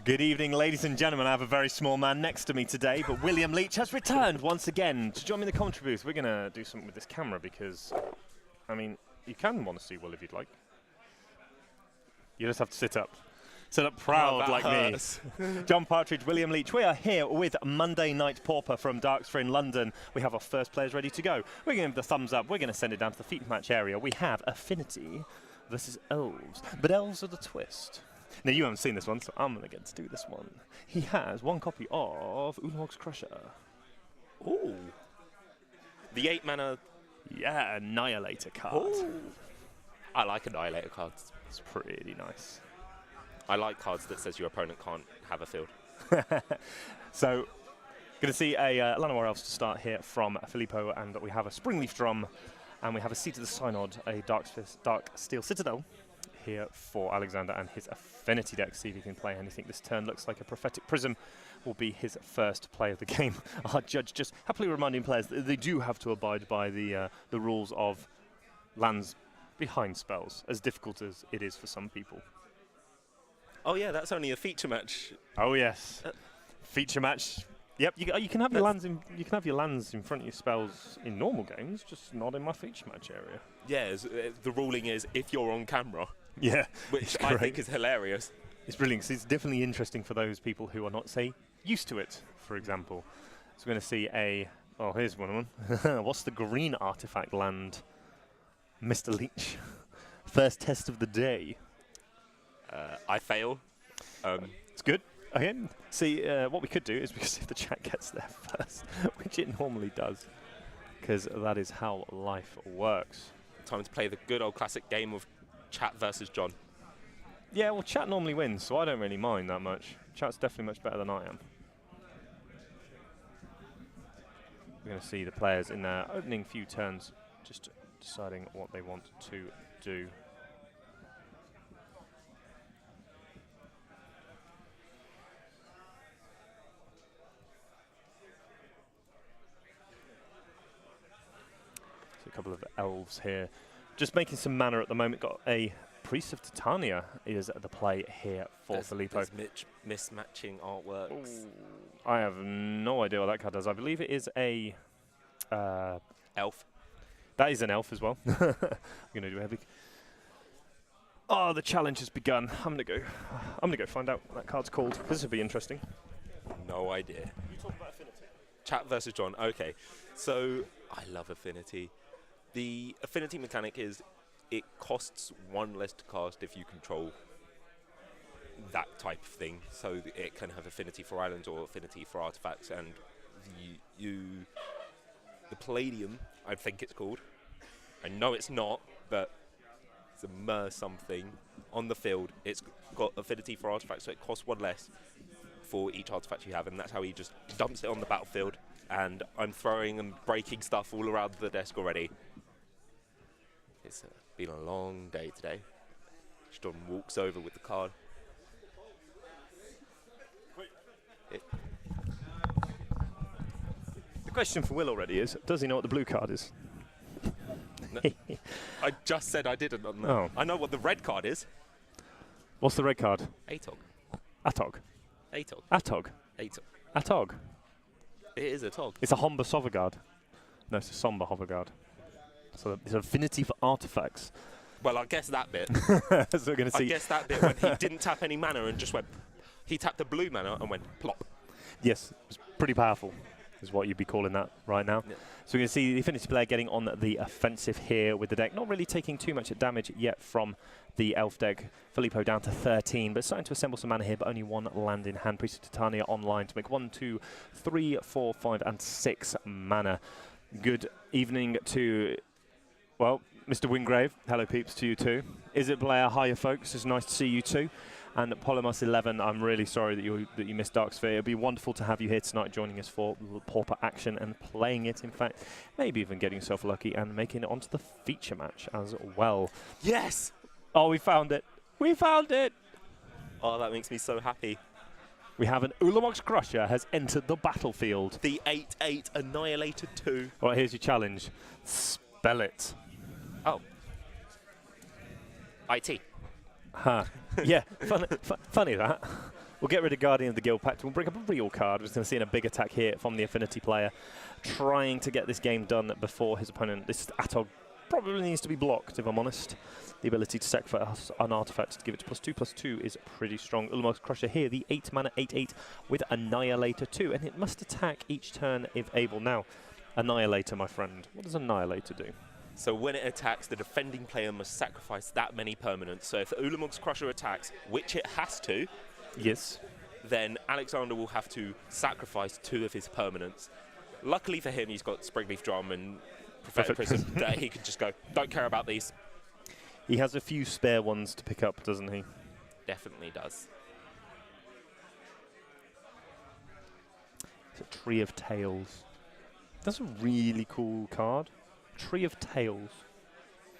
Good evening, ladies and gentlemen. I have a very small man next to me today, but William Leach has returned once again to join me in the commentary booth. We're going to do something with this camera because, I mean, you can want to see Will if you'd like. You just have to sit up. Sit up proud like hurts. Me. John Partridge, William Leach. We are here with Monday Night Pauper from Darksphere in London. We have our first players ready to go. We're going to give the thumbs up. We're going to send it down to the feat match area. We have Affinity versus Elves, but Elves with a twist. Now, you haven't seen this one, so I'm going to get to do this one. He has one copy of Untitled Chapter. Ooh. The 8-mana... Yeah, Annihilator card. Ooh. I like Annihilator cards. It's pretty nice. I like cards that says your opponent can't have a field. So, going to see a Llanowar Elves to start here from Filippo, and we have a Springleaf Drum, and we have a Seat of the Synod, a Dark Steel Citadel here for Alexander and his Affinity deck. See if he can play anything this turn. Looks like a Prophetic Prism will be his first play of the game. Our judge just happily reminding players that they do have to abide by the rules of lands behind spells, as difficult as it is for some people. Oh yeah, that's only a feature match. Oh yes, feature match. Yep, you can have your lands in front of your spells in normal games, just not in my feature match area. Yeah, the ruling is if you're on camera. Yeah, which I think is hilarious. It's brilliant. It's definitely interesting for those people who are not, say, used to it. For example, so we're going to see a. Oh, here's one of them. What's the green artifact land, Mr. Leach? First test of the day. I fail. It's good. Okay. See, what we could do is we could see if the chat gets there first, which it normally does, because that is how life works. Time to play the good old classic game of chat versus John. Yeah, well, chat normally wins, so I don't really mind that much. Chat's definitely much better than I am. We're going to see the players in their opening few turns just deciding what they want to do. A couple of elves here, just making some mana at the moment. Got a Priest of Titania is at the play here for Filippo. There's mismatching artworks. Ooh, I have no idea what that card does. I believe it is a elf. That is an elf as well. I'm gonna do heavy. Oh, the challenge has begun. I'm gonna go find out what that card's called. This will be interesting. No idea. You talk about Affinity. Chat versus John. Okay, so I love Affinity. The Affinity mechanic is it costs one less to cast if you control that type of thing. So it can have Affinity for islands or Affinity for artifacts, and the Palladium, I think it's called. I know it's not, but it's a something on the field. It's got Affinity for artifacts, so it costs one less for each artifact you have, and that's how he just dumps it on the battlefield. And I'm throwing and breaking stuff all around the desk already. It's been a long day today. John walks over with the card. The question for Will already is, does he know what the blue card is? No, I just said I didn't. Oh. I know what the red card is. What's the red card? Atog. Atog. Atog. Atog. Atog. Atog. It is a Tog. It's a Homba Soverguard. No, it's a Somber Hoverguard. So it's Affinity for artifacts. Well, I guess that bit. So we're going to see. I guess that bit when he didn't tap any mana and just went. He tapped the blue mana and went plop. Yes, it was pretty powerful, is what you'd be calling that right now. Yeah. So we're going to see the Affinity player getting on the offensive here with the deck. Not really taking too much damage yet from the Elf deck. Filippo down to 13, but starting to assemble some mana here, but only one land in hand. Priest of Titania online to make 1, 2, 3, 4, 5, and 6 mana. Good evening to, well, Mr. Wingrave. Hello, peeps, to you too. Is it Blair? Hiya, folks. It's nice to see you too. And Polymus11, I'm really sorry that you missed Darksphere. It'd be wonderful to have you here tonight joining us for Pauper action and playing it, in fact. Maybe even getting yourself lucky and making it onto the feature match as well. Yes! Oh, we found it. We found it! Oh, that makes me so happy. We have an Ulamog's Crusher has entered the battlefield. The 8/8 Annihilator 2. All right, here's your challenge. Spell it. Oh. IT. Huh. Yeah, funny that. We'll get rid of Guardian of the Guild Pact. We'll bring up a real card. We're just going to see an big attack here from the Affinity player, trying to get this game done before his opponent. This Atog probably needs to be blocked, if I'm honest. The ability to sacrifice an artifact to give it to +2/+2 is pretty strong. Ulamog's Crusher here, the 8 mana 8/8 with Annihilator 2, and it must attack each turn if able. Now, Annihilator, my friend. What does Annihilator do? So when it attacks, the defending player must sacrifice that many permanents. So if Ulamog's Crusher attacks, which it has to, yes, then Alexander will have to sacrifice 2 of his permanents. Luckily for him, he's got Springleaf Drum and Prophetic Prism that he can just go, don't care about these. He has a few spare ones to pick up, doesn't he? Definitely does. It's a Tree of Tails. That's a really cool card. Tree of Tails.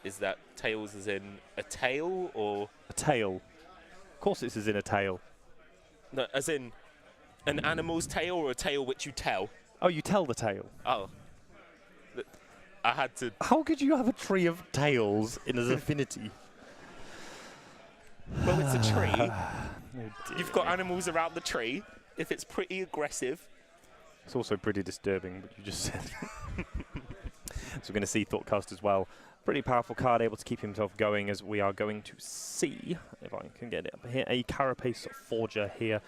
Is that tails as in a tail or? A tail. Of course it's as in a tail. No, as in an animal's tail or a tail which you tell? Oh, you tell the tale. Oh. I had to... How could you have a Tree of Tails in his Affinity? Well, it's a tree. Oh, You've got animals around the tree. If it's pretty aggressive. It's also pretty disturbing, what you just said. So we're going to see Thoughtcast as well. Pretty powerful card, able to keep himself going, as we are going to see, if I can get it up here, a Carapace Forger here.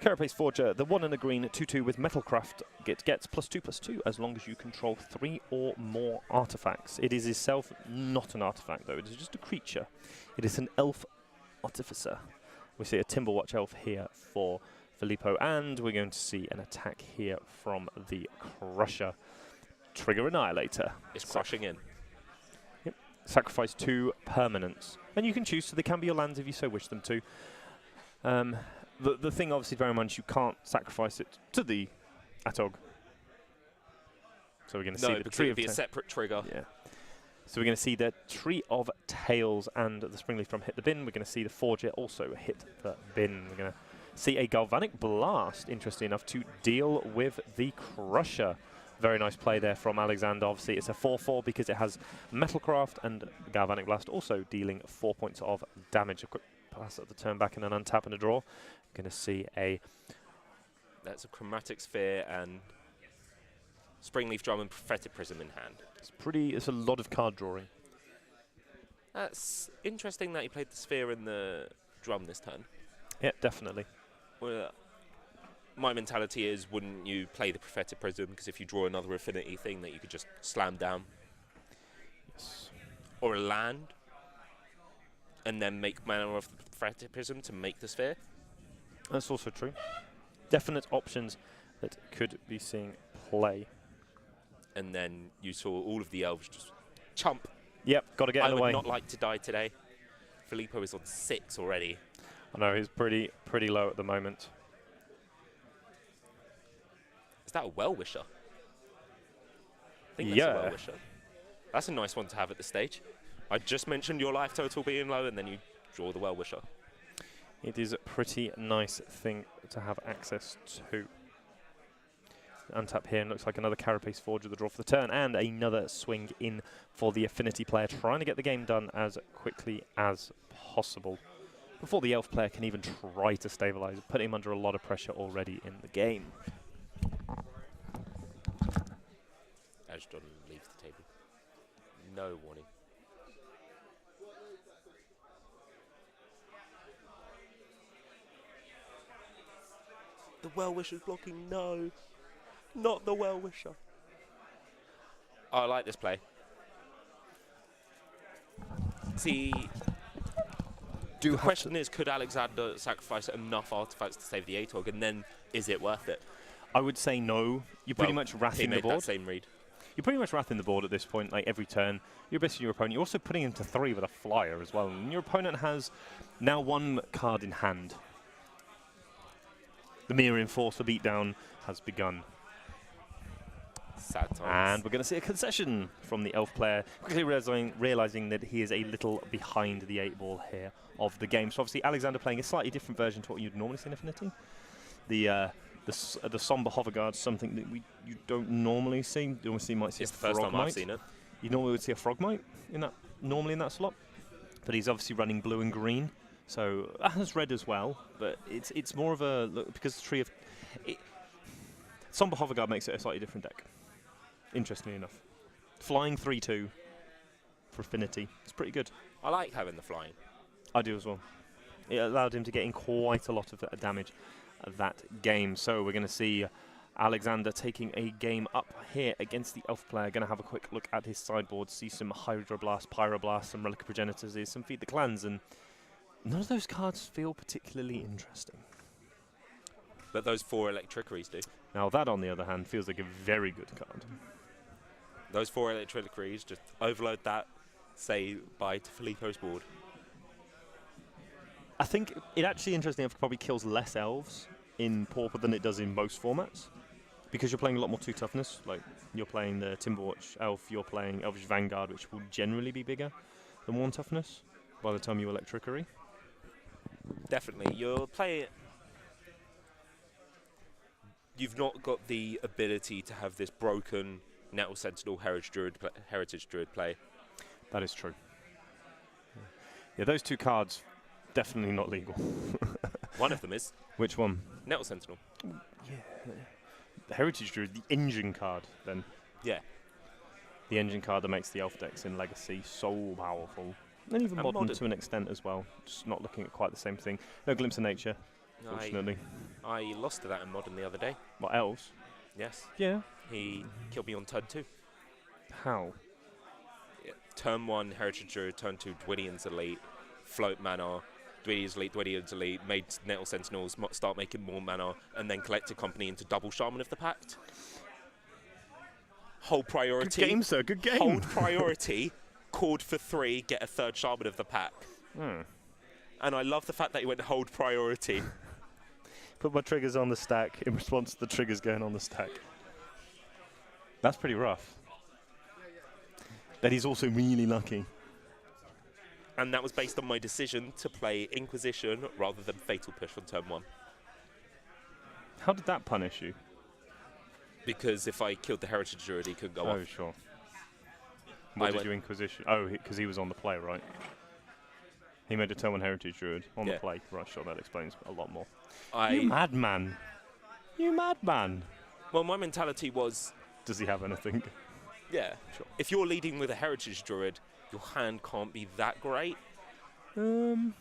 Carapace Forger, the 1 and a green 2/2 with Metalcraft, gets +2/+2 as long as you control 3 or more artifacts. It is itself not an artifact, though. It is just a creature. It is an Elf Artificer. We see a Timberwatch Elf here for Filippo, and we're going to see an attack here from the Crusher. Trigger Annihilator. It's crushing in. Yep. Sacrifice 2 permanents. And you can choose, so they can be your lands if you so wish them to. The thing, obviously, very much, you can't sacrifice it to the Atog. So we're going to see the Tree of be a separate trigger. Yeah. So we're going to see the Tree of Tails and the Springleaf Drum hit the bin. We're going to see the Forger also hit the bin. We're going to see a Galvanic Blast, interesting enough, to deal with the Crusher. Very nice play there from Alexander. Obviously, it's a 4/4 because it has Metalcraft and Galvanic Blast also dealing 4 points of damage. A quick pass at the turn back and an untap and a draw. Going to see a... That's a Chromatic Sphere and Springleaf Drum and Prophetic Prism in hand. It's a lot of card drawing. That's interesting that he played the Sphere and the Drum this turn. Yeah, definitely. Well, my mentality is, wouldn't you play the Prophetic Prism, because if you draw another Affinity thing that you could just slam down. Yes. Or a land, and then make mana of the Prophetic Prism to make the Sphere. That's also true. Definite options that could be seeing play. And then you saw all of the elves just chump. Yep, got to get in the way. I would not like to die today. Filippo is on 6 already. I know, he's pretty low at the moment. Is that a Well-Wisher? I think that's Yeah. a Well-Wisher. That's a nice one to have at this stage. I just mentioned your life total being low, and then you draw the Well-Wisher. It is a pretty nice thing to have access to. Untap here, and looks like another Carapace Forger the draw for the turn, and another swing in for the Affinity player, trying to get the game done as quickly as possible before the Elf player can even try to stabilize, putting him under a lot of pressure already in the game. Ajdon leaves the table. No warning. The Well-Wisher's blocking. No. Not the Well-Wisher. Oh, I like this play. See, the question is, could Alexander sacrifice enough artifacts to save the Atog, and then is it worth it? I would say no. You're pretty much wrathing the board. That same read. You're pretty much wrathing the board at this point, like every turn. You're basically your opponent. You're also putting him to 3 with a flyer as well. And your opponent has now 1 card in hand. The Mere Enforcer beatdown has begun. Sad times. And we're going to see a concession from the Elf player, quickly realizing that he is a little behind the 8 ball here of the game. So obviously Alexander playing a slightly different version to what you'd normally see in Affinity. The somber Hoverguard, something that you don't normally see. You normally might see it's a the first time Frogmite. I've seen it. You normally would see a Frogmite normally in that slot, but he's obviously running blue and green So that has red as well, but it's more of a look because the tree of Somber Hoverguard makes it a slightly different deck. Interestingly enough, flying 3/2 for Affinity. It's pretty good. I like having the flying. I do as well. It allowed him to get in quite a lot of damage that game. So we're going to see Alexander taking a game up here against the Elf player. Going to have a quick look at his sideboard, see some Hydroblast, Pyroblast, some Relic of Progenitors, some Feed the Clans, and none of those cards feel particularly interesting. But those 4 Electricaries do. Now that, on the other hand, feels like a very good card. Those 4 Electricaries, just overload that, say bye to Filippo's board. I think it actually, interesting enough, probably kills less Elves in Pauper than it does in most formats. Because you're playing a lot more 2 toughness. Like, you're playing the Timberwatch Elf, you're playing Elvish Vanguard, which will generally be bigger than 1 toughness by the time you Electricary. Definitely. You're playing... You've not got the ability to have this broken Nettle Sentinel Heritage Druid play. That is true. Yeah, those 2 cards, definitely not legal. One of them is. Which one? Nettle Sentinel. Yeah. The Heritage Druid, the engine card, then. Yeah. The engine card that makes the Elf decks in Legacy so powerful. And even modern to an extent as well. Just not looking at quite the same thing. No Glimpse of Nature, fortunately. I lost to that in Modern the other day. What, Elves? Yes. Yeah. He killed me on turn 2. How? Yeah. Turn 1, Heritage Druid. Turn 2, Dwidian's Elite. Float mana. Dwidian's Elite. Made Nettle Sentinels start making more mana. And then collected Company into double Shaman of the Pact. Hold priority. Good game, sir. Good game. Hold priority. Cord for 3. Get a 3rd Shaman of the Pact. And I love the fact that he went hold priority. Put my triggers on the stack in response to the triggers going on the stack. That's pretty rough. But he's also really lucky. And that was based on my decision to play Inquisition rather than Fatal Push on turn 1. How did that punish you? Because if I killed the Heritage Druid, he couldn't go off. Oh, sure. What did you Inquisition? Oh, because he was on the play, right? He made a turn 1 Heritage Druid on the play. Right, sure, that explains a lot more. You madman. You madman. Well, my mentality was... Does he have anything? Yeah. Sure. If you're leading with a Heritage Druid, your hand can't be that great. And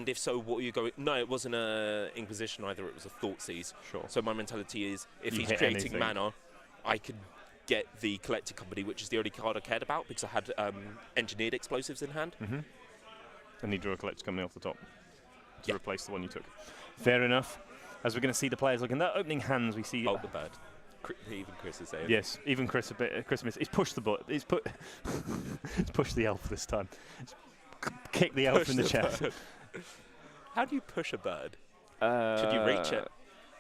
if so, what are you going... No, it wasn't a Inquisition either, it was a Thoughtseize. Sure. So my mentality is, if he's creating mana, I could get the Collected Company, which is the only card I cared about, because I had Engineered Explosives in hand. And he drew a Collected Company off the top to replace the one you took. Fair enough. As we're going to see the players looking, their opening hands, we see... Oh, the bird. Even Chris is saying. Yes, even Chris a bit. Christmas. He's pushed the butt. He's pushed the elf this time. Kick the elf in the chest. How do you push a bird? Should you reach it?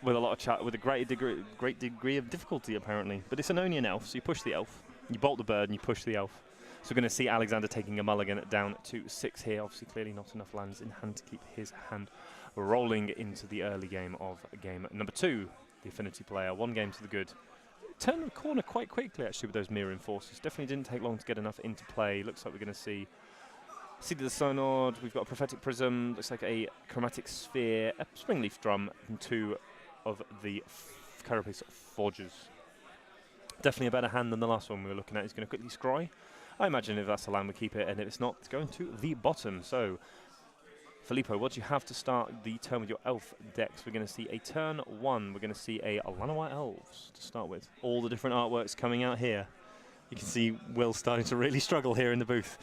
With a lot of chat, with a great degree of difficulty apparently. But it's an Onion elf, so you push the elf, you bolt the bird, and you push the elf. So we're going to see Alexander taking a mulligan down to 6 here. Obviously, clearly not enough lands in hand to keep his hand rolling into the early game of game number 2. The Affinity player, 1 game to the good. Turned the corner quite quickly, actually, with those Mirroring Forces. Definitely didn't take long to get enough into play. Looks like we're going to see Seed of the Synod. We've got a Prophetic Prism. Looks like a Chromatic Sphere, a Springleaf Drum, and 2 of the Carapace Forges. Definitely a better hand than the last one we were looking at. He's going to quickly scry. I imagine if that's the land, we keep it, and if it's not, it's going to the bottom. So, Filippo, what do you have to start the turn with your elf decks? We're going to see a turn 1. We're going to see a Llanowar Elves to start with. All the different artworks coming out here. You can see Will starting to really struggle here in the booth.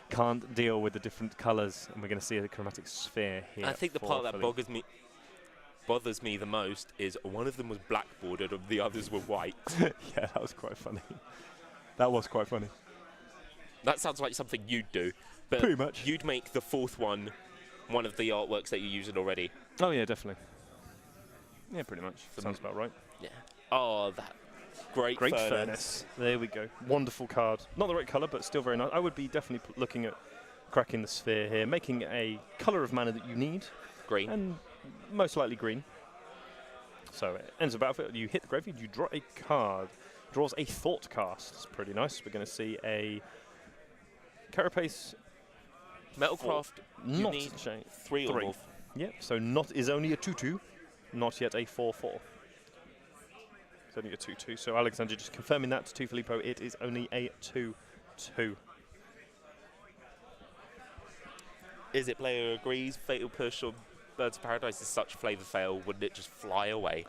Can't deal with the different colours, and we're going to see a Chromatic Sphere here. I think the part that bothers me the most is one of them was black bordered and the others were white. Yeah, that was quite funny. That was quite funny. That sounds like something you'd do. But pretty much. You'd make the 4th one of the artworks that you're using already. Oh, yeah, definitely. Yeah, pretty much. Sounds about right. Yeah. Oh, that Great Furnace. There we go. Wonderful card. Not the right colour, but still very nice. I would be definitely looking at cracking the Sphere here, making a colour of mana that you need. Green. And most likely green. So it ends the battlefield. You hit the graveyard, you draw a card. Draws a Thought Cast. It's pretty nice. We're going to see a Carapace Metalcraft, you Not need change. 3 or more. Yep, so not is only a 2-2, not yet a 4-4. It's only a 2-2, so Alexander just confirming that to Filippo, it is only a 2-2. Is it player agrees? Fatal Push or Birds of Paradise is such a flavour fail, wouldn't it just fly away?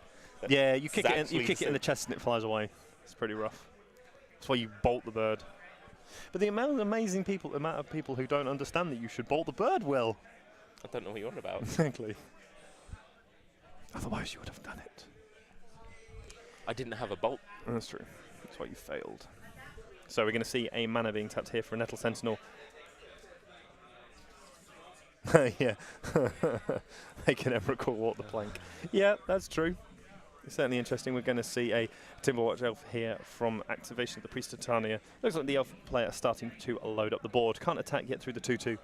Yeah, you kick Exactly it in the chest and it flies away. It's pretty rough. That's why you bolt the bird. But the amount of people who don't understand that you should bolt the bird, Will. I don't know what you're on about. Exactly. Otherwise you would have done it. I didn't have a bolt. That's true. That's why you failed. So we're going to see a mana being tapped here for a Nettle Sentinel. Yeah. Make an Emrakul walk the plank. Yeah, that's true. It's certainly interesting. We're going to see a Timberwatch Elf here from activation of the Priest of Titania. Looks like the Elf player are starting to load up the board. Can't attack yet through the 2-2.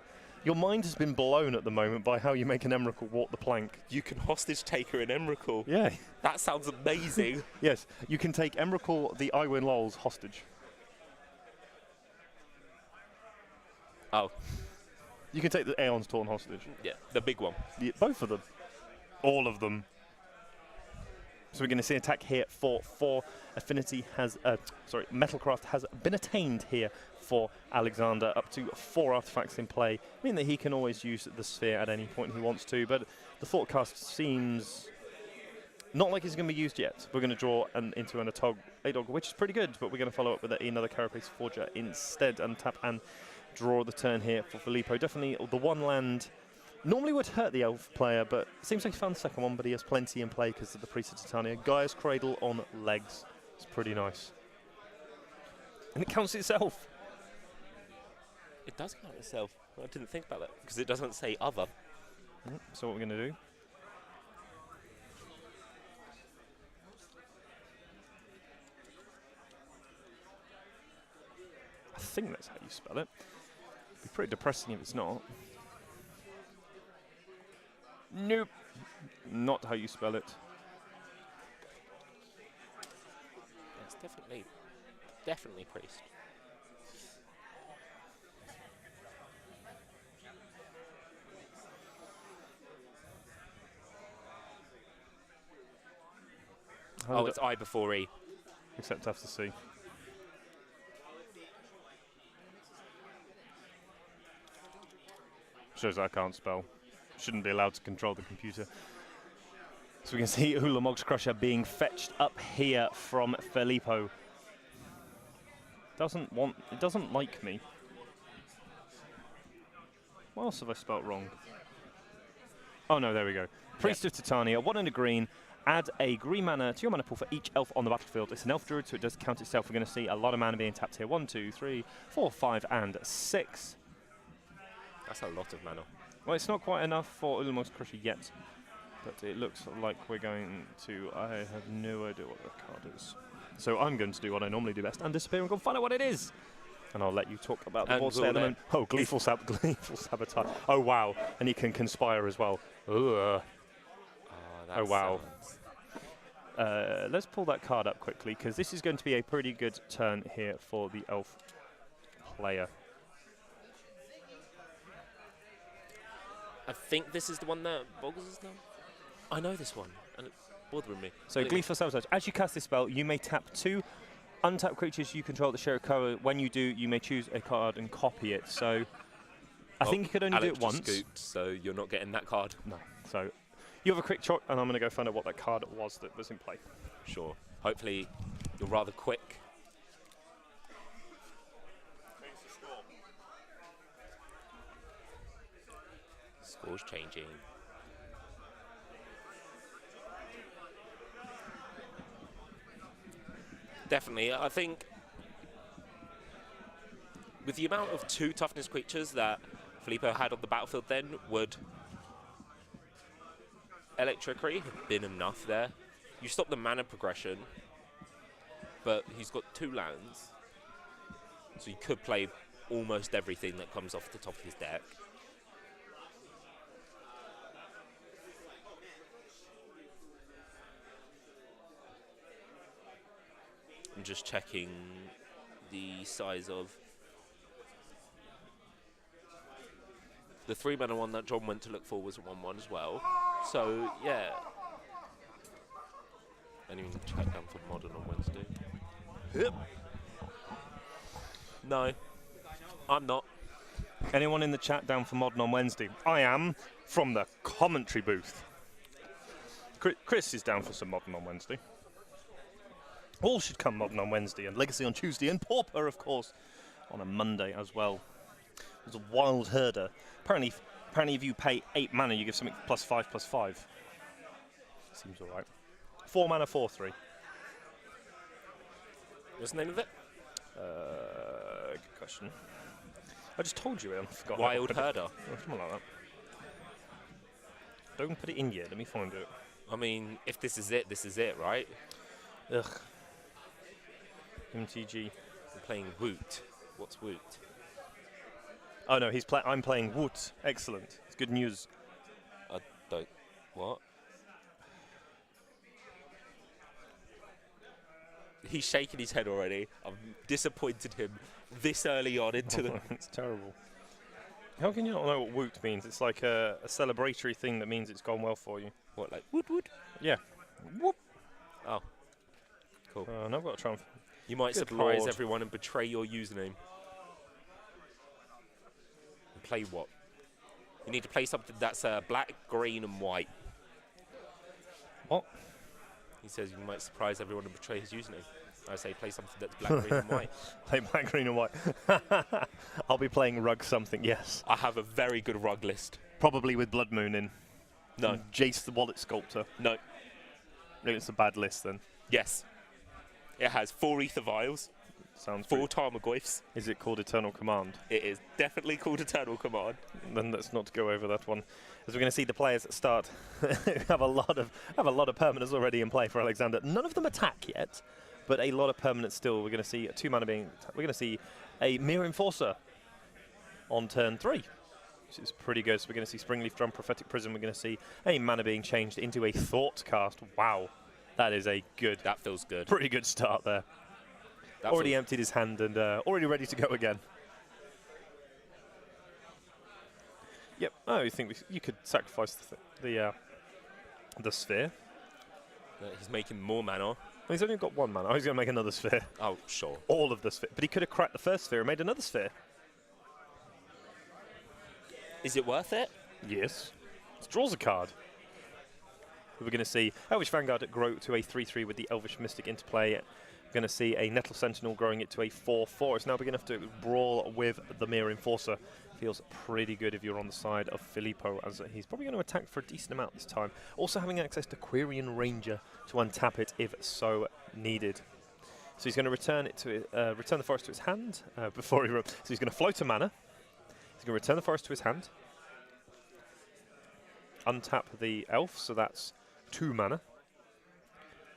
Your mind has been blown at the moment by how you make an Emrakul walk the plank. You can hostage taker an Emrakul. Yeah. That sounds amazing. Yes, you can take Emrakul the Iwin Lols hostage. Oh. You can take the Aeon's Torn hostage. Yeah, the big one. Yeah, both of them. All of them. So we're going to see an attack here for 4. Affinity has, Metalcraft has been attained here for Alexander. Up to 4 artifacts in play, meaning that he can always use the sphere at any point he wants to. But the forecast seems not like it's going to be used yet. We're going to draw into an Atog, which is pretty good, but we're going to follow up with another Carapace Forger instead and tap and draw the turn here for Filippo. Definitely the one land normally would hurt the Elf player, but it seems like he found the second one, but he has plenty in play because of the Priest of Titania. Gaia's Cradle on legs. It's pretty nice. And it counts itself. It does count itself. I didn't think about that because it doesn't say other. So what we're going to do. I think that's how you spell it. It'd be pretty depressing if it's not. Nope. Not how you spell it. It's definitely Priest. Oh, it's I before E. Except after C. Shows I can't spell. Shouldn't be allowed to control the computer. So we can see Ulamog's Crusher being fetched up here from Filippo. It doesn't like me. What else have I spelt wrong? Oh no, there we go. Priest of Titania, 1 and a green. Add a green mana to your mana pool for each elf on the battlefield. It's an elf druid, so it does count itself. We're going to see a lot of mana being tapped here. 1, 2, 3, 4, 5, and 6. That's a lot of mana. Well, it's not quite enough for Ulamog's Crusher yet, but it looks like we're going to... I have no idea what the card is. So I'm going to do what I normally do best and disappear and go find out what it is. And I'll let you talk about the board element. Oh, Gleeful Sabotage. Oh, wow. And you can conspire as well. Oh, wow. Let's pull that card up quickly, because this is going to be a pretty good turn here for the elf player. I think this is the one that boggles us now. I know this one, and it's bothering me. So, Gleeful Sabotage. As you cast this spell, you may tap 2 untapped creatures you control that share a color. When you do, you may choose a card and copy it. So, I think you could only do it once. Scooped, so you're not getting that card. No. So, you have a quick shot, and I'm going to go find out what that card was that was in play. Sure. Hopefully, you're rather quick. Score's changing. Definitely, I think with the amount of 2 toughness creatures that Filippo had on the battlefield then, would Electricity have been enough there? You stop the mana progression, but he's got 2 lands, so you could play almost everything that comes off the top of his deck. I'm just checking the size of The 3-mana one that John went to look for was a 1/1 as well. So, yeah. Anyone check down for Modern on Wednesday? Yep. No, I'm not. Anyone in the chat down for Modern on Wednesday? I am, from the commentary booth. Chris is down for some Modern on Wednesday. All should come Modern on Wednesday, and Legacy on Tuesday, and Pauper, of course, on a Monday as well. There's a Wild Herder. Apparently if you pay 8 mana, you give something +5/+5. Seems all right. 4 mana, 4/3. What's the name of it? Good question. I just told you, I forgot. Wild Herder. Oh, something like that. Don't put it in yet. Let me find it. I mean, if this is it, right? Ugh. MTG. I'm playing Woot. What's Woot? Oh no, I'm playing Woot. Excellent. It's good news. I don't. What? He's shaking his head already. I've disappointed him this early on into the. It's terrible. How can you not know what Woot means? It's like a celebratory thing that means it's gone well for you. What, like woot woot? Yeah. Whoop. Oh. Cool. And I've got to try and. You might Good surprise Lord. everyone and betray your username. And play what? You need to play something that's black, green, and white. What? He says you might surprise everyone and betray his username. I say play something that's black, green, and white. Play black, green, and white. I'll be playing Rug something, yes. I have a very good rug list. Probably with Blood Moon in. No. And Jace the Wallet Sculptor. No. Maybe it's a bad list then. Yes. It has 4 Ether Vials, Sounds 4 good. Tarmogoyfs. Is it called Eternal Command? It is definitely called Eternal Command. Then let's not go over that one. As we're going to see the players that start have a lot of permanents already in play for Alexander. None of them attack yet, but a lot of permanents still. We're going to see 2 mana being. We're going to see a Mirror Enforcer on turn 3, which is pretty good. So we're going to see Springleaf Drum, Prophetic Prism. We're going to see a mana being changed into a Thought Cast. Wow, that is a good. That feels good. Pretty good start there. That Already emptied his hand and already ready to go again. Yep. Oh, you think you could sacrifice the sphere? He's making more mana. Well, he's only got 1 mana. Oh, he's going to make another sphere. Oh, sure. All of the sphere. But he could have cracked the first sphere and made another sphere. Is it worth it? Yes. It draws a card. We're going to see Elvish Vanguard grow to a 3/3 with the Elvish Mystic interplay. We're going to see a Nettle Sentinel growing it to a 4/4. It's now big enough to brawl with the Mirror Enforcer. Feels pretty good if you're on the side of Filippo, as he's probably going to attack for a decent amount this time. Also having access to Quirion Ranger to untap it if so needed. So he's going to return the forest to his hand before he. So he's going to float a mana. He's going to return the forest to his hand. Untap the elf, so that's 2 mana.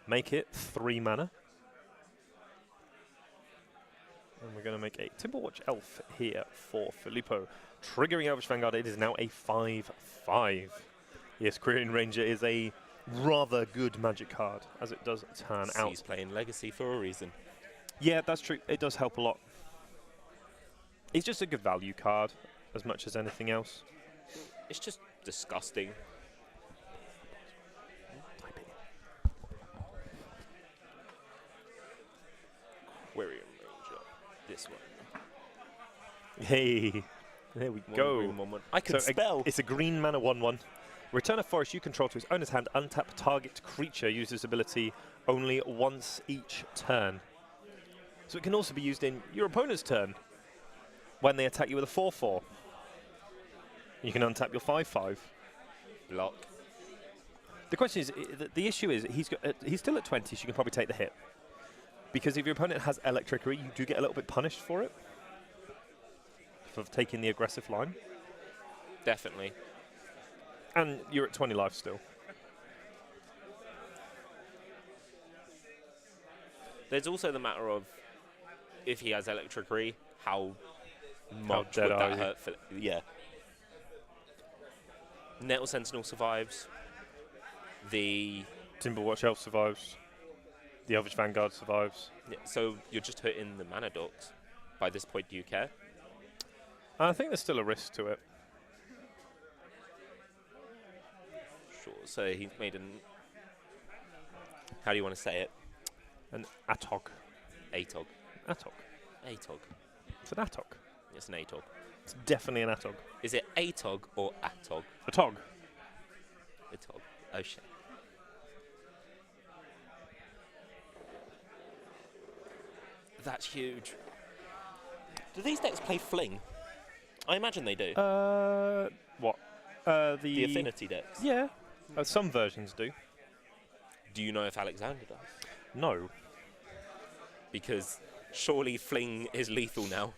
Make it 3 mana. And we're going to make a Timberwatch Elf here for Filippo. Triggering Elvish Vanguard, it is now a 5/5. Yes, Quirion Ranger is a rather good magic card, as it does turn out. He's playing Legacy for a reason. Yeah, that's true. It does help a lot. It's just a good value card, as much as anything else. It's just disgusting. Quirion Ranger. This one. Hey, there we go. Green, 1/1. I can spell. It's a green mana 1/1. Return a forest you control to its owner's hand. Untap target creature. Use this ability only once each turn. So it can also be used in your opponent's turn when they attack you with a 4/4. You can untap your 5/5. Block. The question is, the issue is he's still at 20, so you can probably take the hit. Because if your opponent has Electricity, you do get a little bit punished for it. For taking the aggressive line. Definitely. And you're at 20 life still. There's also the matter of if he has Electricity, how much dead would are that you? hurt? Yeah. Nettle Sentinel survives. The Timberwatch Elf survives. The Elvish Vanguard survives. yeah, so you're just hitting the mana docks. By this point, do you care? I think there's still a risk to it. So he's made an. How do you want to say it? An Atog. Atog. Atog. Atog. It's an Atog. It's an Atog. It's definitely an Atog. Is it Atog or Atog? Atog. Atog. Oh shit. That's huge. Do these decks play Fling? I imagine they do. What? The Affinity decks. Yeah. Some versions do. Do you know if Alexander does? No. Because surely Fling is lethal now.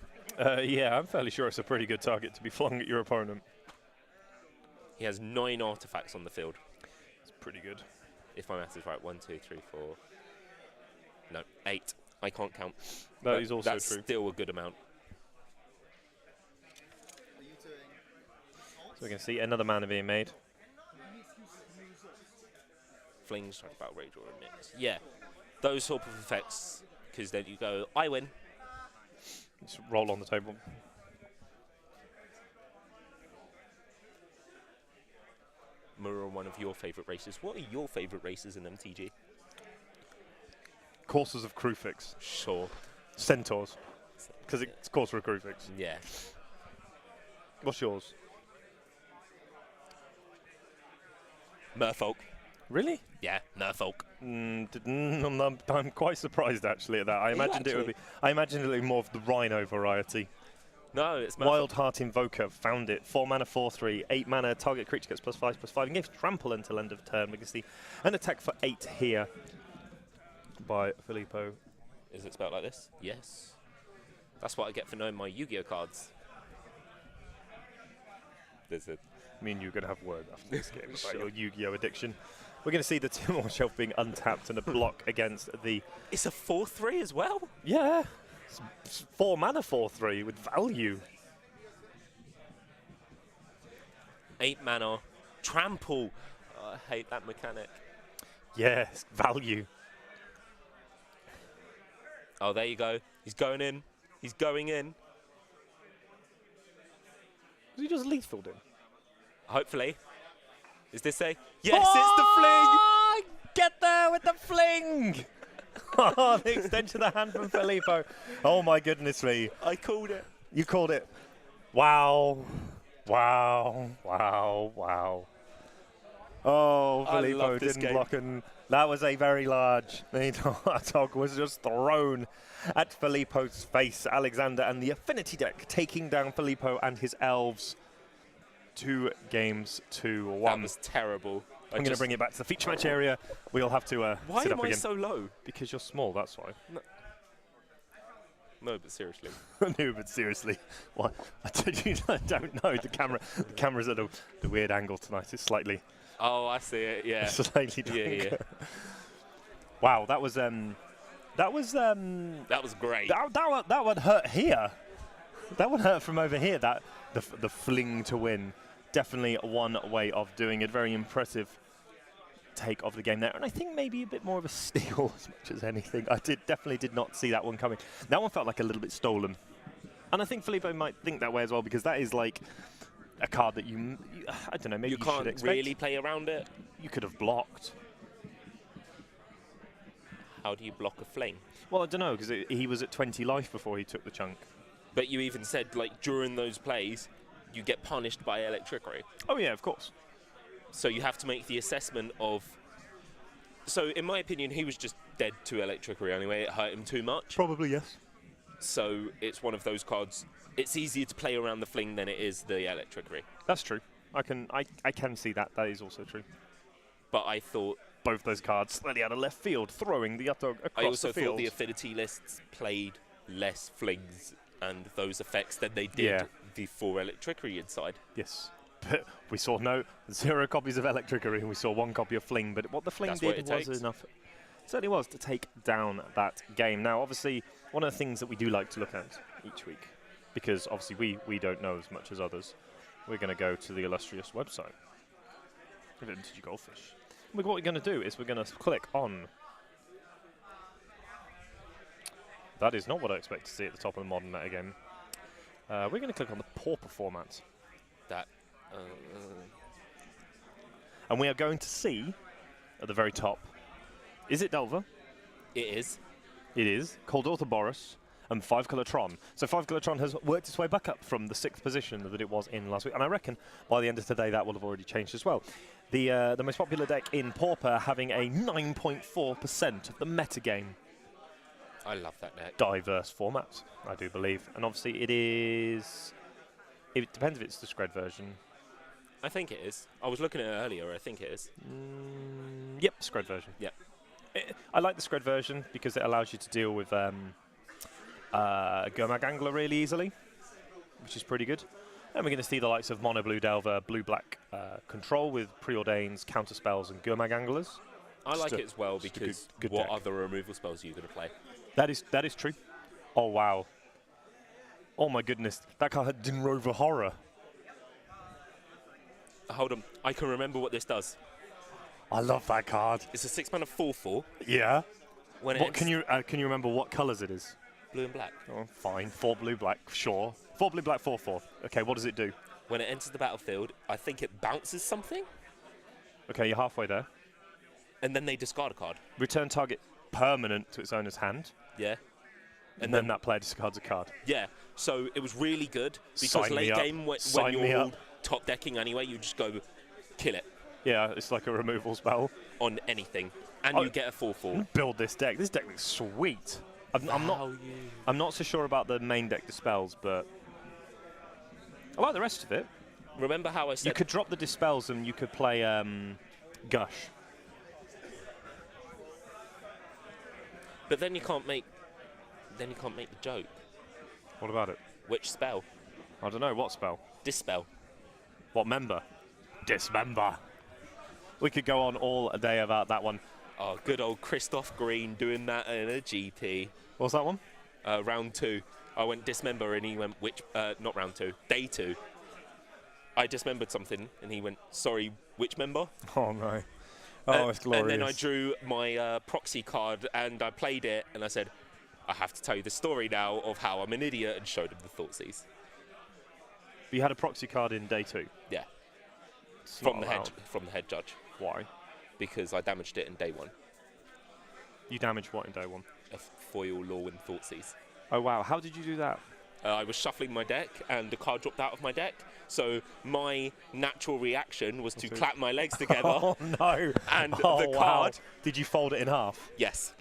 Yeah, I'm fairly sure it's a pretty good target to be flung at your opponent. He has 9 artifacts on the field. It's pretty good. If my math is right, 1, 2, 3, 4. No, 8. I can't count. That is also that's true. Still a good amount. So we can see another mana being made. Fling, strike, battle rage, or a mix. Yeah, those sort of effects. Because then you go, I win. Just roll on the table. Mirror on one of your favourite races. What are your favourite races in MTG? Coursers of Crufix. Sure. Centaurs. Because it's Courser of Crufix. Yeah. What's yours? Merfolk. Really? Yeah, Merfolk. I'm quite surprised actually at that. I imagined it would be. I imagined it would be more of the Rhino variety. No, it's Merfolk. Wild Heart Invoker, found it. 4 mana, 4/3, 8 mana. Target creature gets +5/+5 and gives trample until end of turn. We can see an attack for 8 here by Filippo. Is it spelled like this? Yes. That's what I get for knowing my Yu-Gi-Oh cards. There's a. Me and you are going to have word after this game about Sure. your Yu-Gi-Oh addiction. We're going to see the Timor shelf being untapped and a block against the... It's a 4/3 as well? Yeah. It's 4 mana 4/3 with value. 8 mana. Trample. Oh, I hate that mechanic. Yes, value. Oh, there you go. He's going in. He's going in. Was he just lethal him? Hopefully. Is this a... Yes, it's the fling! Get there with the fling! Oh, the extension of the hand from Filippo. Oh my goodness me. I called it. You called it. Wow. Wow. Wow. Wow. Oh, I Filippo love this didn't game. block, and that was a very large. Atog was just thrown at Filippo's face. Alexander and the Affinity deck taking down Filippo and his Elves. 2 games to 1. That was terrible. I'm going to bring it back to the feature match area. We'll have to Why sit am up I again. so low? Because you're small, that's why. No, but seriously. No, but seriously, what? I don't know. The camera's at a weird angle tonight. It's slightly. Oh, I see it. Yeah. Slightly. Yeah. Wow, that was That was great. that one hurt here. That one hurt from over here. That the fling to win. Definitely one way of doing it. Very impressive take of the game there, and I think maybe a bit more of a steal as much as anything. I definitely did not see that one coming. That one felt like a little bit stolen, and I think Filippo might think that way as well, because that is like a card that you I don't know, maybe you should can't expect. really play around it. You could have blocked. How do you block a fling? Well, I don't know, because he was at 20 life before he took the chunk. But you even said, like, during those plays, you get punished by electricity. Oh yeah, of course. So you have to make the assessment of... So, in my opinion, he was just dead to electricity anyway. It hurt him too much. Probably yes. So it's one of those cards. It's easier to play around the fling than it is the electricity. That's true. I can see that. That is also true. But I thought... Both those cards slightly out of left field, throwing the Atog across I also the field. thought the affinity lists played less flings and those effects than they did the 4 electricity inside. Yes. But we saw 0 copies of Electricity, and we saw 1 copy of Fling, but what the Fling did was enough. It certainly was to take down that game. Now, obviously, one of the things that we do like to look at each week, because obviously we don't know as much as others, we're going to go to the illustrious website, Vintage Goldfish. What we're going to do is we're going to click on... That is not what I expect to see at the top of the modern meta game. We're going to click on the Pauper format. That... And we are going to see, at the very top, is it Delver? It is. It is. Cold Boris and 5-colour Tron. So 5-colour Tron has worked its way back up from the 6th position that it was in last week. And I reckon by the end of today that will have already changed as well. The most popular deck in Pauper having a 9.4% of the metagame. I love that deck. Diverse formats, I do believe. And obviously it is... It depends if it's the Scred version. I think it is. I was looking at it earlier. I think it is. Yep, Scred version. Yep. I like the Scred version because it allows you to deal with Gomag Angler really easily, which is pretty good. And we're going to see the likes of Mono Blue Delver, Blue Black Control with Preordains, Counter Spells, and Gomag Anglers. I like it as well because good what deck. other removal spells are you going to play? That is true. Oh, wow. Oh, my goodness. That card had Dinrover Horror. Hold on. I can remember what this does. I love that card. It's a 6-mana 4/4. Yeah. When What can you remember what colours it is? Blue and black. Oh, fine. 4 blue, black, sure. 4 blue, black, 4/4. Okay, what does it do? When it enters the battlefield, I think it bounces something, Okay, you're halfway there. and then they discard a card. Return target permanent to its owner's hand, Yeah. and then that player discards a card. Yeah. So it was really good because Sign me late up. game when Sign me you're up. top decking anyway, you just go kill it Yeah, it's like a removal spell. on anything, and Oh. you get a 4/4. Build this deck. This deck looks sweet. Value. I'm not so sure about the main deck dispels, but I like the rest of it. Remember how I said You could drop the dispels and you could play Gush. But then you can't make the joke. What about it? Which spell? I don't know. What spell? Dispel. What member? Dismember. We could go on all day about that one. Oh, good old Christoph Green doing that in a GP. What's that one? Round 2. I went dismember and he went, not round 2, day 2. I dismembered something and he went, sorry, which member? Oh, no. Oh, it's glorious. And then I drew my proxy card and I played it and I said, I have to tell you the story now of how I'm an idiot, and showed him the Thoughtseize. You had a proxy card in day 2? Yeah. It's From not the head judge. Why? Because I damaged it in day 1. You damaged what in day 1? A foil law and Thoughtseize. Oh, wow. How did you do that? I was shuffling my deck and the card dropped out of my deck. So my natural reaction was to clap my legs together. Oh, no. And Oh, the wow. card... Did you fold it in half? Yes.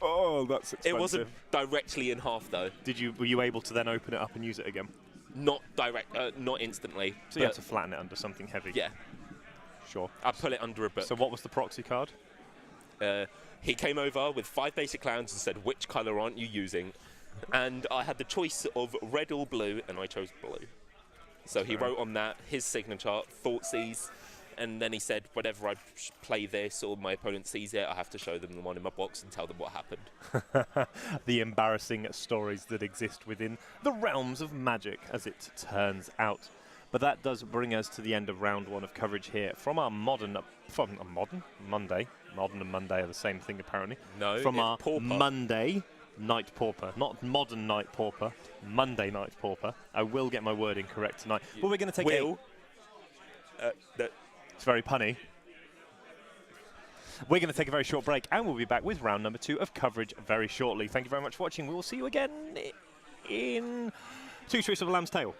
Oh, that's expensive. It wasn't directly in half though. Were you able to then open it up and use it again? Not not instantly. So you had to flatten it under something heavy? Yeah. Sure. I put it under a book. So what was the proxy card? He came over with 5 basic clowns and said, which colour aren't you using? And I had the choice of red or blue, and I chose blue. So he wrote on that his signature, Thoughtseize, and then he said, whenever I play this or my opponent sees it, I have to show them the one in my box and tell them what happened. The embarrassing stories that exist within the realms of Magic, as it turns out. But that does bring us to the end of round 1 of coverage here from our Monday. Modern and Monday are the same thing, apparently. No, from it's our Pauper. Monday Night Pauper, not modern Night Pauper, Monday Night Pauper. I will get my wording correct tonight. But we're going to take It's very punny. We're going to take a very short break, and we'll be back with round number 2 of coverage very shortly. Thank you very much for watching. We will see you again in 2 Streets of a Lamb's Tail.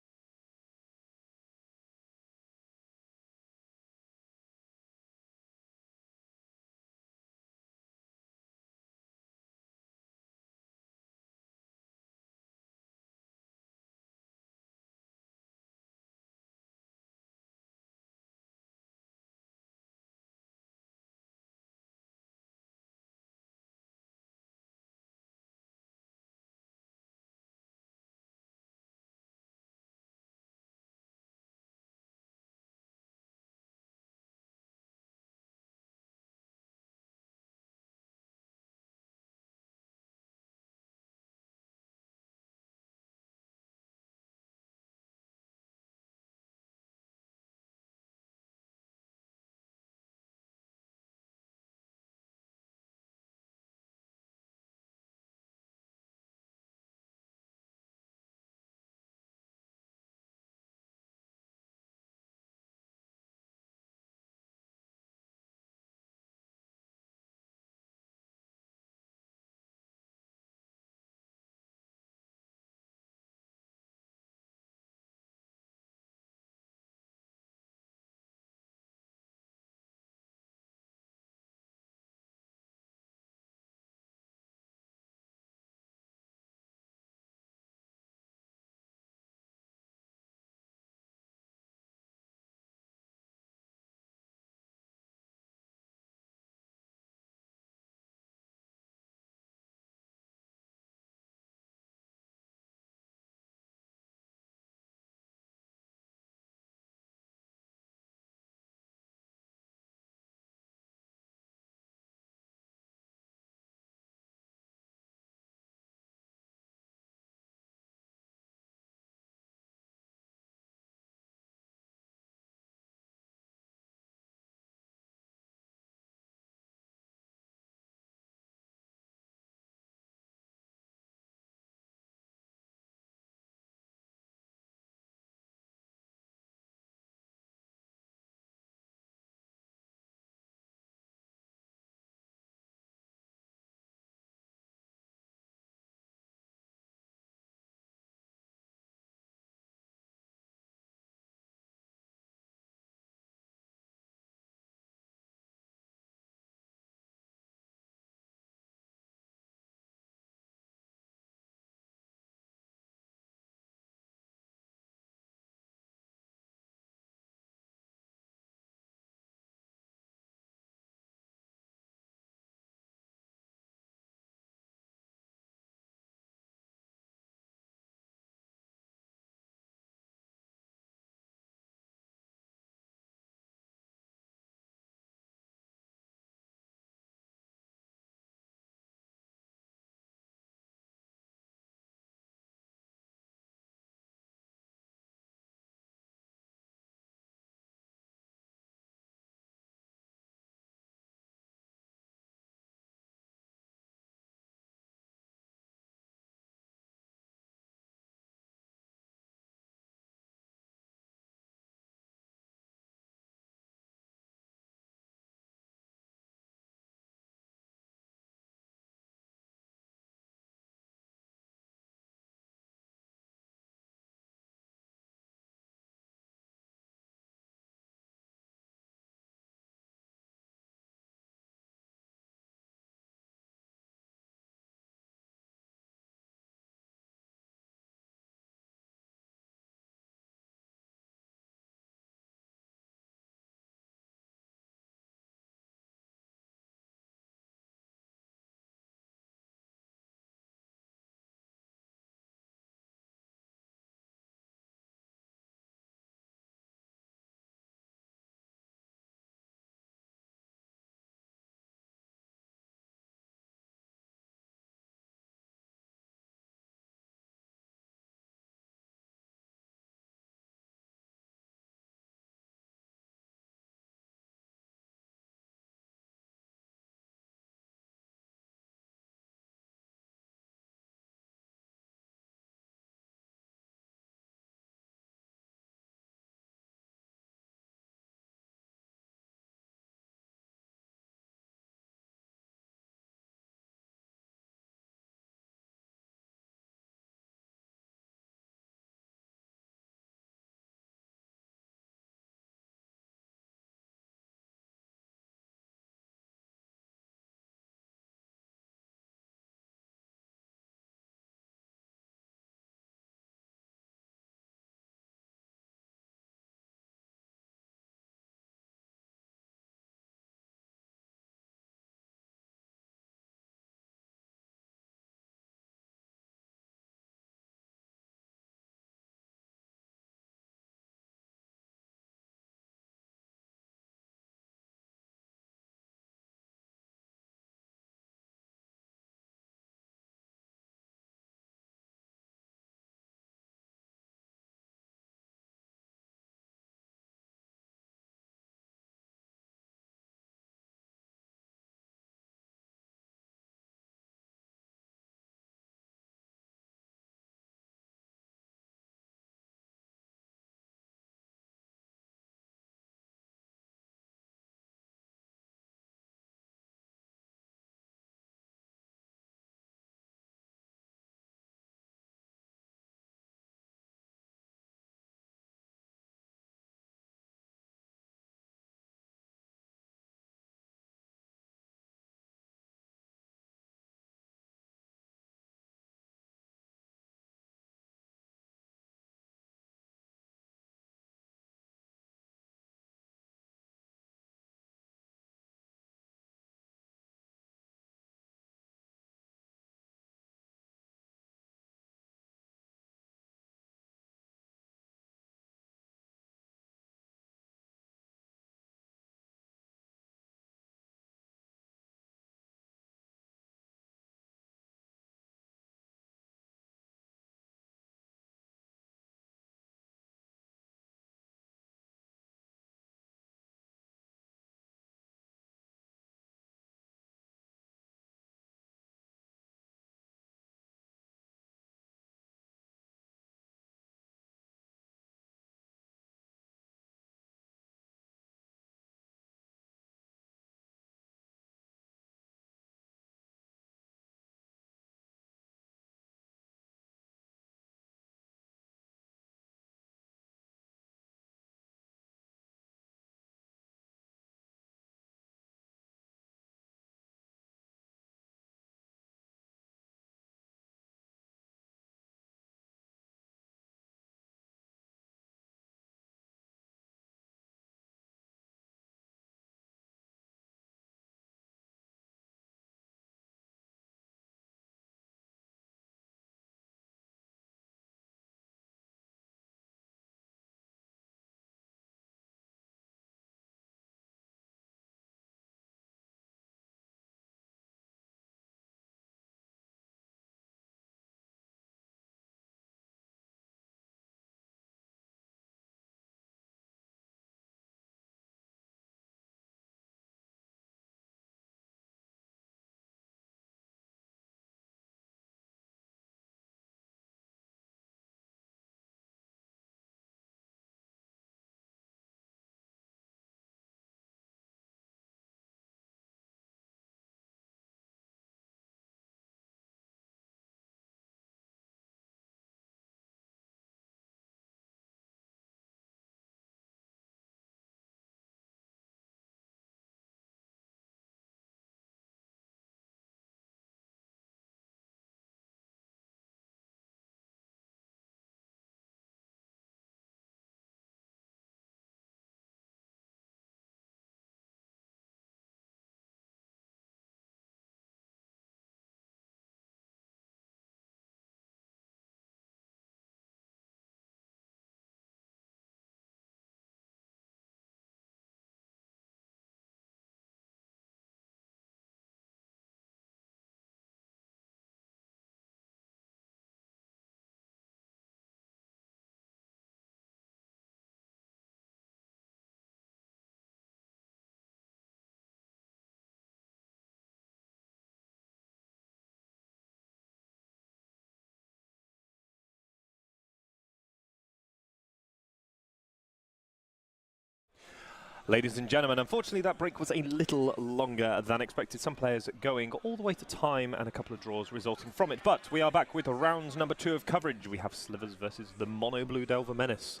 Ladies and gentlemen, unfortunately that break was a little longer than expected. Some players going all the way to time and a couple of draws resulting from it. But we are back with round number 2 of coverage. We have Slivers versus the Mono Blue Delver Menace.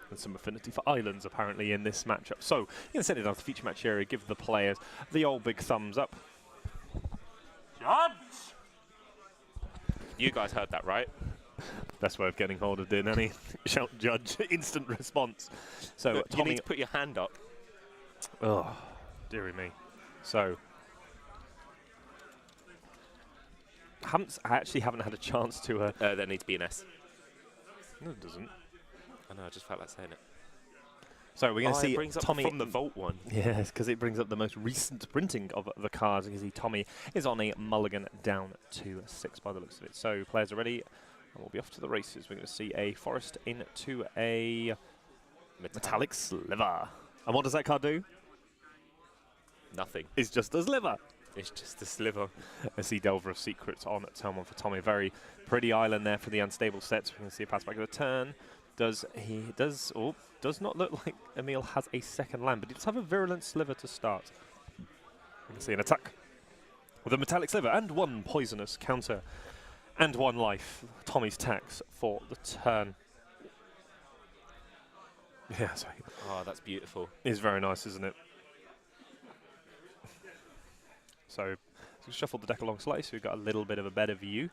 And some affinity for islands apparently in this matchup. So, you're going to send it down to the feature match area, give the players the old big thumbs up. Judge! You guys heard that, right? Best way of getting hold of it, any shout judge, instant response. So, Look, you Tommy, need to put your hand up. oh, dearie me. So, I actually haven't had a chance to. There needs to be an S. No, it doesn't. I know, I just felt like saying it. So we're going to It see brings up Tommy from the vault one. Yes, because it brings up the most recent printing of the cards. You can see Tommy is on a mulligan down to 6 by the looks of it. So players are ready, and we'll be off to the races. We're going to see a forest into a metallic sliver. And what does that card do? Nothing. It's just a sliver. It's just a sliver. I see Delver of Secrets on turn 1 for Tommy. Very pretty island there for the unstable sets. We can see a pass back of the turn. Does not look like Emil has a second land, but he does have a virulent sliver to start. We can see an attack with a metallic sliver and 1 poisonous counter and 1 life. Tommy's tax for the turn. Yeah, sorry. Oh, that's beautiful. It's very nice, isn't it? So shuffle the deck along slightly so we've got a little bit of a better view.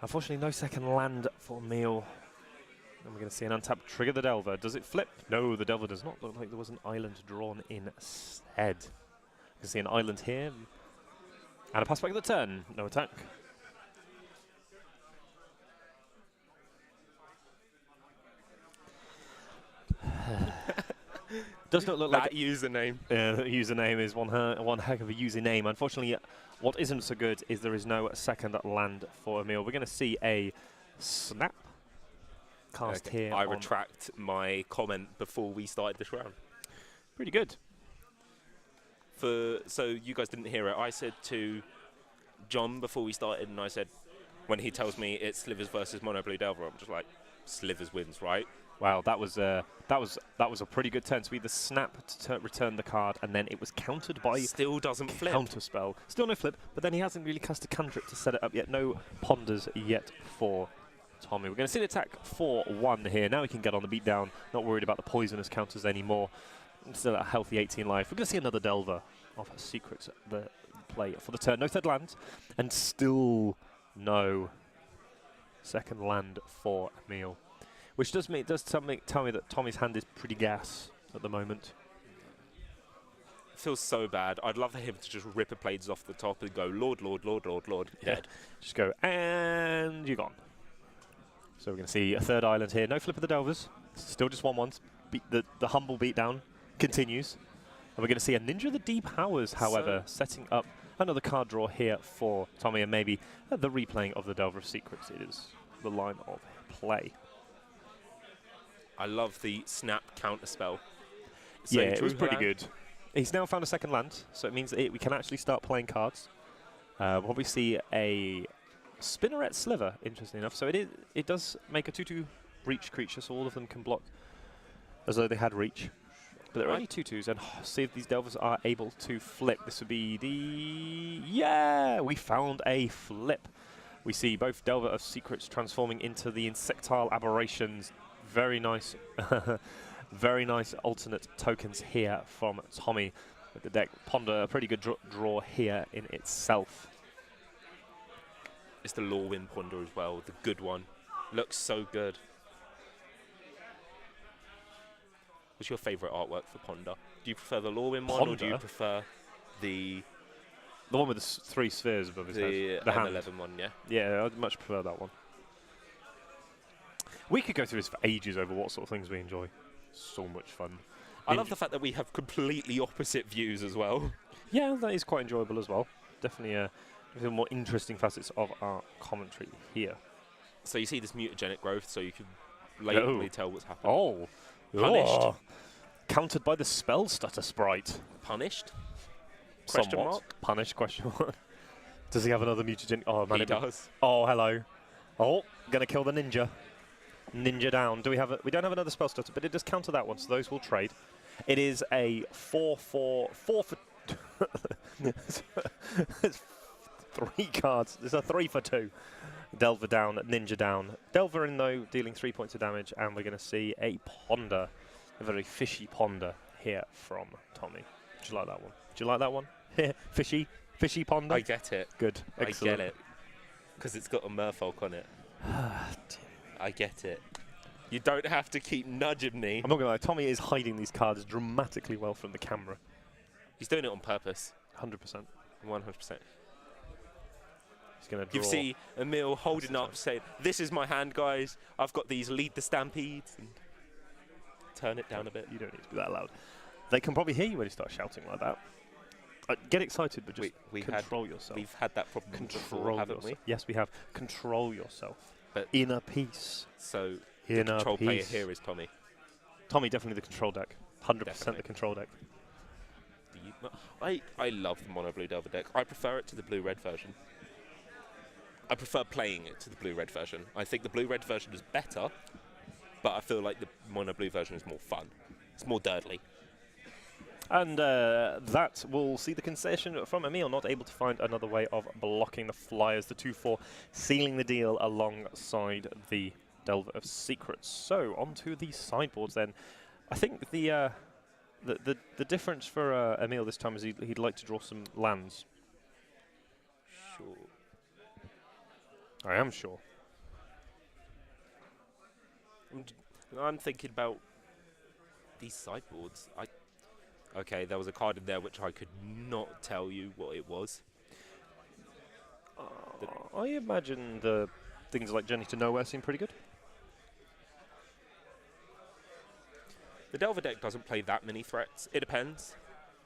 Unfortunately, no second land for Emil. And we're going to see an untapped trigger the Delver. Does it flip? No, the Delver does not look like there was an island drawn instead. You can see an island here. And a pass back of the turn. No attack. Does not look like That username. the username is one heck of a username. Unfortunately, what isn't so good is there is no second land for Emil. We're going to see a snap cast here. I retract my comment before we started this round. Pretty good. So you guys didn't hear it. I said to John before we started, and I said, when he tells me it's Slivers versus Mono Blue Delver, I'm just like, Slivers wins, right? Wow, that was a pretty good turn. So we either snap to return the card, and then it was countered by Still doesn't flip. counter spell. Still no flip, but then he hasn't really cast a cantrip to set it up yet. No ponders yet for Tommy. We're going to see an attack for 1 here. Now he can get on the beat down. Not worried about the poisonous counters anymore. Still at a healthy 18 life. We're going to see another Delver of Secrets the play for the turn. No third land, and still no second land for Emil. Which does tell me that Tommy's hand is pretty gas at the moment. Feels so bad. I'd love for him to just rip a blades off the top and go, Lord, Lord, Lord, Lord, Lord, Yeah. dead. Just go, and you're gone. So we're going to see a third island here. No flip of the Delvers. Still just 1/1. The humble beatdown continues. And we're going to see a Ninja of the Deep Powers, however, setting up another card draw here for Tommy, and maybe the replaying of the Delver of Secrets. It is the line of play. I love the snap counter spell. Yeah, it was pretty good. He's now found a second land, so it means that we can actually start playing cards. We'll probably see a Spinneret Sliver, interesting enough. So it does make a 2/2 reach creature, so all of them can block as though they had reach. But there are only 2/2s, and see if these Delvers are able to flip. This would be the... Yeah! We found a flip. We see both Delver of Secrets transforming into the Insectile Aberrations. Very nice. Very nice alternate tokens here from Tommy with the deck. Ponder, a pretty good draw here in itself. It's the Lorwyn Ponder as well, the good one. Looks so good. What's your favourite artwork for Ponder? Do you prefer the Lorwyn one, or do you prefer the one with the 3 spheres above his head? The hand. 11 one, yeah? Yeah, I'd much prefer that one. We could go through this for ages over what sort of things we enjoy. So much fun. I love the fact that we have completely opposite views as well. Yeah, that is quite enjoyable as well. Definitely a more interesting facets of our commentary here. So you see this mutagenic growth, so you can blatantly tell what's happening. Oh. Punished. Oh. Countered by the Spell Stutter sprite. Punished? Question Somewhat. mark? Punished, question mark. Does he have another mutagenic? Oh, man. He does. Oh, hello. Oh, gonna kill the ninja. Ninja down. We don't have another Spell Stutter, but it does counter that one, so those will trade. It is a 4/4 for. It's 3 cards. It's a 3 for 2. Delver down, Ninja down. Delver in though, dealing 3 points of damage, and we're going to see a Ponder, a very fishy Ponder here from Tommy. Do you like that one? Do you like that one? Fishy Ponder? I get it. Good. Excellent. I get it. Because it's got a merfolk on it. I get it. You don't have to keep nudging me. I'm not going to lie, Tommy is hiding these cards dramatically well from the camera. He's doing it on purpose. 100%. 100%. He's going to You draw. see Emil holding up, saying, "This is my hand, guys. I've got these lead the stampedes." And turn it down a bit. You don't need to be that loud. They can probably hear you when you start shouting like that. Get excited, but just control yourself. We've had that problem before, haven't we? Yes, we have. Control yourself. But inner peace. So inner the control peace. player here is Tommy. Tommy, definitely the control deck. 100% Definitely. the control deck. I love the mono blue Delver deck. I prefer it to the blue red version. I prefer playing it to the blue red version. I think the blue red version is better, but I feel like the mono blue version is more fun. It's more dirtly. And that will see the concession from Emil, not able to find another way of blocking the Flyers. The 2/4 sealing the deal alongside the Delver of Secrets. So onto the sideboards then. I think the difference for Emil this time is he'd like to draw some lands. Sure. I am sure. I'm thinking about these sideboards. Okay, there was a card in there which I could not tell you what it was. I imagine the things like Journey to Nowhere seem pretty good. The Delver deck doesn't play that many threats. It depends,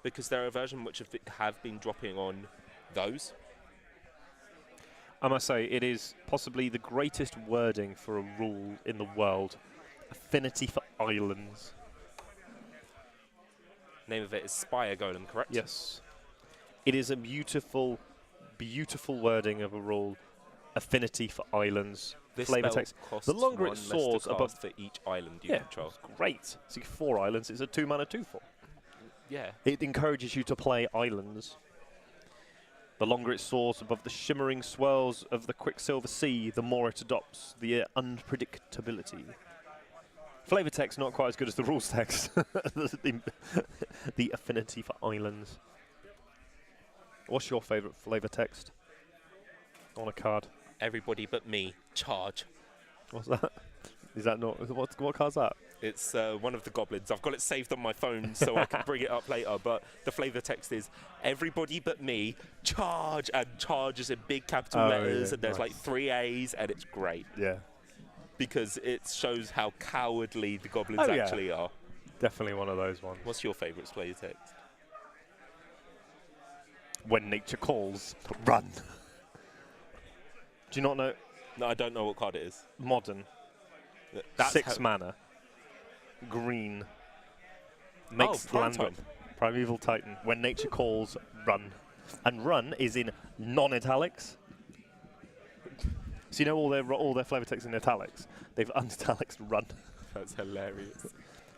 because there are versions which have been dropping on those. I must say, it is possibly the greatest wording for a rule in the world. Affinity for islands. Name of it is Spire Golem, correct? Yes. It is a beautiful, beautiful wording of a rule. Affinity for islands. This Flavor spell text. costs The longer it one less to soars cast above for each island you control. it's great. See, 4 islands. It's a 2-mana 2/4. Yeah. It encourages you to play islands. The longer it soars above the shimmering swirls of the Quicksilver Sea, the more it adopts the unpredictability. Flavor text not quite as good as the rules text. the affinity for islands. What's your favourite flavor text on a card? Everybody but me, charge. What's that? Is that not what card's that? It's one of the goblins. I've got it saved on my phone so I can bring it up later, but the flavor text is everybody but me, charge, and charge is in big capital letters, and there's like 3 A's, and it's great. Yeah. Because it shows how cowardly the goblins actually are. Definitely one of those ones. What's your favourite flavor text? When nature calls, run. Do you not know? No, I don't know what card it is. Modern. That's 6 mana. Green. Makes land Primeval. Primeval Titan. When nature calls, run. And run is in non-italics. So you know all their flavor text in italics. They've unitalics run. That's hilarious.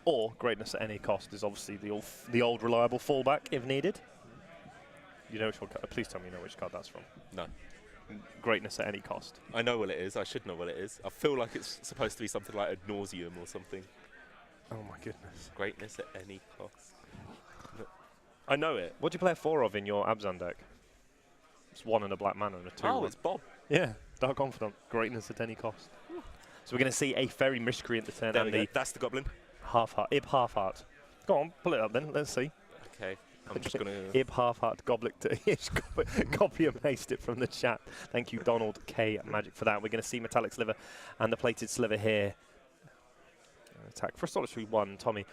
Or greatness at any cost is obviously the old reliable fallback if needed. You know which one? Please tell me you know which card that's from. No. Greatness at any cost. I know what it is. I should know what it is. I feel like it's supposed to be something like ad nauseum or something. Oh my goodness. Greatness at any cost. No. I know it. What do you play a 4 of in your Abzan deck? It's 1 and a black mana and a 2. Oh, it's Bob. Yeah, Dark Confidant. Greatness at any cost. So we're going to see a Fairy Miscreant the turn There and we go. the That's the goblin. Half-Heart. Ib Half-Heart. Go on, pull it up then. Let's see. Okay. I'm just going to... Ib Half-Heart Goblet. Copy and paste it from the chat. Thank you, Donald K. Magic, for that. We're going to see Metallic Sliver and the Plated Sliver here. Attack for a solitary 1. Tommy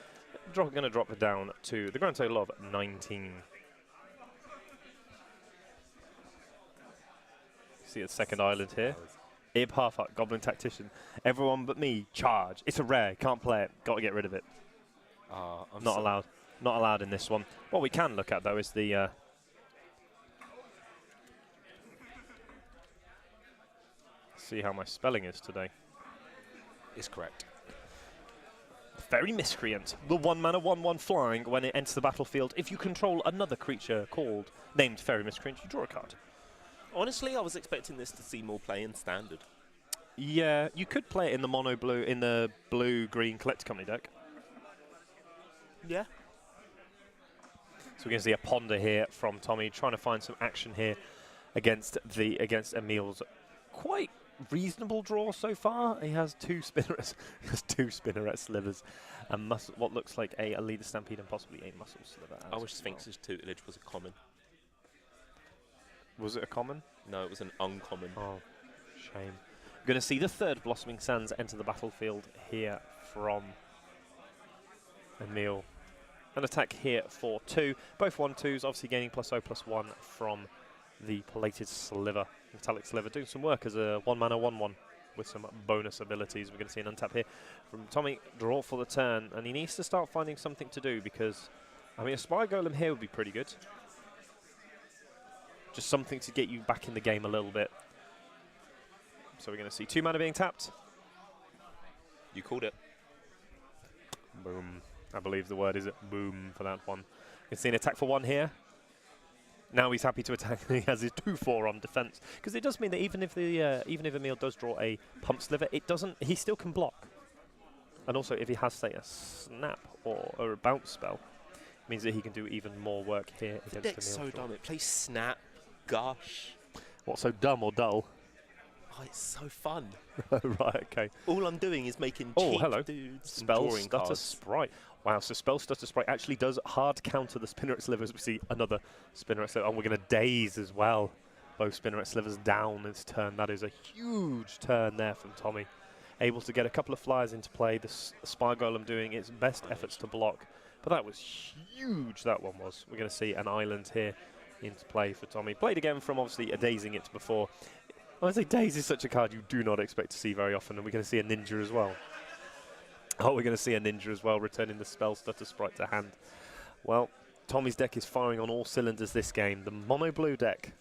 going to drop it down to the grand total of 19. See the second island here. Ib Half-Heart, Goblin Tactician. Everyone but me, charge. It's a rare, can't play it. Got to get rid of it. Not allowed. Not allowed in this one. What we can look at, though, is the... see how my spelling is today. It's correct. Fairy Miscreant, the 1-mana 1/1 flying. When it enters the battlefield, if you control another creature named Fairy Miscreant, you draw a card. Honestly, I was expecting this to see more play in Standard. Yeah, you could play it in the mono blue, in the blue-green Collector Company deck. Yeah. So we're going to see a ponder here from Tommy, trying to find some action here against Emil's quite reasonable draw so far. He has two Spinneret Slivers, and what looks like a Leader Stampede and possibly a Muscle Sliver. I wish Sphinx's tutelage was a common. Was it a common? No, it was an uncommon. Oh, shame. We're going to see the third Blossoming Sands enter the battlefield here from Emil. An attack here for 2. Both 1/2s, obviously gaining +0/+1 from the Plated Sliver. Metallic Sliver doing some work as a 1-mana 1/1 with some bonus abilities. We're going to see an untap here from Tommy. Draw for the turn, and he needs to start finding something to do because, I mean, a Spire Golem here would be pretty good. Just something to get you back in the game a little bit. So we're going to see 2 mana being tapped. You called it. Boom. I believe the word is boom for that one. You can see an attack for 1 here. Now he's happy to attack. He has his 2/4 on defense, because it does mean that even if Emil does draw a Pump Sliver, he still can block. And also, if he has, say, a snap or a bounce spell, it means that he can do even more work here The against deck's Emil. so dumb. It plays snap, gush. What, so dumb or dull? Oh, it's so fun. Right, okay. All I'm doing is making Oh, hello. dudes Spell and drawing Stutter cards. Sprite. Wow, so Spell Stutter Sprite actually does hard counter the Spinneret Slivers. We see another Spinneret Sliver. And we're going to daze as well. Both Spinneret Slivers down this turn. That is a huge turn there from Tommy. Able to get a couple of flyers into play. The Spire Golem doing its best efforts to block. But that was huge, that one was. We're going to see an island here into play for Tommy. Played again from obviously a dazing it before. I would say Daze is such a card you do not expect to see very often, and we're going to see a Ninja as well. Oh, we're going to see a Ninja as well, returning the Spell Stutter Sprite to hand. Well, Tommy's deck is firing on all cylinders this game. The mono blue deck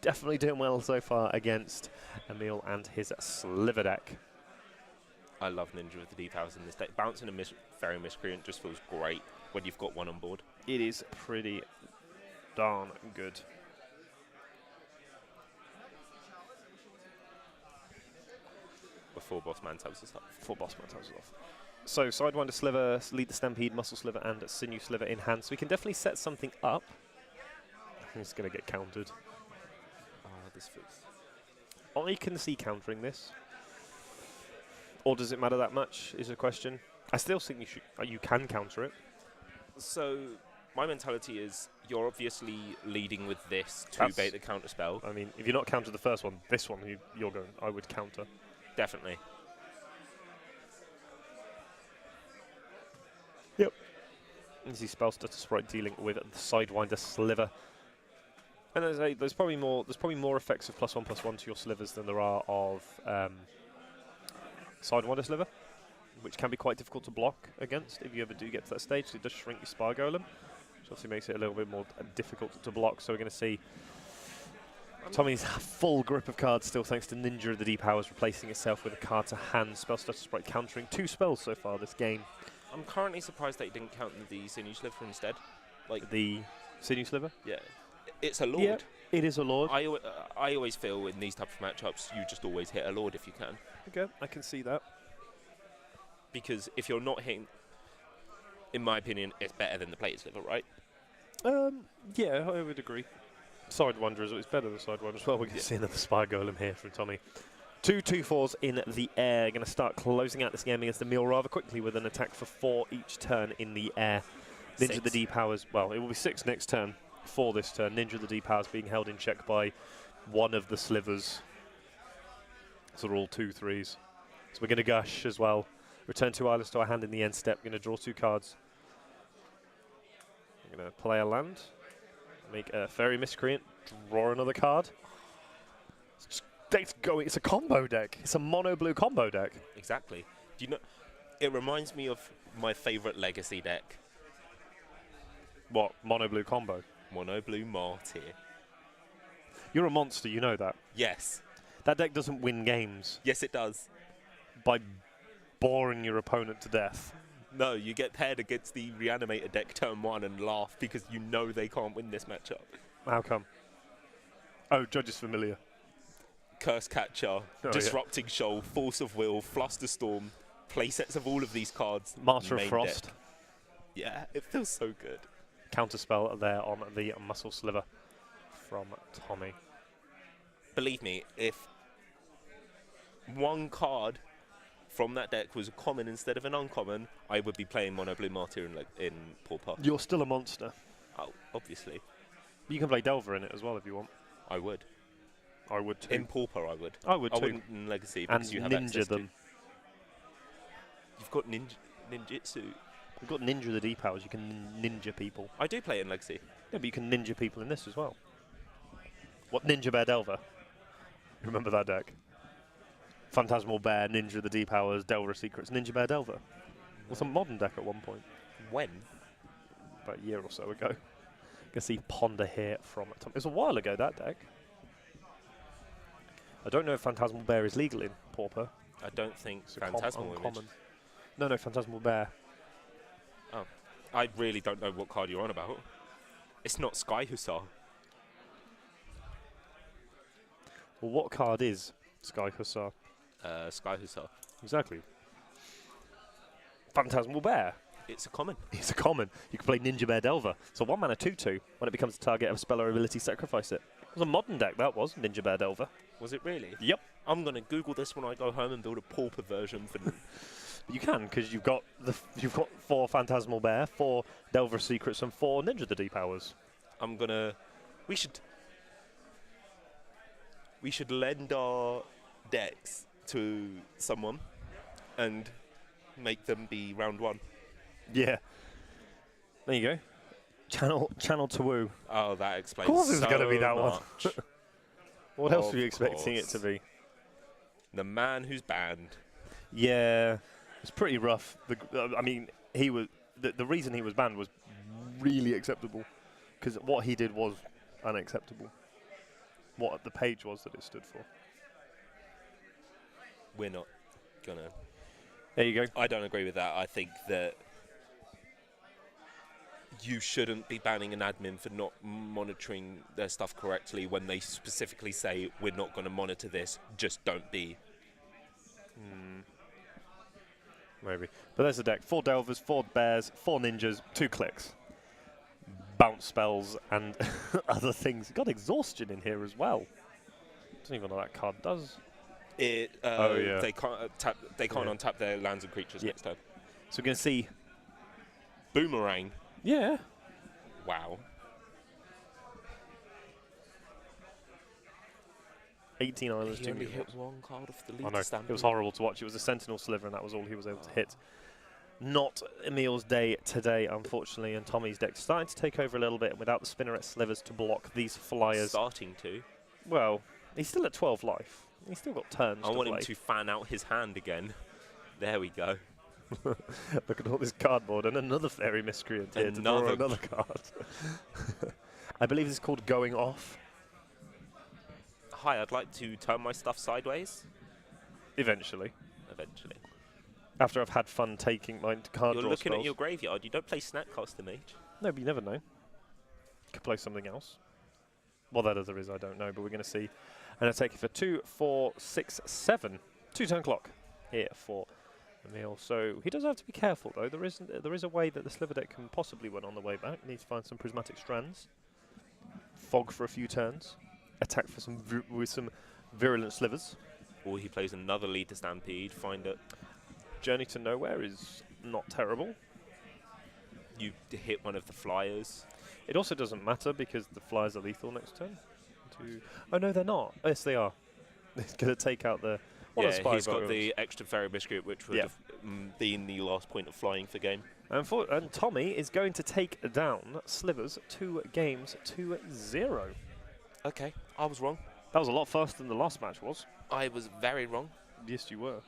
definitely doing well so far against Emil and his Sliver deck. I love Ninja with the details in this deck. Bouncing a Fairy Miscreant just feels great when you've got one on board. It is pretty darn good. Before Bossman tells us stuff. Before Bossman tells us off. So Sidewinder Sliver, Lead the Stampede, Muscle Sliver, and Sinew Sliver in hand. So we can definitely set something up. It's going to get countered. This feels... I can see countering this. Or does it matter that much, is a question. I still think you can counter it. So, my mentality is, you're obviously leading with this to bait the counter spell. I mean, if you're not countered the first one, this one, you're going, I would counter. Definitely. Yep. Easy Spell Stutter Sprite dealing with the Sidewinder Sliver. And there's probably more effects of +1/+1 to your Slivers than there are of Sidewinder Sliver, which can be quite difficult to block against if you ever do get to that stage. So it does shrink your Spire Golem, which obviously makes it a little bit more difficult to block. So we're going to see Tommy's full grip of cards still, thanks to Ninja of the Deep Powers replacing itself with a card to hand. Spell Stutter Sprite countering 2 spells so far this game. I'm currently surprised that he didn't count the Sinew Sliver instead. Like the Sinew Sliver? Yeah. It's a Lord. Yeah, it is a Lord. I always feel in these type of matchups, you just always hit a Lord if you can. Okay, I can see that. Because if you're not hitting, in my opinion, it's better than the Plated Sliver, right? Yeah, I would agree. Sidewinder is better than Sidewinder as well. We're going to see another Spire Golem here from Tommy. 2 2/4s in the air. Going to start closing out this game against Emil rather quickly with an attack for 4 each turn in the air. Ninja of the Deep Powers, well, it will be 6 next turn. For this turn, Ninja of the Deep Powers being held in check by one of the Slivers. So they're all 2/3s. So we're going to gush as well. Return 2 islands to our hand in the end step. We're going to draw 2 cards. We're going to play a land. Make a Fairy Miscreant. Draw another card. It's a combo deck. It's a mono blue combo deck. Exactly. Do you know? It reminds me of my favourite Legacy deck. What? Mono blue combo? Mono blue Martyr. You're a monster, you know that. Yes. That deck doesn't win games Yes, it does. by boring your opponent to death. No, you get paired against the Reanimator deck turn 1 and laugh because you know they can't win this matchup. How come? Oh, Judge is familiar. Curse Catcher, Disrupting Shoal, Force of Will, Flusterstorm, playsets of all of these cards. Martyr of main Frost. deck. Yeah, it feels so good. Counterspell there on the Muscle Sliver from Tommy. Believe me, if one card from that deck was a common instead of an uncommon, I would be playing Mono Blue Martyr in Pauper. You're still a monster. Oh, obviously. You can play Delver in it as well if you want. I would. I would too. In Pauper, I would. I would I too. wouldn't in Legacy And because you have ninja access them. You've got ninjutsu. You've got Ninja the D-powers. You can ninja people. I do play it in Legacy. Yeah, but you can ninja people in this as well. What, Ninja Bear Delver? Remember that deck? Phantasmal Bear, Ninja the D-powers, Delver Secrets, Ninja Bear Delver. It was a modern deck at one point. When? About a year or so ago. You can see Ponder here from Tom. It was a while ago, that deck. I don't know if Phantasmal Bear is legal in Pauper. I don't think It's a Phantasmal Image. uncommon. No, Phantasmal Bear. Oh. I really don't know what card you're on about. It's not Sky Hussar. Well, what card is Sky Hussar? Sky Hussar. Exactly. Phantasmal Bear. It's a common. It's a common. You can play Ninja Bear Delver. So 1 mana 2/2. When it becomes the target of a spell or ability, sacrifice it. It was a modern deck, that was, Ninja Bear Delver. Was it really? Yep. I'm going to Google this when I go home and build a Pauper version for them. You can, because you've got 4 Phantasmal Bear, 4 Delver Secrets, and 4 Ninja the D-powers. I'm going to... We should lend our decks to someone and make them be round 1. Yeah. There you go. Channel to Woo. Oh, that explains Of course it's so going to be that one. much. What else Of were you expecting it course. to be? The man who's banned. Yeah, it's pretty rough. I mean, he was the reason he was banned was really acceptable, because what he did was unacceptable. What the page was that it stood for. We're not going to... There you go. I don't agree with that. I think that you shouldn't be banning an admin for not monitoring their stuff correctly when they specifically say, we're not going to monitor this, just don't be. Maybe. But there's the deck. 4 Delvers, 4 Bears, 4 Ninjas, 2 clicks. Bounce spells and other things. Got Exhaustion in here as well. Don't even know what that card does. It. Oh, yeah. They can't tap. They can't untap their lands and creatures next turn. So we're going to see... Boomerang. Yeah. Wow. 18 islands, He 2 only mutants. hit one card off the I lead know. stamp. It was horrible to watch. It was a Sentinel Sliver, and that was all he was able to hit. Not Emil's day today, unfortunately, and Tommy's deck starting to take over a little bit, and without the Spinneret Slivers to block these flyers. Starting to. Well, he's still at 12 life. He's still got turns I to want play. him to fan out his hand again. There we go. Look at all this cardboard, and another Fairy Miscreant here to draw another card. I believe this is called Going Off. Hi, I'd like to turn my stuff sideways. Eventually. Eventually. After I've had fun taking my card You're draw looking spells. at your graveyard. You don't play Snapcaster Mage. No, but you never know. Could play something else. What that other is, I don't know, but we're going to see. And I'll take it for 2, 4, 6, 7. 2 turn clock here for Emil. So he does have to be careful, though. There is a way that the Sliver deck can possibly win on the way back. Needs to find some Prismatic Strands. Fog for a few turns. Attack for with some Virulent Slivers. Or he plays another lead to Stampede. Find it. Journey to Nowhere is not terrible. You hit one of the flyers. It also doesn't matter because the flyers are lethal next turn. Oh no, they're not. Oh, yes, they are. It's going to take out the... Yeah, he's got the extra Fairy Miscreant, which would have been the last point of flying for game. And Tommy is going to take down Slivers 2 games to 0. Okay, I was wrong. That was a lot faster than the last match was. I was very wrong. Yes, you were.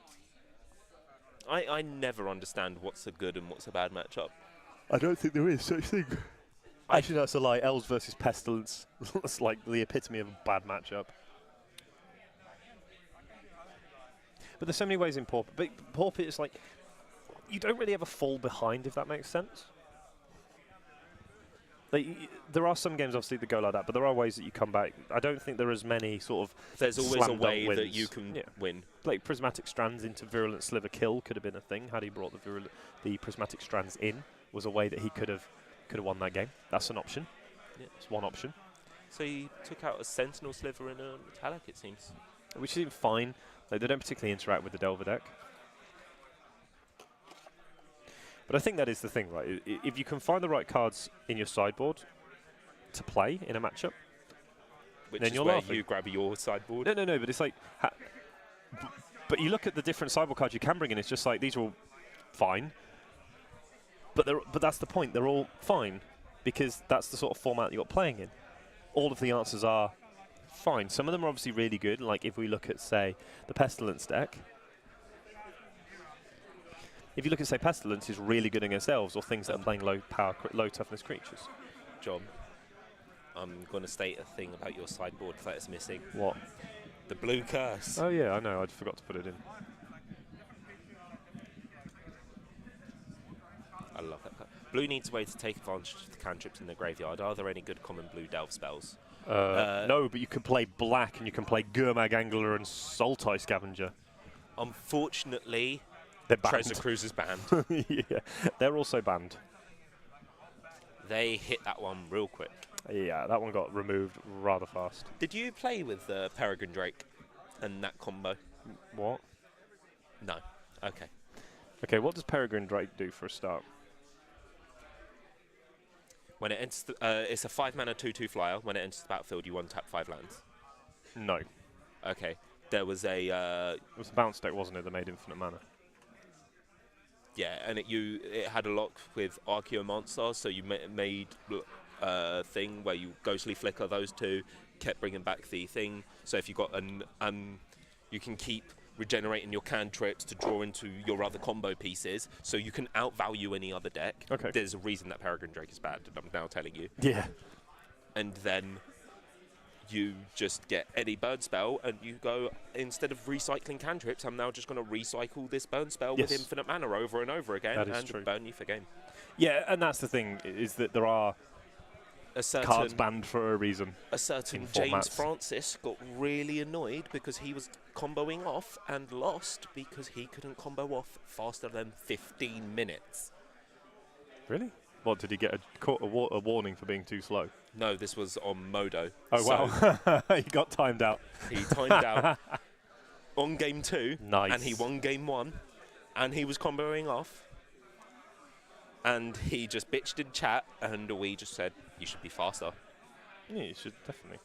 I never understand what's a good and what's a bad matchup. I don't think there is such thing. Actually, that's a lie. Elves versus Pestilence. That's like the epitome of a bad matchup. But there's so many ways in Pauper. But Pauper is like, you don't really ever fall behind, if that makes sense. Like, there are some games, obviously, that go like that, but there are ways that you come back. I don't think there are as many sort of There's always a slam dunk way that wins. you can win. Like Prismatic Strands into Virulent Sliver kill could have been a thing. Had he brought the Prismatic Strands in, was a way that he could have won that game. That's an option. Yeah. It's one option. So he took out a Sentinel Sliver and a Metallic, it seems. Which seems fine. Like, they don't particularly interact with the Delver deck. But I think that is the thing, right? If you can find the right cards in your sideboard to play in a matchup, Which then is you're where laughing. you grab your sideboard. No, but it's like... but you look at the different sideboard cards you can bring in, it's just like, these are all fine. But that's the point, they're all fine. Because that's the sort of format you're playing in. All of the answers are fine. Some of them are obviously really good, like if we look at, say, the Pestilence deck. If you look at, say, Pestilence is really good against Elves or things that are playing low power, low toughness creatures. John, I'm going to state a thing about your sideboard that is missing. What? The blue curse. Oh yeah, I know, I forgot to put it in. I love that card. Blue needs a way to take advantage of the cantrips in the graveyard. Are there any good common blue delve spells? No, but you can play black and you can play Gurmag Angler and Sultai Scavenger. Unfortunately, They're banned. Treasure Cruise is banned. Yeah, they're also banned. They hit that one real quick. Yeah, that one got removed rather fast. Did you play with Peregrine Drake and that combo? What? No. Okay. Okay, what does Peregrine Drake do for a start? When it enters, it's a 5-mana 2/2 flyer. When it enters the battlefield, you untap 5 lands. No. Okay. There was a It was a bounce deck, wasn't it, that made infinite mana? yeah, and it had a lock with Archaeomonster, so you made a thing where you ghostly flicker those two, kept bringing back the thing. So if you got you can keep regenerating your cantrips to draw into your other combo pieces, so you can outvalue any other deck. Okay. There's a reason that Peregrine Drake is bad, and I'm now telling you. Yeah. And then you just get any burn spell, and you go, instead of recycling cantrips, I'm now just going to recycle this burn spell with Yes. infinite mana over and over again, That is and true. burn you for game. Yeah, and that's the thing, is that there are A certain, cards banned for a reason. a certain in James formats. Francis got really annoyed because he was comboing off and lost because he couldn't combo off faster than 15 minutes. Really? What, did he get a warning for being too slow? No, this was on Modo. Oh, So wow. He got timed out. he timed out on game 2, Nice. and he won game 1, and he was comboing off. And he just bitched in chat, and we just said, you should be faster. Yeah, you should definitely.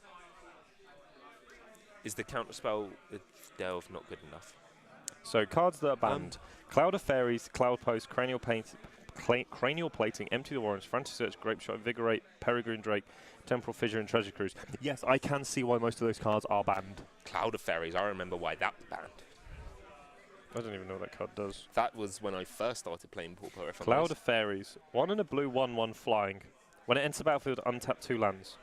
Is the counterspell with Delve not good enough? So, cards that are banned. Cloud of Fairies, Cloud Post, Cranial Plating, Empty the Warrens, Frantic Search, Grape Shot, Invigorate, Peregrine Drake, Temporal Fissure, and Treasure Cruise. Yes, I can see why most of those cards are banned. Cloud of Fairies, I remember why that was banned. I don't even know what that card does. That was when I first started playing Pauper. If I'm Cloud honest. of Fairies. 1 and a blue, 1/1 flying. When it enters the battlefield, untap 2 lands.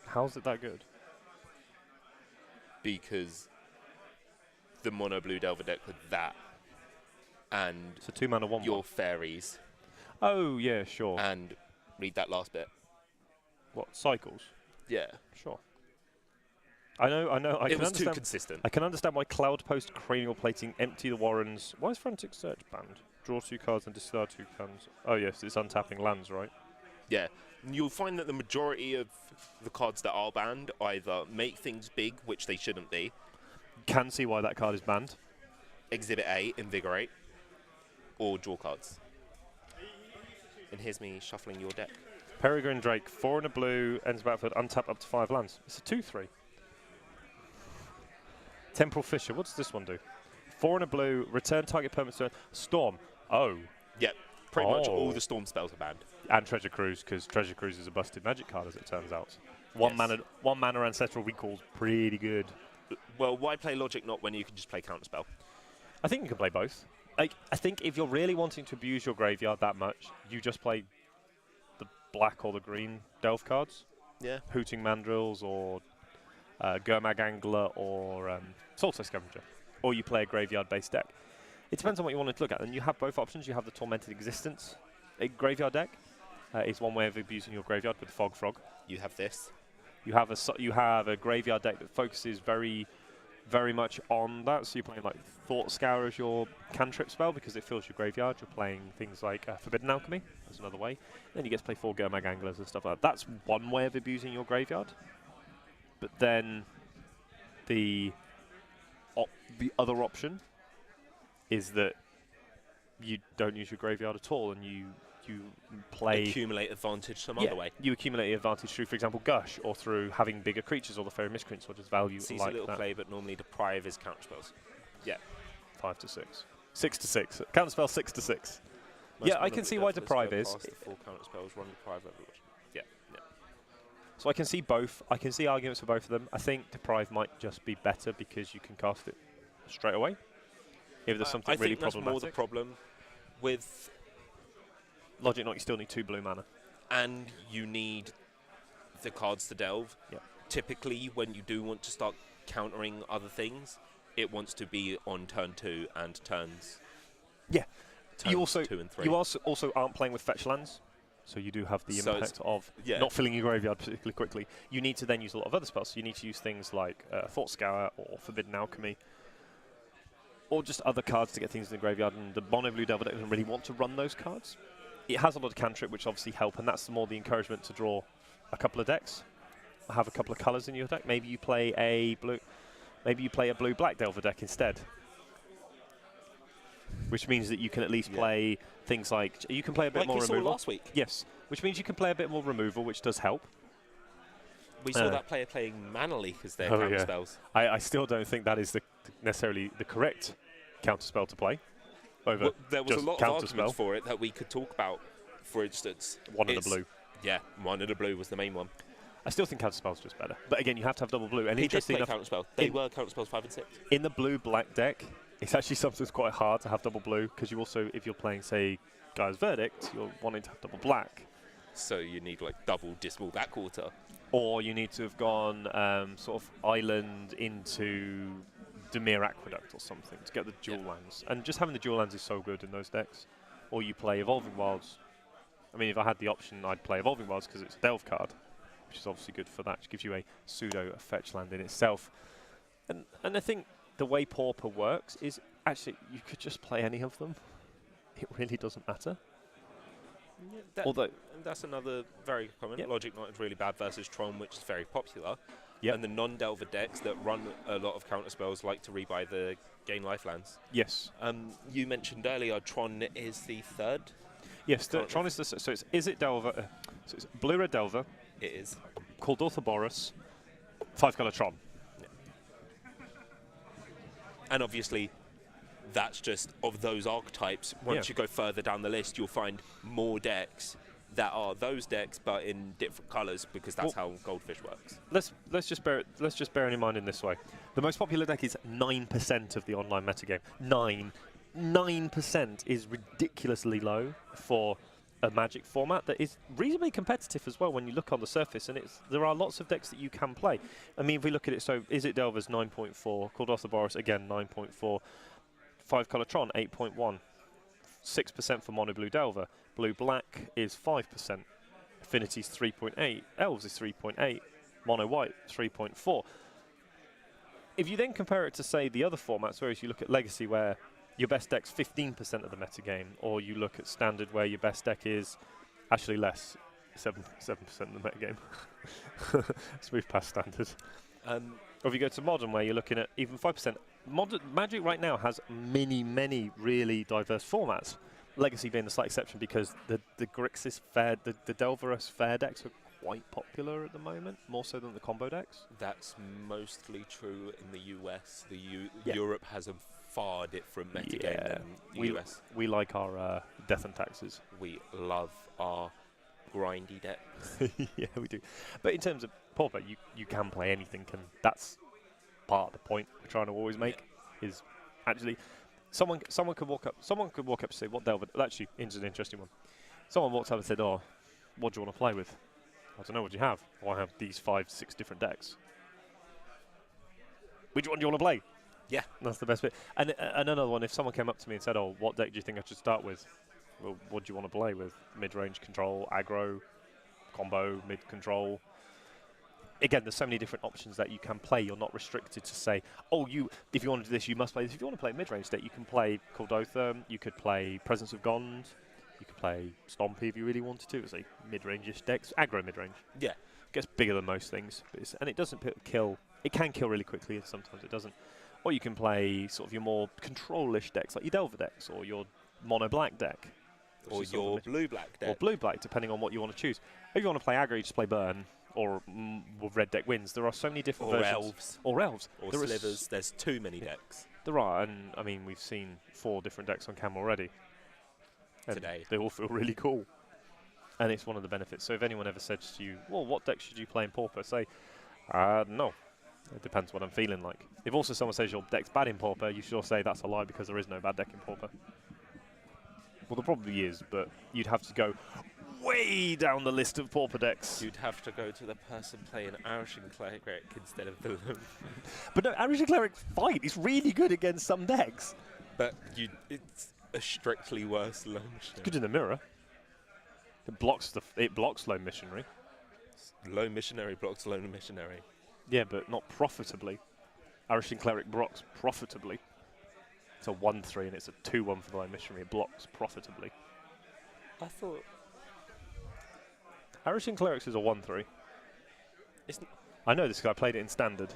How's it that good? Because the mono blue Delver deck with that and It's a 2 mana 1/1. your fairies Oh, yeah, sure. and read that last bit. What, cycles? Yeah. Sure. I know. I It can was too understand. consistent. I can understand why Cloud Post, Cranial Plating, Empty the Warrens. Why is Frantic Search banned? Draw 2 cards and discard 2 cards. Oh yes, it's untapping lands, right? Yeah. You'll find that the majority of the cards that are banned either make things big, which they shouldn't be. Can see why that card is banned. Exhibit A, Invigorate, or draw cards. And here's me shuffling your deck. Peregrine Drake, 4 and a blue, ends battlefield, untap up to 5 lands. It's a 2/3. Temporal Fissure, what does this one do? 4 and a blue, return target permanent turn. Storm. Oh. Yep. Pretty much all Oh. the storm spells are banned. And Treasure Cruise, because Treasure Cruise is a busted magic card, as it turns out. One mana Ancestral Recall's pretty good. Well, why play Logic Knot when you can just play Counterspell? I think you can play both. Like, I think if you're really wanting to abuse your graveyard that much, you just play the black or the green Delve cards. Yeah. Hooting Mandrills or Gurmag Angler or Salto Scavenger, or you play a graveyard-based deck. It depends on what you want to look at, and you have both options. You have the Tormented Existence. A graveyard deck is one way of abusing your graveyard with Fog Frog. You have this. You have a graveyard deck that focuses very much on that. So you're playing like Thought Scour as your cantrip spell because it fills your graveyard. You're playing things like Forbidden Alchemy. That's another way. Then you get to play 4 Gurmag Anglers and stuff like that. That's one way of abusing your graveyard. But then the other option is that you don't use your graveyard at all and you play... Accumulate advantage some other way. You accumulate advantage through, for example, Gush, or through having bigger creatures, or the Fairy Miscreants, or just value Sees like a little that. play, but normally deprive his counter spells. Yeah. 5 to 6. 6 to 6. Counterspell 6 to 6. Most Yeah, I mono can see blue why devils Deprive go is. past the 4 counter spells, run Deprive every Yeah. So I can see both. I can see arguments for both of them. I think Deprive might just be better because you can cast it straight away. If there's something I really think that's more problematic. the problem with... Logic Not, you still need 2 blue mana. And you need the cards to delve. Yep. Typically, when you do want to start countering other things, it wants to be on turn 2 and turns. Yeah. Turns You also 2 and 3. you also aren't playing with fetch lands, so you do have the So impact of yeah. not filling your graveyard particularly quickly. You need to then use a lot of other spells. So you need to use things like Thought Scour or Forbidden Alchemy, or just other cards to get things in the graveyard. And the mono blue devil deck doesn't really want to run those cards. It has a lot of cantrip, which obviously help, and that's more the encouragement to draw a couple of decks, have a couple of colours in your deck. Maybe you play a blue-black Delver deck instead, which means that you can at least play things like you can play a bit like more we saw removal. last week. Yes, which means you can play a bit more removal, which does help. We saw that player playing Mana Leak as their Oh, counter yeah. spells. I still don't think that is necessarily the correct counterspell to play. Over Well, there was a just lot of counterspell. arguments for it that we could talk about. For instance, One of the blue. Yeah, one of the blue was the main one. I still think counterspell's just better. But again, you have to have double blue. And He did interesting play enough, counterspell. They were counterspells 5 and 6. in the blue-black deck, it's actually sometimes quite hard to have double blue because you also, if you're playing, say, Gaia's Verdict, you're wanting to have double black. So you need like double Dismal Backwater. Or you need to have gone sort of island into Demir Aqueduct or something to get the dual lands. And just having the dual lands is so good in those decks. Or you play Evolving Wilds. I mean, if I had the option, I'd play Evolving Wilds because it's a Delve card, which is obviously good for that. It gives you a pseudo fetch land in itself. And I think the way Pauper works is actually you could just play any of them. It really doesn't matter. Yeah, Although that's another very good comment. Yep. Logic Knight is really bad versus Tron, which is very popular. Yep. And the non-Delver decks that run a lot of counterspells like to rebuy the gain lifelands. yes, You mentioned earlier Tron is the third. yes. Tron is the so it's Izzet Delver. So it's blue red Delver It is. called Orthoboros, 5-color Tron. And obviously, that's just of those archetypes. Once you go further down the list, you'll find more decks that are those decks, but in different colours, because that's how Goldfish works. Let's just bear it in mind in this way. The most popular deck is 9% of the online metagame. 9% is ridiculously low for a Magic format that is reasonably competitive as well when you look on the surface, and there are lots of decks that you can play. I mean, if we look at it, so Izzet Delver's 9.4, called Orthoboros again 9.4, 5-color Tron 8.1, 6% for Mono Blue Delver, Blue Black is 5%, Affinity's 3.8, Elves is 3.8, Mono White 3.4. If you then compare it to, say, the other formats, whereas you look at Legacy where your best deck's 15% of the metagame, or you look at Standard where your best deck is actually less, 7% of the metagame. Let's move past Standard. Or if you go to Modern where you're looking at even 5%. Magic right now has many really diverse formats. Legacy being the slight exception because the Grixis fair, the Delverus fair decks are quite popular at the moment, more so than the combo decks. That's mostly true in the US. Europe has a far different metagame than the US. We like our death and taxes. We love our grindy deck. Yeah, we do. But in terms of Pauper, you can play anything, and that's part of the point we're trying to always make. Is actually someone could walk up and say, "What Delver?" Actually, it's an interesting one. Someone walks up and said, "Oh, what do you want to play with?" I don't know. What do you have? Well, I have these 5-6 different decks. which one do you want to play? Yeah. That's the best bit. And another one, if someone came up to me and said, oh, what deck do you think I should start with? Well, what do you want to play with? Mid-range control, aggro, combo, mid-control. Again, there's so many different options that you can play. You're not restricted to say, oh, if you want to do this, you must play this. If you want to play mid-range deck, you can play Kuldotha, you could play Presence of Gond, you could play Stompy if you really wanted to. It's like mid-range-ish decks, aggro mid-range. Yeah. Gets bigger than most things, and it doesn't kill. It can kill really quickly, and sometimes it doesn't. Or you can play sort of your more control-ish decks, like your Delver decks, or your mono-black deck. Or your blue-black deck. Or blue-black, depending on what you want to choose. If you want to play aggro, you just play Burn, or red deck wins. There are so many different versions. Elves. Or Elves. Or Slivers. There's too many decks. There are, and I mean, we've seen 4 different decks on cam already. And today. They all feel really cool. And it's one of the benefits. So if anyone ever says to you, well, what deck should you play in Pauper? Say, no. It depends what I'm feeling like. If also someone says your deck's bad in Pauper, you should say that's a lie because there is no bad deck in Pauper. Well, there probably is, but you'd have to go way down the list of Pauper decks. You'd have to go to the person playing Irish and Cleric instead of the... But no, Irish and Cleric's fine. It's really good against some decks. But it's a strictly worse launch. It's good in the mirror. It blocks Lone Missionary. Lone Missionary blocks Lone Missionary. Yeah, but not profitably. Irish and Cleric blocks profitably. It's a 1-3 and it's a 2-1 for the Lone Missionary. It blocks profitably. I thought... Irish and Clerics is a 1-3. I know this guy played it in Standard.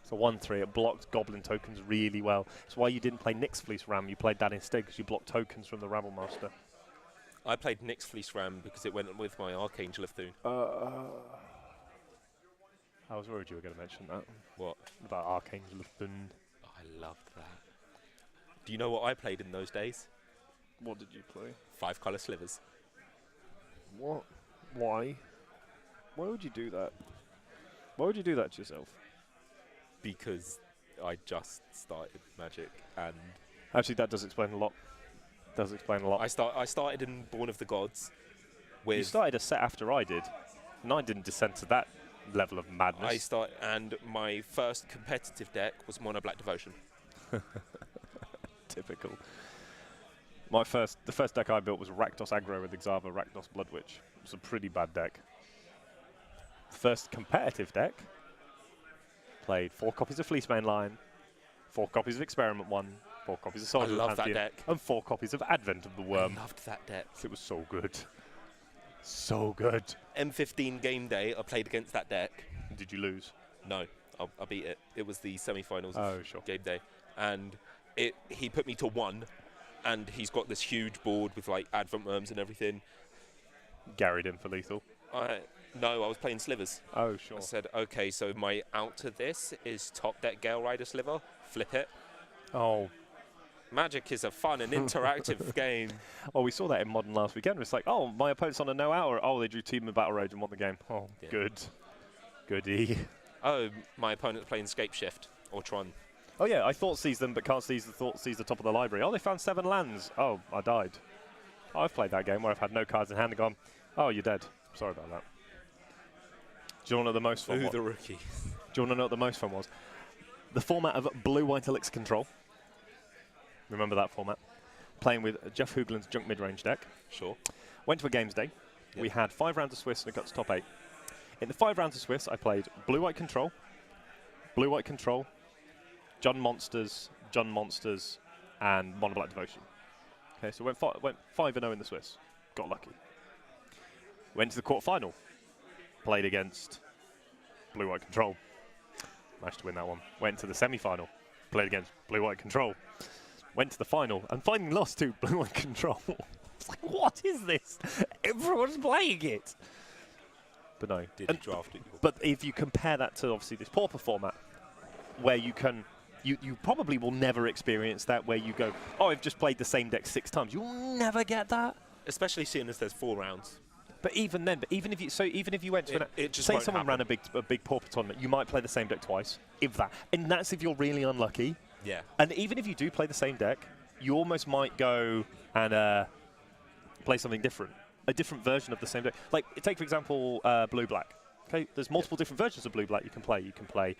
It's a 1-3. It blocked Goblin tokens really well. That's why you didn't play Nyx Fleece Ram. You played that instead because you blocked tokens from the Rabble Master. I played Nyx Fleece Ram because it went with my Archangel of Thune. I was worried you were going to mention that. What? About Archangel of Thune. Oh, I loved that. Do you know what I played in those days? What did you play? 5-colour Slivers. What? Why? Why would you do that? Why would you do that to yourself? Because I just started Magic and... Actually, that does explain a lot. Does explain a lot. I started in Born of the Gods with... You started a set after I did, and I didn't descend to that level of madness. And my first competitive deck was Mono Black Devotion. Typical. The first deck I built was Rakdos Aggro with Exava Rakdos Blood Witch. It was a pretty bad deck. First competitive deck played 4 copies of Fleece Mainline, 4 copies of Experiment 1, 4 copies of Soldier I love that deck. and 4 copies of Advent of the Worm. I loved that deck. It was so good. So good. M15 game day, I played against that deck. Did you lose? No, I beat it. It was the semi-finals of game day. And he put me to 1, and he's got this huge board with like Advent Worms and everything. Garried in for lethal. No, I was playing Slivers. Oh, sure. I said, okay, so my out to this is top deck Gale Rider Sliver. Flip it. Oh. Magic is a fun and interactive game. Oh, we saw that in Modern last weekend. It's like, oh, my opponent's on a no-out, or oh, they drew Team of Battle Rage and won the game. Oh, yeah. Good. Goody. Oh, my opponent's playing Scape Shift or Tron. Oh, yeah, I thought seize them, but can't seize the top of the library. Oh, they found 7 lands. Oh, I died. Oh, I've played that game where I've had no cards in hand and gone, oh, you're dead. Sorry about that. Do you want to know what the most fun was? the rookies. Do you want to know what the most fun was? The format of Blue-White Elixir Control. Remember that format? Playing with Jeff Hoogland's Junk Mid-Range deck. Sure. Went to a games day. Yep. We had 5 rounds of Swiss and it got to top 8. In the 5 rounds of Swiss, I played Blue-White Control, Jund Monsters, and Mono Black Devotion. Okay, so went 5-0 in the Swiss. Got lucky. Went to the quarterfinal. Played against Blue-White Control. Managed to win that one. Went to the semi-final. Played against Blue-White Control. Went to the final and finally lost to Blue-White Control. It's like, what is this? Everyone's playing it. But no. Did he draft it? But if you compare that to obviously this Pauper format, where you can, you probably will never experience that where you go, oh, I've just played the same deck 6 times. You'll never get that. Especially seeing as there's 4 rounds. But even then, even if you went to say someone ran a big Pauper tournament, you might play the same deck twice, if that. And that's if you're really unlucky. Yeah. And even if you do play the same deck, you almost might go and play something different, a different version of the same deck. Like take for example, Blue Black. Okay, there's multiple different versions of blue-black you can play. You can play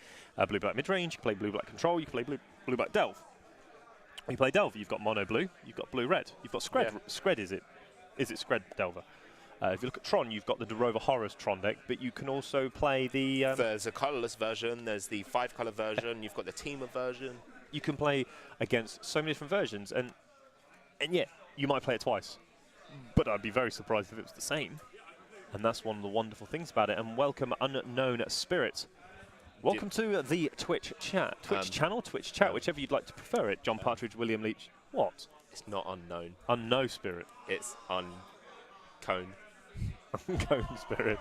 blue-black mid-range, you can play blue-black control, you can play blue-black delve. When you play delve, you've got mono-blue, you've got blue-red, you've got Scred. Yeah. Scred is it? Is it Scred delver? If you look at Tron, you've got the Derova Horrors Tron deck, but you can also play the... there's a colourless version, there's the 5-colour version, you've got the teamer version. You can play against so many different versions, and yeah, you might play it twice. But I'd be very surprised if it was the same. And that's one of the wonderful things about it. And welcome, Unknown Spirit. Welcome to the Twitch chat. Twitch channel, Twitch chat, whichever you'd like to prefer it. John Partridge, William Leach. What? It's not unknown. Unknown Spirit. It's uncone. Unknown Spirit.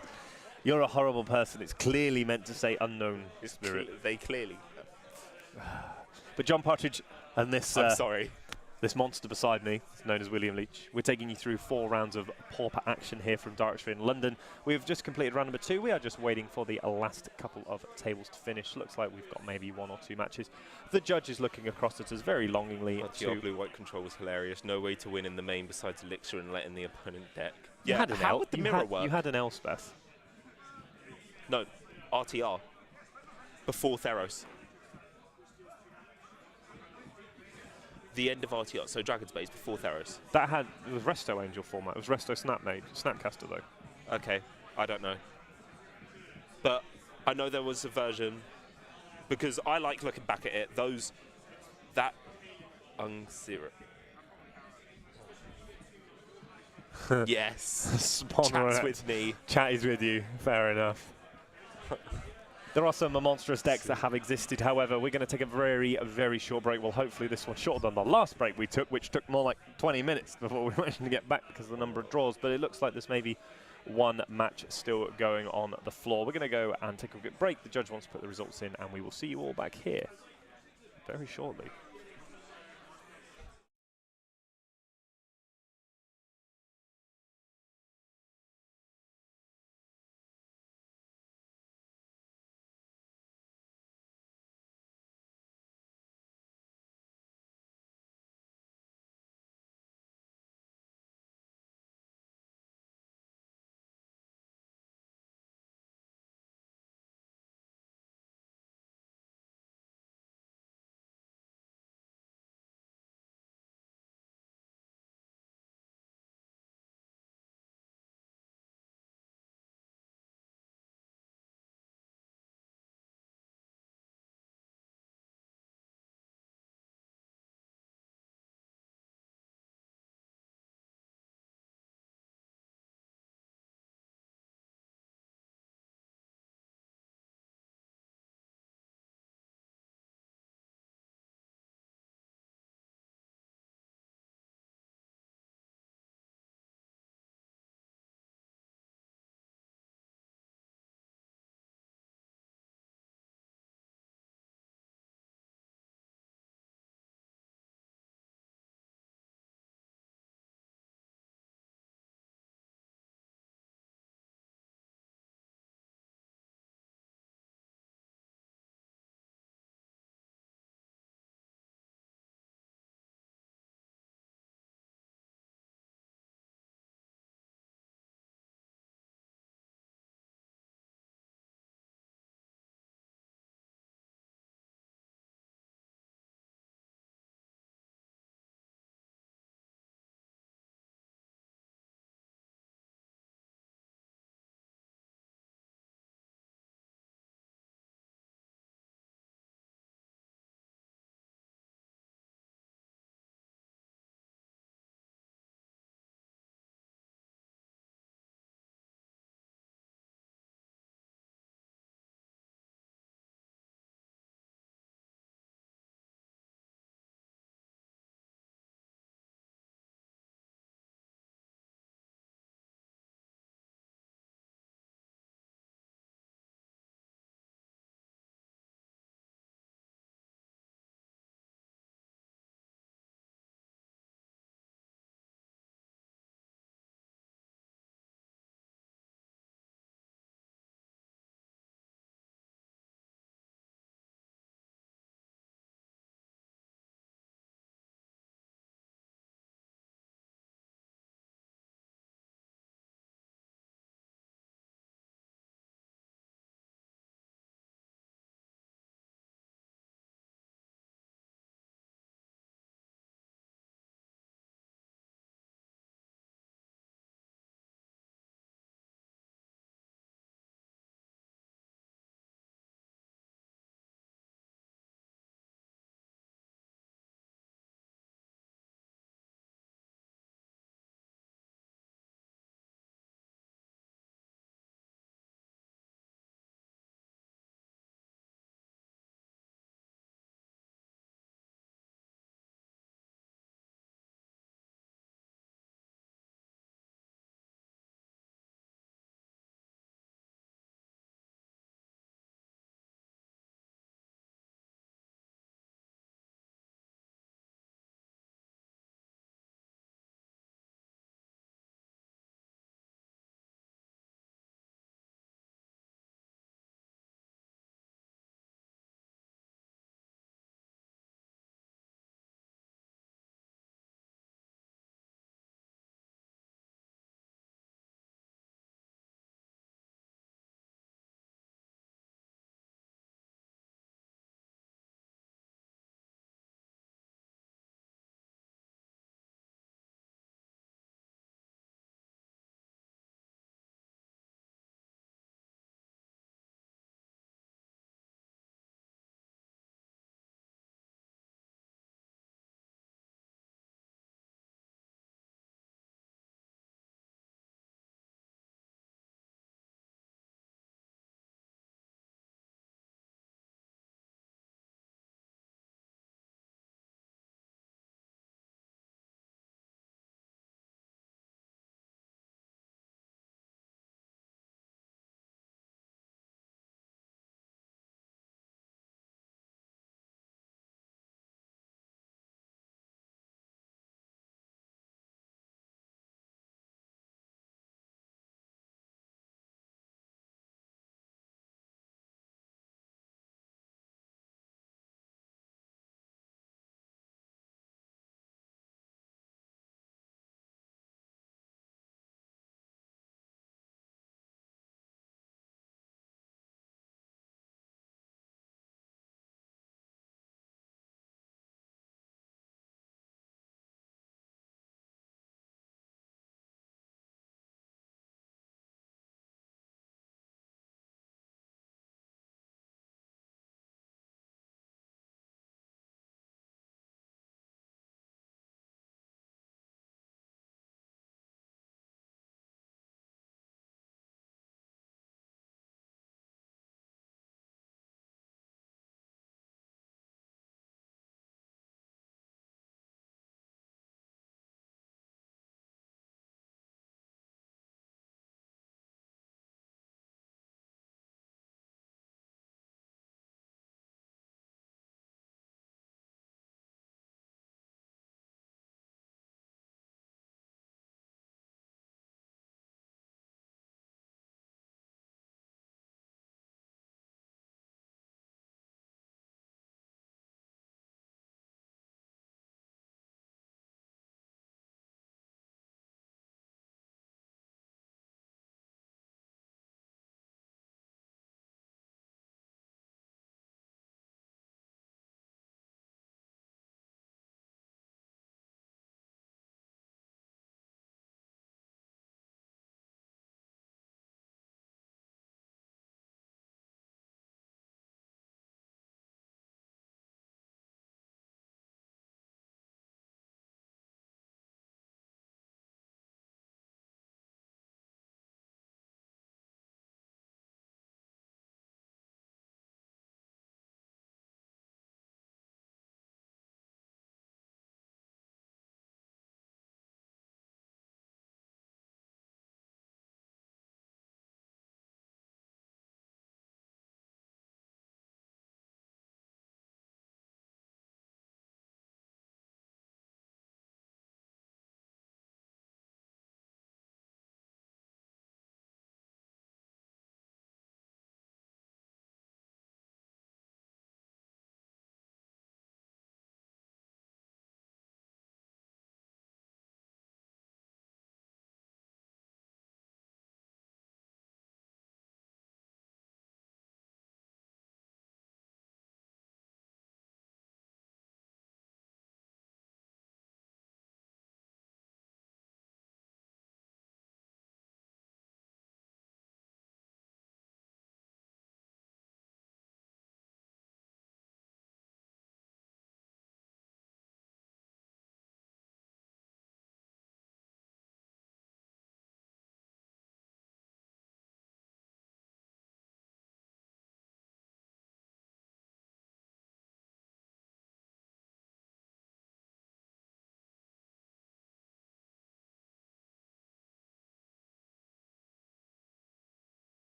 You're a horrible person. It's clearly meant to say Unknown Spirit. They clearly... But John Partridge and this... I'm sorry. This monster beside me, known as William Leach. We're taking you through 4 rounds of Pauper action here from Darksphere in London. We've just completed round number 2. We are just waiting for the last couple of tables to finish. Looks like we've got maybe 1 or 2 matches. The judge is looking across at us very longingly. Your blue-white control was hilarious. No way to win in the main besides Elixir and letting the opponent deck. You had an how would the mirror work? You had an Elspeth. No, RTR. Before Theros. The end of RTR, so Dragon's Base before Theros. It was Resto Angel format. It was Resto Snapcaster though. Okay, I don't know. But I know there was a version, because I like looking back at it, that Unzero. Yes. Chat's with me. Chat is with you, fair enough. There are some monstrous decks that have existed. However, we're going to take a very, very short break. Well, hopefully this one's shorter than the last break we took, which took more like 20 minutes before we managed to get back because of the number of draws. But it looks like there's maybe 1 match still going on the floor. We're going to go and take a quick break. The judge wants to put the results in, and we will see you all back here very shortly.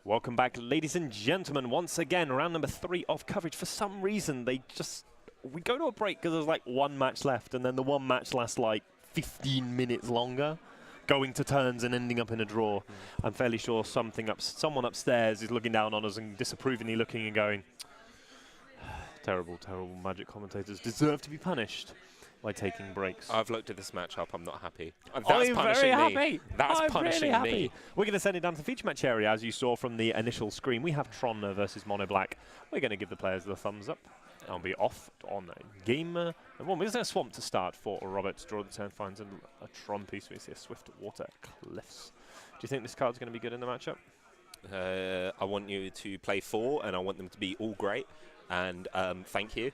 Welcome back, ladies and gentlemen. Once again, round number 3 of coverage. For some reason, we go to a break because there's like one match left, and then the one match lasts like 15 minutes longer, going to turns and ending up in a draw. I'm fairly sure someone upstairs is looking down on us and disapprovingly looking and going, terrible, terrible Magic commentators deserve to be punished by taking breaks. I've looked at this matchup. I'm not happy. I'm That's punishing very me. happy. That's I'm punishing really happy. me. We're going to send it down to the feature match area, as you saw from the initial screen. We have Tron versus Mono Black. We're going to give the players the thumbs up. I'll be off on game 1. We're going to swamp to start for Robert to draw the turn, finds a Tron piece. We see a Swift Water Cliffs. Do you think this card's going to be good in the matchup? I want you to play 4, and I want them to be all great. And thank you.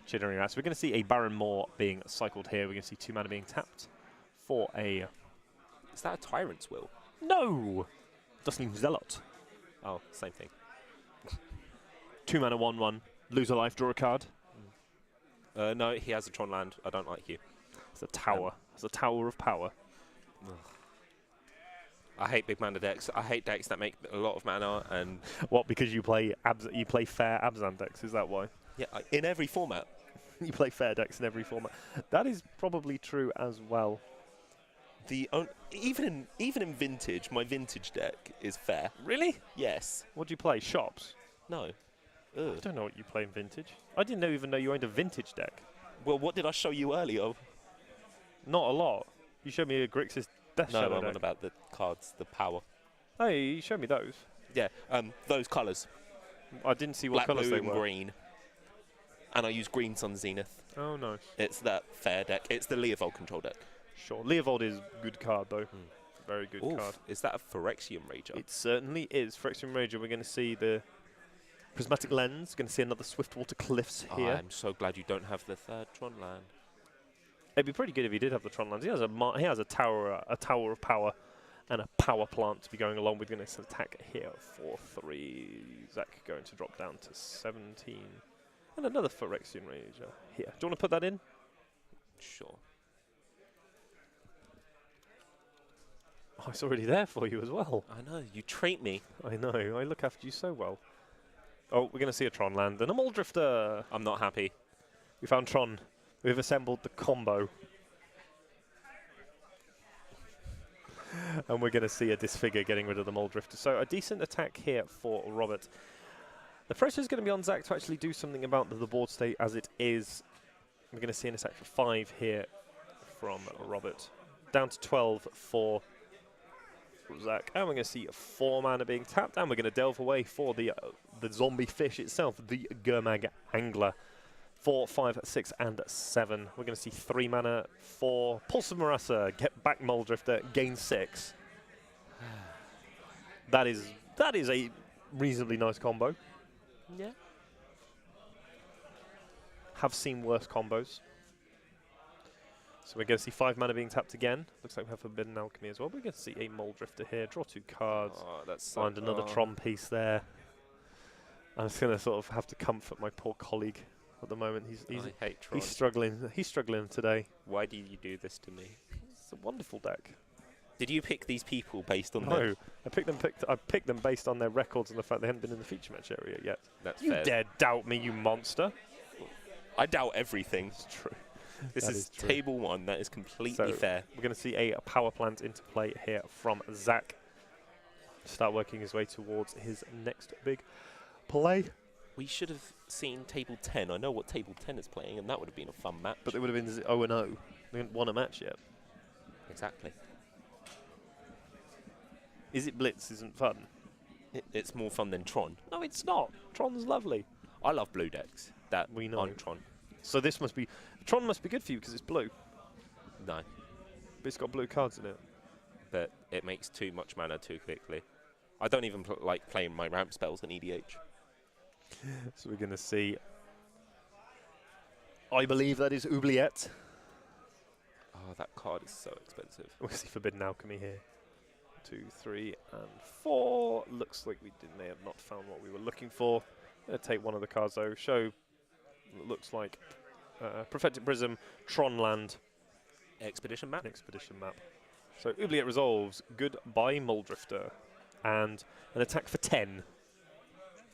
Chittering rats. We're going to see a Baron Moor being cycled here. We're going to see 2 mana being tapped for a... Is that a Tyrant's Will? No! Dustling Zealot. Oh, same thing. 2 mana, 1/1. Lose a life, draw a card. No, he has a Tron land. I don't like you. It's a tower. It's a tower of power. I hate big mana decks. I hate decks that make a lot of mana and... What, because you play fair Abzan decks, is that why? Yeah, in every format. You play fair decks in every format. That is probably true as well. Even in Vintage, my Vintage deck is fair. Really? Yes. What do you play? Shops? No. I don't know what you play in Vintage. I didn't even know you owned a Vintage deck. Well, what did I show you earlier? Not a lot. You showed me a Grixis Death No, Shadow I'm deck. on about the cards, the power. Oh, you showed me those. Yeah, those colours. I didn't see what Black, colours blue, they and were. green. And I use green Sun Zenith. Oh, nice. It's that fair deck. It's the Leovold control deck. Sure. Leovold is a good card, though. Very good Oof, card. is that a Phyrexian Rager? It certainly is. Phyrexian Rager, we're going to see the Prismatic Lens. Going to see another Swiftwater Cliffs here. I'm so glad you don't have the 3rd Tron land. It'd be pretty good if he did have the Tron lands. He has a tower of power, and a power plant to be going along with. Going to attack here for 3. Zach going to drop down to 17, and another Phyrexian Rager here. Do you want to put that in? Sure. Oh, it's already there for you as well. I know, you treat me. I know. I look after you so well. Oh, we're going to see a Tron land and a Muldrifter. I'm not happy. We found Tron. We've assembled the combo. And we're going to see a Disfigure getting rid of the Muldrifter. So a decent attack here for Robert. The pressure is going to be on Zach to actually do something about the board state as it is. We're going to see an attack for 5 here from Robert. Down to 12 for Zach. And we're going to see 4 mana being tapped. And we're going to delve away for the zombie fish itself, the Gurmag Angler. 4, 5, 6, and 7. We're going to see 3 mana for Pulse of Marasa, get back Muldrifter, gain 6. That is a reasonably nice combo. Yeah. Have seen worse combos. So we're going to see 5 mana being tapped again. Looks like we have Forbidden Alchemy as well. We're going to see a Muldrifter here. Draw 2 cards. Oh, that's so Find another Tron piece there. I'm just going to sort of have to comfort my poor colleague at the moment. I hate Tron. He's struggling. He's struggling today. Why do you do this to me? It's a wonderful deck. Did you pick these people based on No, I picked them based on their records and the fact they haven't been in the feature match area yet. That's You fair. dare doubt me, you monster. I doubt everything. It's true. This That is true. table 1. That is completely So fair. we're going to see a power plant into play here from Zach. Start working his way towards his next big play. We should have seen table 10. I know what table 10 is playing, and that would have been a fun match. But they would have been 0-0. They haven't won a match yet. Exactly. Is it Blitz isn't fun? It's more fun than Tron. No, it's not. Tron's lovely. I love blue decks. That We know. on Tron. So this must be... Tron must be good for you because it's blue. No, But it's got blue cards in it. but it makes too much mana too quickly. I don't even like playing my ramp spells in EDH. So we're going to see... I believe that is Oubliette. Oh, that card is so expensive. We'll see Forbidden Alchemy here. 2, 3, and 4. Looks like we may have not found what we were looking for. I'm going to take one of the cards though. Show, looks like Prophetic Prism, Tron Land, Expedition map. Expedition map. So Oubliette resolves. Goodbye Muldrifter. and an attack for 10.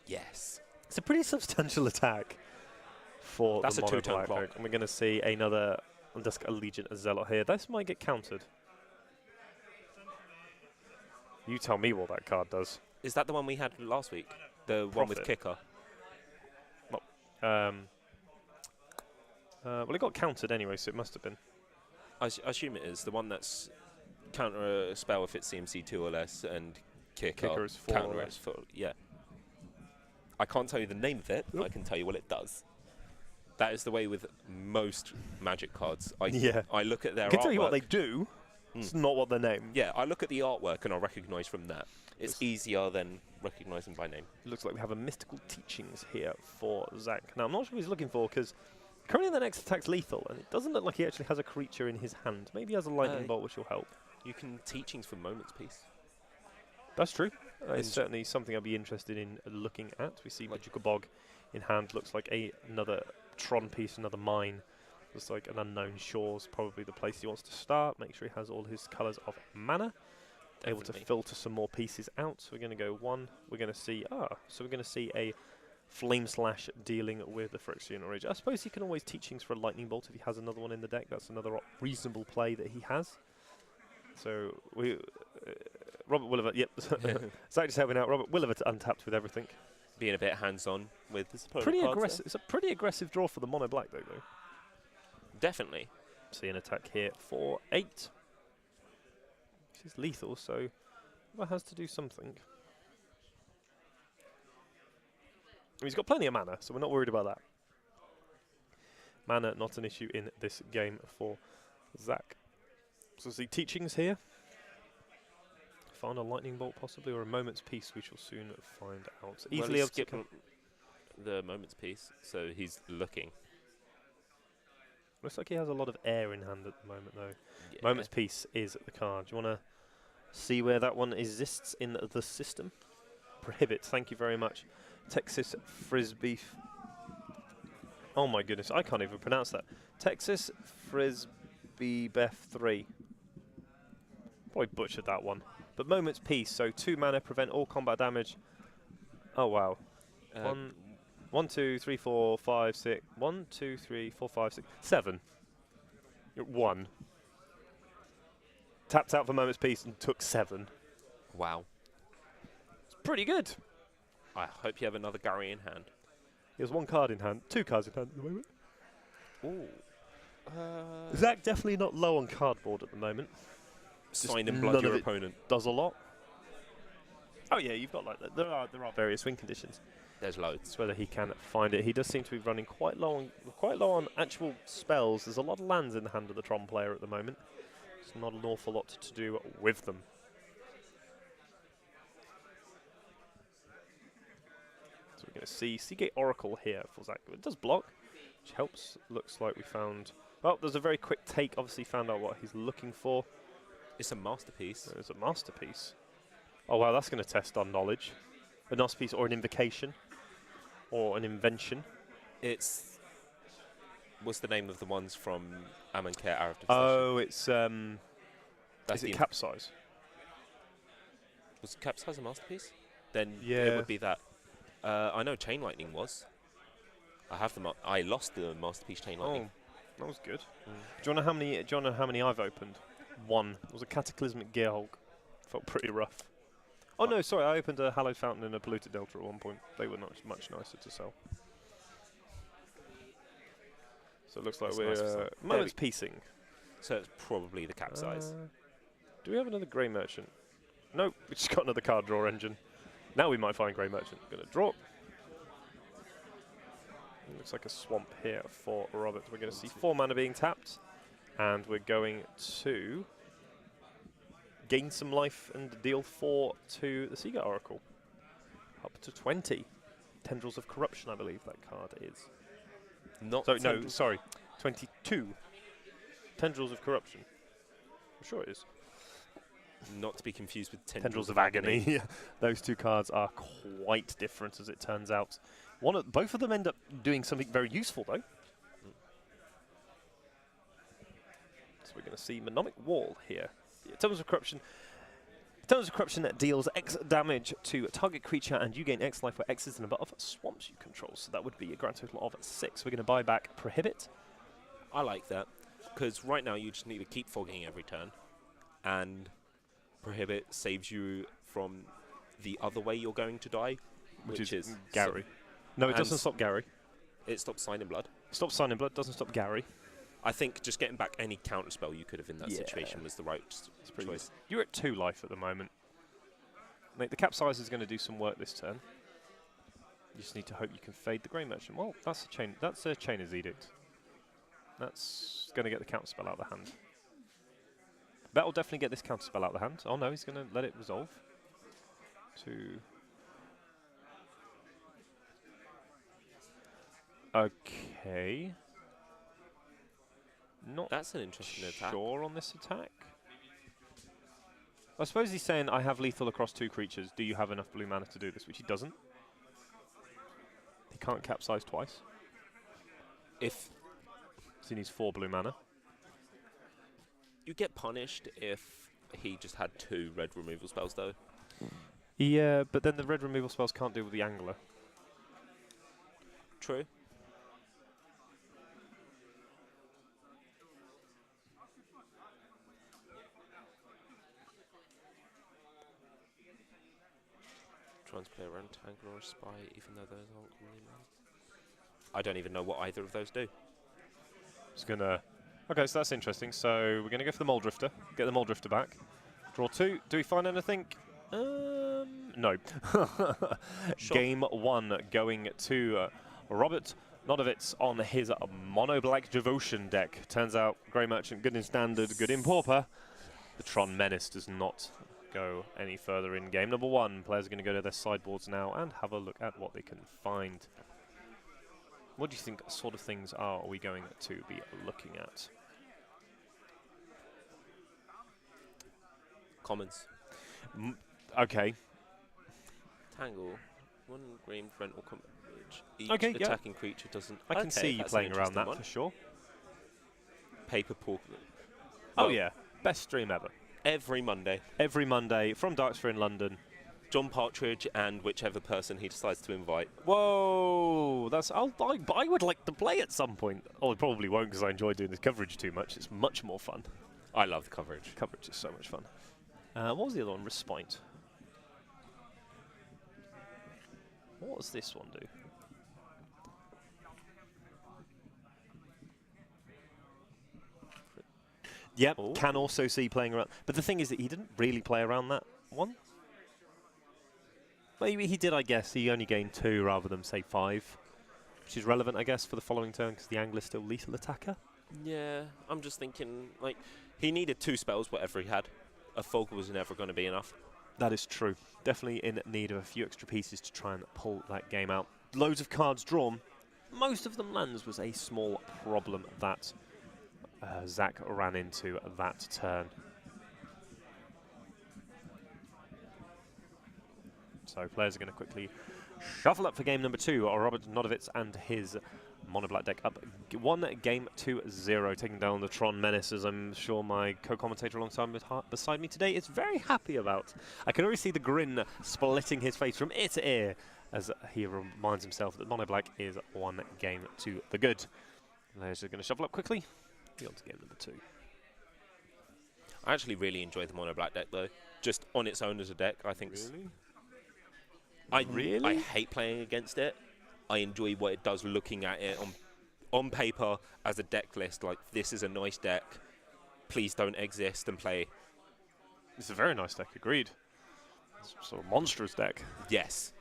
Yes. It's a pretty substantial attack for That's the a mono 2-turn black clock. deck. And we're going to see another Dusk Allegiant Zealot here. This might get countered. You tell me what that card does. Is that the one we had last week? The one with kicker? Well, it got countered anyway, so it must have been. I assume it is. The one that's counter a spell if it's CMC 2 or less, and Kicker is 4 or counter less. is 4. Yeah. I can't tell you the name of it, but I can tell you what it does. That is the way with most Magic cards. I look at their artwork. I can tell you what they do. It's not what they're named. Yeah, I look at the artwork and I recognise from that. It's easier than recognising by name. It looks like we have a Mystical Teachings here for Zach. Now, I'm not sure what he's looking for, because currently the next attack's lethal, and it doesn't look like he actually has a creature in his hand. Maybe he has a Lightning Bolt, which will help. You can Teachings for Moments Piece. That's true. It's certainly something I'd be interested in looking at. We see Magical Bog in hand. Looks like another Tron piece, another mine. Looks like an Unknown Shore's probably the place he wants to start. Make sure he has all his colours of mana. Definitely. Able to filter some more pieces out. So we're going to go 1. We're going to see so we're going to see a Flame Slash dealing with the Phyrexian Rage. I suppose he can always Teachings for a Lightning Bolt if he has another one in the deck. That's another reasonable play that he has. So we Robert Williver, yep. Zach just helping out. Robert Williver untapped with everything. Being a bit hands-on with this Pretty aggressive. It's a pretty aggressive draw for the mono black though. Definitely. See an attack here for 8. This is lethal, so it has to do something. He's got plenty of mana, so we're not worried about that. Mana not an issue in this game for Zach. So see Teachings here. Find a Lightning Bolt possibly, or a Moment's Peace. We shall soon find out. Easily able to skip the Moment's Piece, so he's looking. Looks like he has a lot of air in hand at the moment, though. Yeah. Moment's Peace is the card. Do you want to see where that one exists in the system? Prohibit. Thank you very much. Texas Frisbee. Oh my goodness, I can't even pronounce that. Texas Frisbee Beth 3. Probably butchered that one. But Moment's Peace, so 2 mana, prevent all combat damage. Oh wow. 1, 2, 3, 4, 5, 6. 1, 2, 3, 4, 5, 6, 7. 1. Tapped out for Moment's Peace and took 7. Wow. It's pretty good. I hope you have another Gary in hand. He has 1 card in hand, 2 cards in hand at the moment. Ooh. Zach definitely not low on cardboard at the moment. Sign and blood your of it opponent. Does a lot. Oh yeah, you've got like that. There are various win conditions. There's loads. It's whether he can find it. He does seem to be running quite low on actual spells. There's a lot of lands in the hand of the Tron player at the moment. There's not an awful lot to do with them. So we're going to see Seagate Oracle here for Zach. It does block, which helps. Looks like we found. Well, there's a very quick take. Obviously, found out what he's looking for. It's a masterpiece. There's a masterpiece. Oh wow, that's going to test our knowledge. A masterpiece or an invocation. Or an invention. What's the name of the ones from Amonkhet Arab Devastation? Oh, it's is it Capsize? Was Capsize a masterpiece? Then Yeah. it would be that. I know Chain Lightning was. I have the. I lost the masterpiece Chain Lightning. Oh, that was good. Do you know how many I've opened? 1. It was a Cataclysmic Gearhulk. Felt pretty rough. Oh no, sorry, I opened a Hallowed Fountain and a Polluted Delta at one point. They were much nicer to sell. So it looks like That's nice we're for Moment's Piecing. So it's probably the Capsize. Do we have another Grey Merchant? Nope, we just got another card draw engine. Now we might find Grey Merchant. Gonna draw. Looks like a swamp here for Robert. We're going to see 4 mana being tapped. And we're going to gain some life and deal 4 to the Seagate Oracle. Up to 20. Tendrils of Corruption, I believe that card is. Not So, no, sorry. 22. Tendrils of Corruption. I'm sure it is. Not to be confused with Tendrils of Agony. Yeah. Those 2 cards are quite different, as it turns out. Both of them end up doing something very useful, though. So we're going to see Mnemonic Wall here. Tendrils of Corruption Terms of Corruption deals X damage to a target creature, and you gain X life where X is the number of swamps you control. So that would be a grand total of 6. We're going to buy back Prohibit. I like that, because right now you just need to keep fogging every turn, and Prohibit saves you from the other way you're going to die, which is Gary. No, it doesn't stop Gary. It stops Sign in Blood. Stops Sign in Blood, doesn't stop Gary. I think just getting back any counterspell you could have in that situation was the right choice. You're at 2 life at the moment. Mate, the Capsize is going to do some work this turn. You just need to hope you can fade the Grey Merchant. Well, that's a chain. That's a Chainer's Edict. That's going to get the counterspell out of the hand. Bet will definitely get this counterspell out of the hand. Oh no, he's going to let it resolve. 2. Okay. Not That's an interesting attack. sure on this attack. I suppose he's saying, I have lethal across 2 creatures. Do you have enough blue mana to do this? Which he doesn't. He can't capsize twice. If So he needs 4 blue mana. you get punished if he just had 2 red removal spells, though. Yeah, but then the red removal spells can't deal with the Angler. True. Trying to play around Tangle or Spy, even though those aren't really mine. I don't even know what either of those do. Just gonna. Okay, so that's interesting. So we're gonna go for the Mole Drifter. Get the Mole Drifter back. Draw 2. Do we find anything? No. Sure. Game 1 going to Robert Nodovitz on his Mono Black Devotion deck. Turns out Grey Merchant good in Standard, good in Pauper. The Tron Menace does not go any further in game number 1. Players are going to go to their sideboards now and have a look at what they can find. What do you think sort of things are we going to be looking at? Commons. Okay. Tangle. 1 green rent or coverage. Each Okay, yeah. attacking creature doesn't. I can see you playing around that for sure. Paper Pauper. Oh Well, yeah, best stream ever. Every Monday. Every Monday from Darksphere in London. John Partridge and whichever person he decides to invite. Whoa, that's I would like to play at some point. Oh, I probably won't because I enjoy doing this coverage too much. It's much more fun. I love the coverage. Coverage is so much fun. What was the other one? Respite. What does this one do? Yep, Ooh. can also see playing around. But the thing is that he didn't really play around that one. Maybe he did, I guess. He only gained 2 rather than, say, 5. Which is relevant, I guess, for the following turn because the Angler's still lethal attacker. Yeah, I'm just thinking, like, he needed 2 spells, whatever he had. A fog was never going to be enough. That is true. Definitely in need of a few extra pieces to try and pull that game out. Loads of cards drawn. Most of them lands was a small problem that Zach ran into that turn. So players are going to quickly shuffle up for game number 2. Robert Nodovitz and his Mono Black deck up 1 game to 0, taking down the Tron Menace, as I'm sure my co-commentator alongside beside me today is very happy about. I can already see the grin splitting his face from ear to ear as he reminds himself that Mono Black is 1 game to the good. Players are going to shuffle up quickly. Be on to game number 2. I actually really enjoy the Mono Black deck, though. Just on its own as a deck, I think. Really? I hate playing against it. I enjoy what it does looking at it on paper as a deck list. Like, this is a nice deck. Please don't exist and play. It's a very nice deck, agreed. It's sort of a monstrous deck. Yes.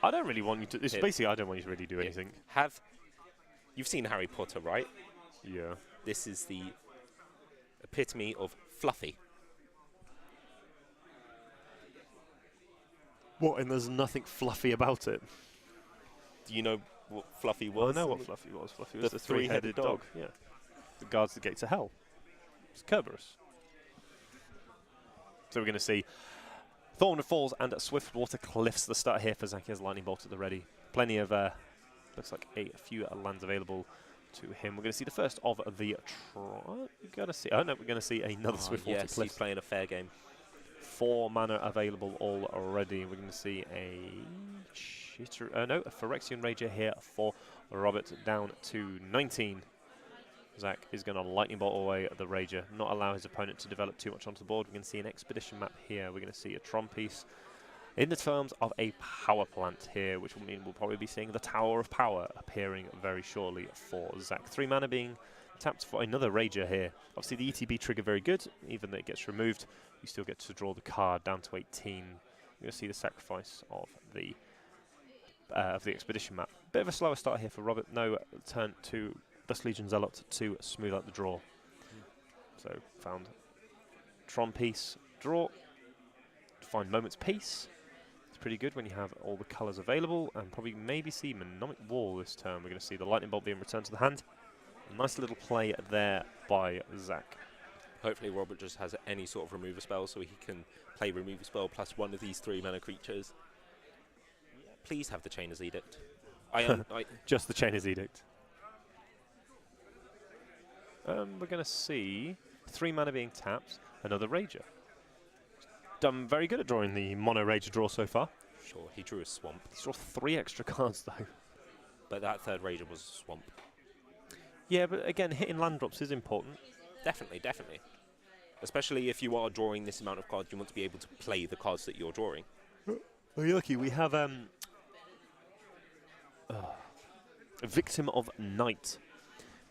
I don't really want you to... It's basically, I don't want you to really do anything. You've seen Harry Potter, right? Yeah. This is the epitome of fluffy. What, and there's nothing fluffy about it? Do you know what Fluffy was? I know what Fluffy was. Fluffy was The the three-headed dog. Yeah. That guards the gates of hell. It's Kerberos. So we're going to see Thorn Falls and Swiftwater Cliffs the start here for Zakia's Lightning Bolt at the ready. Plenty of, looks like a few lands available to him. We're going to see the first of the Tron. We're going to see, oh no, we're going to see another Swiftwater yes, Cliffs. he's playing a fair game. 4 mana available already. We're going to see a Phyrexian Rager here for Robert, down to 19. Zach is going to lightning bolt away at the Rager, not allow his opponent to develop too much onto the board. We're going to see an expedition map here. We're going to see a Tron piece in the terms of a power plant here, which will mean we'll probably be seeing the Tower of Power appearing very shortly for Zach. 3 mana being tapped for another Rager here. Obviously the ETB trigger very good, even though it gets removed, you still get to draw the card down to 18. You're going to see the sacrifice of the expedition map. Bit of a slower start here for Robert. No turn to Dust Legion Zealot to smooth out the draw. So found Tron piece, draw, find Moment's Peace. It's pretty good when you have all the colours available, and probably maybe see Mnemonic Wall this turn. We're going to see the Lightning Bolt being returned to the hand. A nice little play there by Zach. Hopefully Robert just has any sort of removal spell, so he can play removal spell plus one of these 3 mana creatures. Please have the Chainer's Edict. Just the Chainer's Edict. We're going to see 3 mana being tapped, another Rager. Done very good at drawing the mono Rager draw so far. Sure, he drew a Swamp. He's drawn 3 extra cards though. But that third Rager was a Swamp. Yeah, but again, hitting land drops is important. Definitely, definitely. Especially if you are drawing this amount of cards, you want to be able to play the cards that you're drawing. Well, you're lucky. We have a Victim of Night.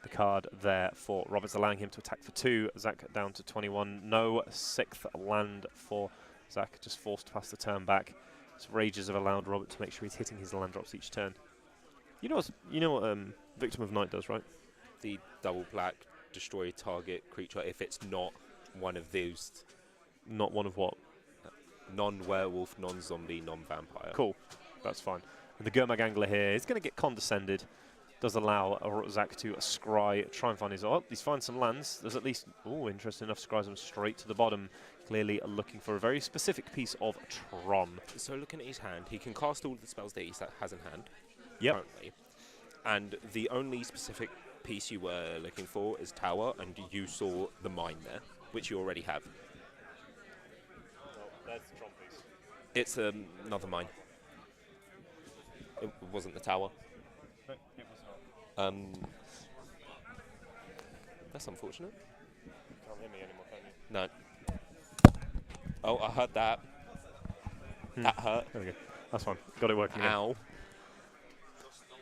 The card there for Roberts, allowing him to attack for 2. Zach down to 21. No 6th land for Zach, just forced to pass the turn back. So Rages have allowed Robert to make sure he's hitting his land drops each turn. You know what Victim of Night does, right? The double black, destroy target creature if it's not one of those. Not one of what? Non-werewolf, non-zombie, non-vampire. Cool, that's fine. And the Gurmag Angler here is going to get condescended. Does allow Zach to scry, try and find his... Oh, he's found some lands. There's at least... Oh, interesting enough, scries them straight to the bottom. Clearly looking for a very specific piece of Tron. So looking at his hand, he can cast all the spells that he has in hand. Yep. Currently. And the only specific piece you were looking for is Tower, and you saw the Mine there, which you already have. No, that's the Tron piece. It's another Mine. It wasn't the Tower. No, it was not. That's unfortunate. You can't hear me anymore, can you? No. Oh, I heard that. That hurt. There we go. That's fine. Got it working. Ow.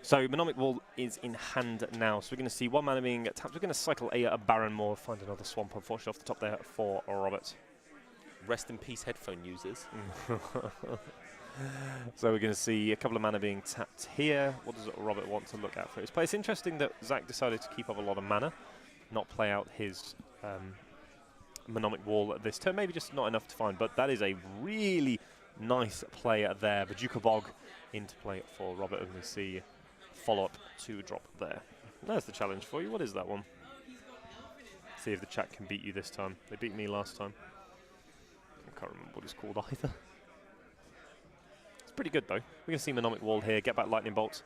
So Mnemonic Wall is in hand now. So we're going to see 1 mana being tapped. We're going to cycle a Baron Moor, find another Swamp, unfortunately, off the top there for Robert. Rest in peace, headphone users. So we're going to see a couple of mana being tapped here. What does Robert want to look at for his play? It's interesting that Zach decided to keep up a lot of mana, not play out his Mnemonic Wall at this turn. Maybe just not enough to find, but that is a really nice play there. Bajuka Bog into play for Robert, and we see follow-up to drop there. There's the challenge for you. What is that one? See if the chat can beat you this time. They beat me last time. I can't remember what it's called either. It's pretty good though. We're going to see Mnemonic Wall here, get back Lightning Bolts.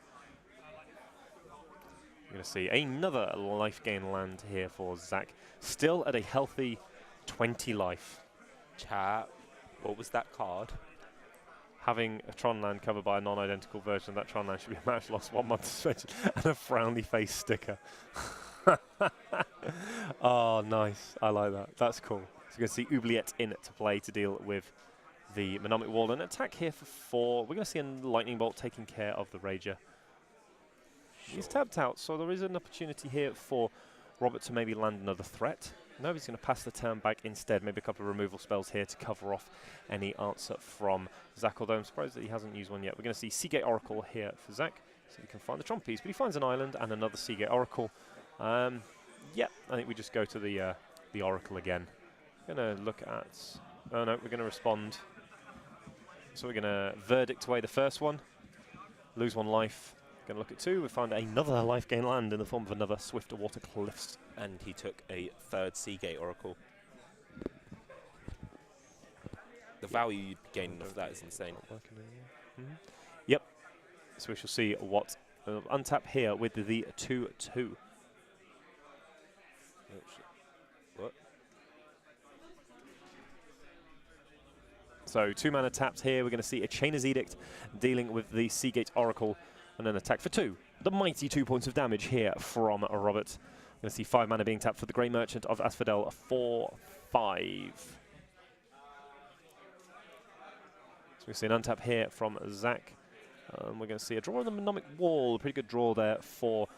We're going to see another life gain land here for Zach. Still at a healthy 20 life. Chat, what was that card? Having a Tron land covered by a non-identical version of that Tron land should be a match lost 1 month suspension and a frowny face sticker. Oh, nice. I like that. That's cool. So you're going to see Oubliette in to play to deal with the Mnemonic Wall. An attack here for 4. We're going to see a Lightning Bolt taking care of the Rager. Sure. He's tapped out, so there is an opportunity here for Robert to maybe land another threat. No, he's going to pass the turn back instead. Maybe a couple of removal spells here to cover off any answer from Zach, although I'm surprised that he hasn't used one yet. We're going to see Seagate Oracle here for Zach, so he can find the Tron piece. But he finds an island and another Seagate Oracle. Yeah, I think we just go to the Oracle again. We're going to look at... Oh no, we're going to respond. So we're going to verdict away the first one, lose 1 life. Going to look at 2. We found another life gain land in the form of another Swifter Water Cliffs. And he took a 3rd Seagate Oracle. The value you'd be gaining off that is insane. Yep. So we shall see what untap here with the 2/2. What? So 2 mana tapped here. We're going to see a Chainer's Edict dealing with the Seagate Oracle and an attack for 2. The mighty 2 points of damage here from Robert. We're going to see 5 mana being tapped for the Grey Merchant of Asphodel 4/5. So we see an untap here from Zach. We're going to see a draw on the Mnemonic Wall. A pretty good draw there for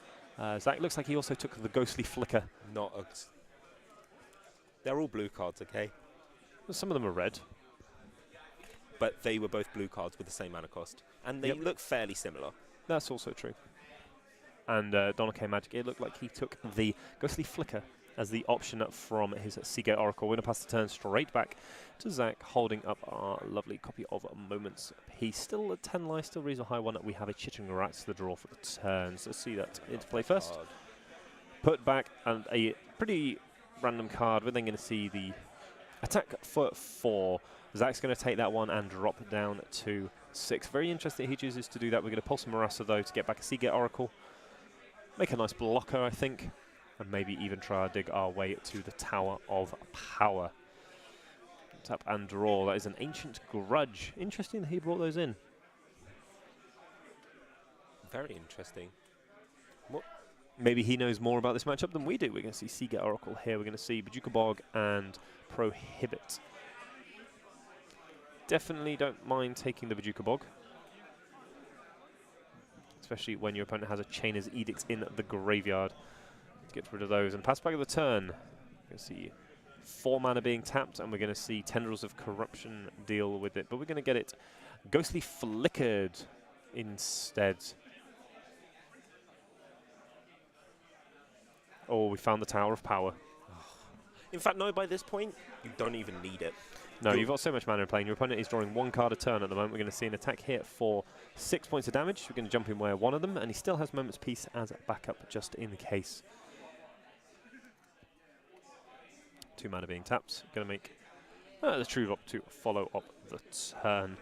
Zach. Looks like he also took the Ghostly Flicker. They're all blue cards, okay? Some of them are red. But they were both blue cards with the same mana cost. And they look fairly similar. That's also true. And Donald K. Magic, it looked like he took the Ghostly Flicker as the option up his Seagate Oracle. We're going to pass the turn straight back to Zach, holding up our lovely copy of Moments Peace. Still at 10 life, still reasonably high one. We have a Chittering Rat to the draw for the turn. So let's see that into play first. Put back and a pretty random card. We're then going to see the attack for 4. Zach's going to take that one and drop it down to 6. Very interesting he chooses to do that. We're going to Pulse Marasa though to get back a Seagate Oracle. Make a nice blocker, I think. And maybe even try to dig our way to the Tower of Power. Tap and draw. That is an Ancient Grudge. Interesting that he brought those in. Very interesting. What? Maybe he knows more about this matchup than we do. We're going to see Seagate Oracle here. We're going to see Bojuka Bog and Prohibit. Definitely don't mind taking the Bojuka Bog. Especially when your opponent has a Chainer's Edict in the graveyard. To get rid of those and pass back of the turn. We're going to see 4 mana being tapped, and we're going to see Tendrils of Corruption deal with it. But we're going to get it Ghostly Flickered instead. Oh, we found the Tower of Power. In fact, no, by this point, you don't even need it. No, you've got so much mana in play, and your opponent is drawing 1 card a turn at the moment. We're going to see an attack here for 6 points of damage. We're going to jump in where 1 of them, and he still has Moment's Peace as backup just in case. 2 mana being tapped. Going to make the True Up to follow up the turn.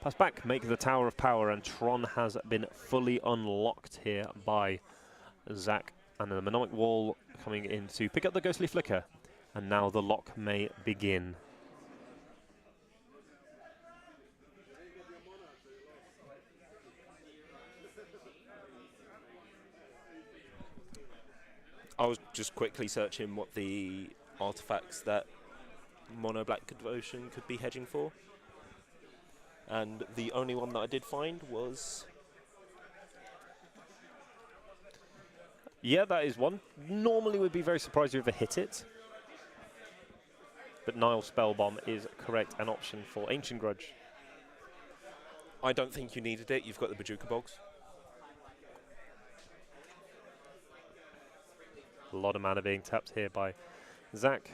Pass back, make the Tower of Power, and Tron has been fully unlocked here by Zach. And the Mnemonic Wall coming in to pick up the Ghostly Flicker. And now the lock may begin. I was just quickly searching what the artifacts that Mono Black Devotion could be hedging for. And the only one that I did find was... Yeah, that is one. Normally would be very surprised if you ever hit it. But Nile Spellbomb is correct, an option for Ancient Grudge. I don't think you needed it. You've got the Bojuka Bogs. A lot of mana being tapped here by Zach.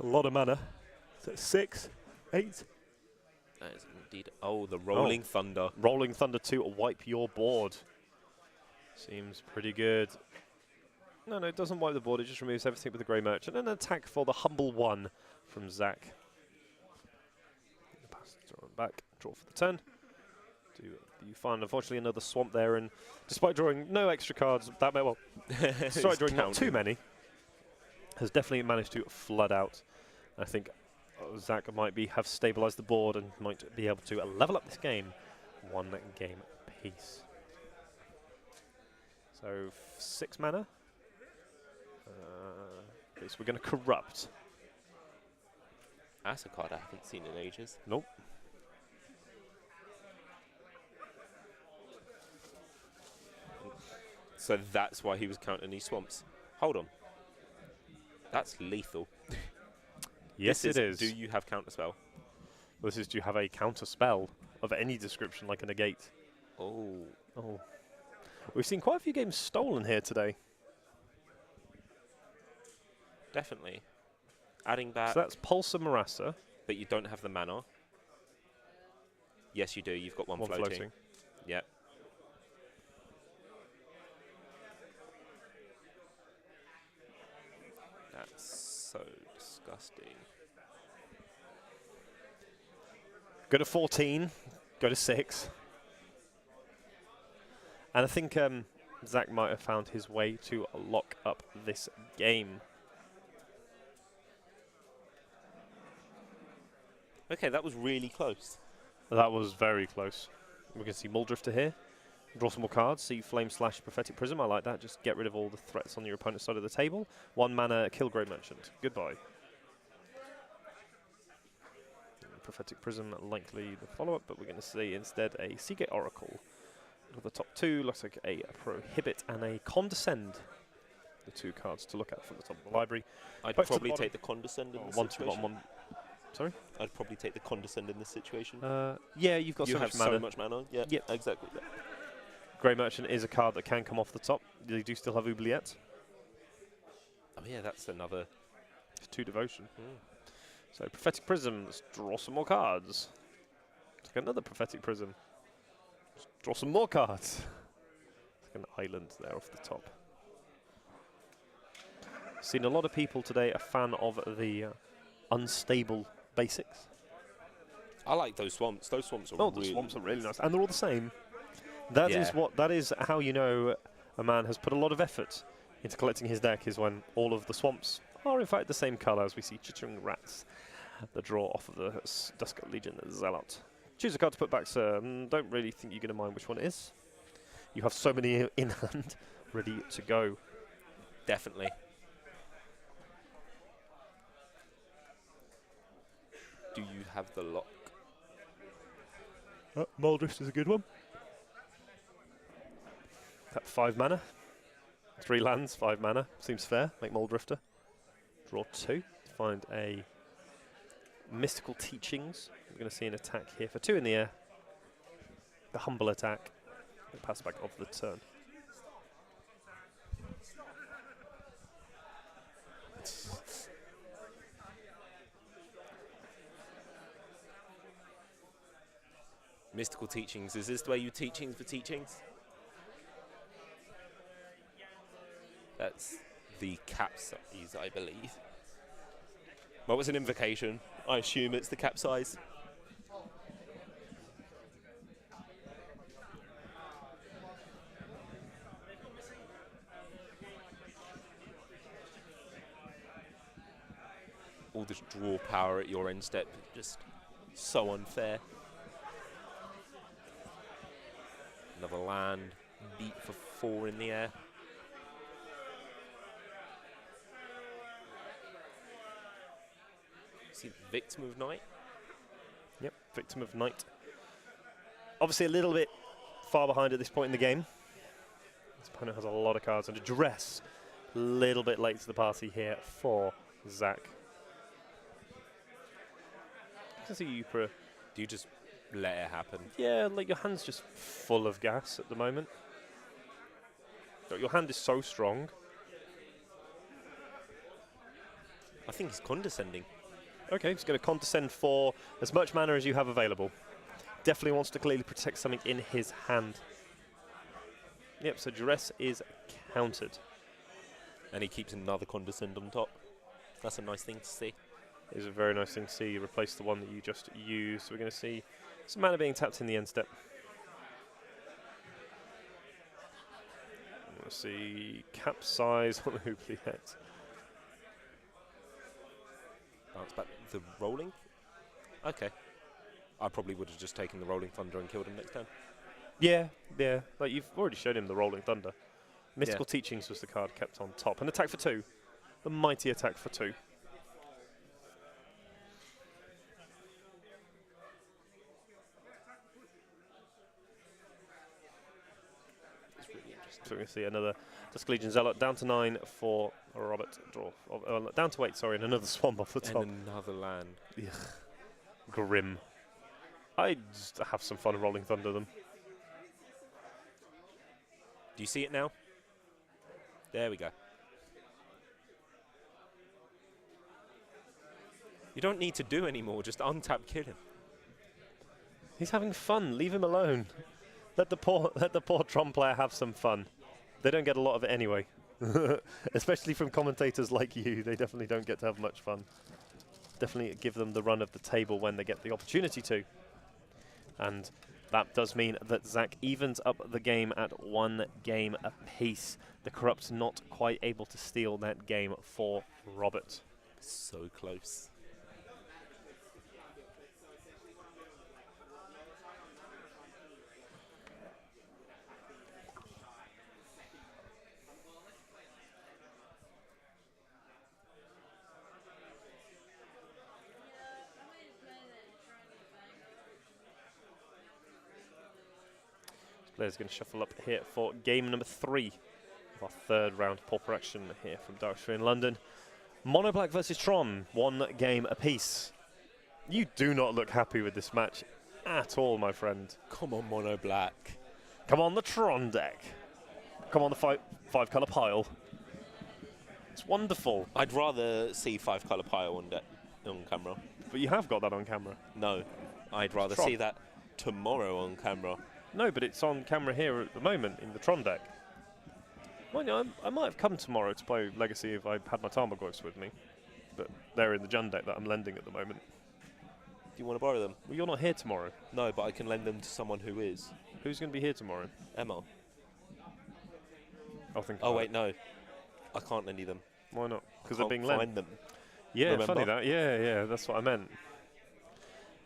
A lot of mana. So 6, 8. That is indeed... Oh, the Rolling Thunder. Rolling Thunder to wipe your board. Seems pretty good. No, it doesn't wipe the board. It just removes everything with the Grey Merchant. And an attack for the Humble One from Zach. Pass the turn back. Draw for the turn. You find, unfortunately, another swamp there. And despite drawing no extra cards, that may well... despite drawing not too many, has definitely managed to flood out. I think Zach might have stabilised the board and might be able to level up this game 1 game apiece. So 6 mana. So we're going to Corrupt. That's a card I haven't seen in ages. Nope. So that's why he was counting these swamps. Hold on. That's lethal. Yes, it is. Do you have counterspell? This is, do you have a counter spell of any description, like a negate? Oh. Oh. We've seen quite a few games stolen here today. Definitely. Adding back... So that's Pulsar Marasa. But you don't have the mana. Yes, you do. You've got one floating. Yep. That's so disgusting. Go to 14. Go to 6. And I think Zach might have found his way to lock up this game. Okay, that was really close. That was very close. We can see Muldrifter here. Draw some more cards. See Flame Slash, Prophetic Prism. I like that. Just get rid of all the threats on your opponent's side of the table. 1 mana, kill Grey Merchant. Goodbye. Prophetic Prism, likely the follow-up, but we're going to see instead a Seagate Oracle. The top 2 looks like a Prohibit and a Condescend. The 2 cards to look at from the top of the library. I'd Back to probably the take the Condescend in this one, two, situation. one. Sorry? I'd probably take the Condescend in this situation. Yeah, you've got you so have much mana. so much mana. Yeah, Yep. exactly. Grey Merchant is a card that can come off the top. They do still have Oubliette. Oh yeah, that's another. It's 2 Devotion. So Prophetic Prism, let's draw some more cards. It's like another Prophetic Prism. Let's draw some more cards. It's like an island there off the top. Seen a lot of people today a fan of the unstable basics. I like those swamps. Those swamps are The swamps are really nice, and they're all the same. That is how you know a man has put a lot of effort into collecting his deck, is when all of the swamps are in fact the same colour, as we see Chittering Rats, the draw off of the Dusk Legion Zealot. Choose a card to put back, sir. Don't really think you're going to mind which one it is. You have so many in hand, ready to go. Definitely. Do you have the lock? Muldrift is a good one. That 5 mana. 3 lands, 5 mana. Seems fair. Make Muldrifter. Draw 2. Find a Mystical Teachings. We're going to see an attack here for 2 in the air. The humble attack. Pass back off the turn. Mystical Teachings. Is this the way you teachings for teachings? That's the capsize, I believe. Well, it's an invocation. I assume it's the capsize. All this draw power at your end step, just so unfair. Another land, beat for 4 in the air. See, Victim of Night. Yep, Victim of Night. Obviously a little bit far behind at this point in the game. This opponent has a lot of cards under duress. A little bit late to the party here for Zach. I can see you Do you just let it happen? Yeah, like your hand's just full of gas at the moment. Your hand is so strong. I think he's condescending. Okay, he's going to condescend for as much mana as you have available. Definitely wants to clearly protect something in his hand. Yep, so duress is countered. And he keeps another condescend on top. That's a nice thing to see. It is a very nice thing to see. You replace the one that you just used. So we're going to see some mana being tapped in the end step. We'll see capsize on Oubliette. Bounce back the rolling. Okay. I probably would have just taken the Rolling Thunder and killed him next turn. Yeah. Like you've already showed him the Rolling Thunder. Mystical Teachings was the card kept on top. An attack for 2. The mighty attack for 2. So we can see another Dusk Legion Zealot down to 9 for Robert. Draw down to 8. Sorry, and another swamp off the top. And another land. Ugh. Grim. I just have some fun rolling thunder them. Do you see it now? There we go. You don't need to do any more. Just untap, kill him. He's having fun. Leave him alone. Let the poor Tron player have some fun. They don't get a lot of it anyway. Especially from commentators like you. They definitely don't get to have much fun. Definitely give them the run of the table when they get the opportunity to. And That does mean that Zach evens up the game at 1 game apiece. The Corrupt's not quite able to steal that game for Robert. So close. Player's going to shuffle up here for game number 3 of our 3rd round Pauper action here from Darkstream in London. Mono Black versus Tron, 1 game apiece. You do not look happy with this match at all, my friend. Come on, Mono Black. Come on the Tron deck. Come on the 5-colour pile. It's wonderful. I'd rather see 5-colour pile on camera. But you have got that on camera. No, I'd rather Tron. see that tomorrow on camera. No, but it's on camera here at the moment in the Tron deck. Well, you know, I might have come tomorrow to play Legacy if I had my Tarmogoyfs with me. But they're in the Jund deck that I'm lending at the moment. Do you want to borrow them? Well, you're not here tomorrow. No, but I can lend them to someone who is. Who's going to be here tomorrow? Emma. I'll think Oh, about wait, it. no. I can't lend you them. Why not? Because I they're being can't lent. find them. Yeah, Remember? funny that. Yeah, that's what I meant.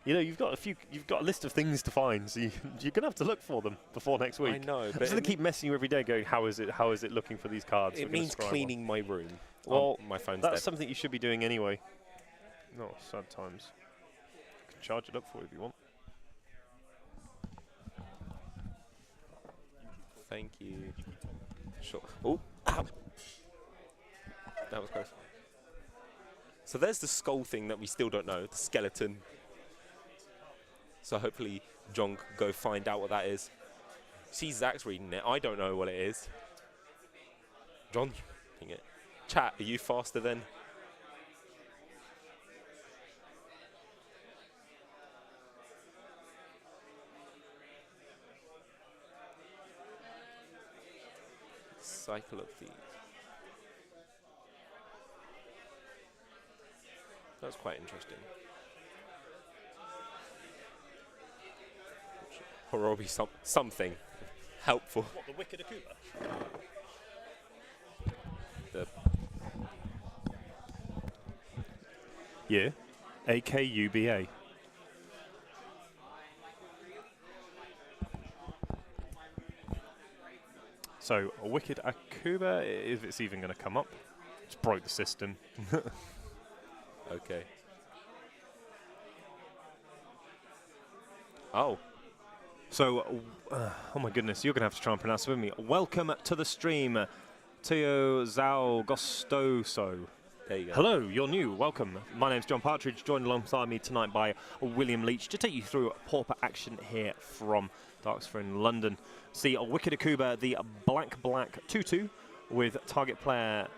You know, you've got a list of things to find, so you're gonna have to look for them before next week. I know, I'm but just gonna keep messing you every day, going, how is it looking for these cards? it We're gonna means scry one. cleaning my room. Well, My phone's that's dead. something you should be doing anyway. No, sad times. I can charge it up for you if you want. Thank you. Sure. Oh, ow. That was close. So there's the skull thing that we still don't know, the skeleton. So hopefully John can go find out what that is. See, Zach's reading it. I don't know what it is. John, reading it. Chat, are you faster than? Cycle of these. That's quite interesting. Or be something helpful. What, the Wicked Akuba? The Yeah. AKUBA. So, a Wicked Akuba, if it's even going to come up, just broke the system. okay. Oh, So, oh my goodness, you're going to have to try and pronounce it with me. Welcome to the stream, Teo Zhao Gostoso. there you go. Hello, you're new. Welcome. My name's John Partridge, joined alongside me tonight by William Leach to take you through Pauper action here from Darksphere in London. See, Wicked Akuba, the black 2/2 with target player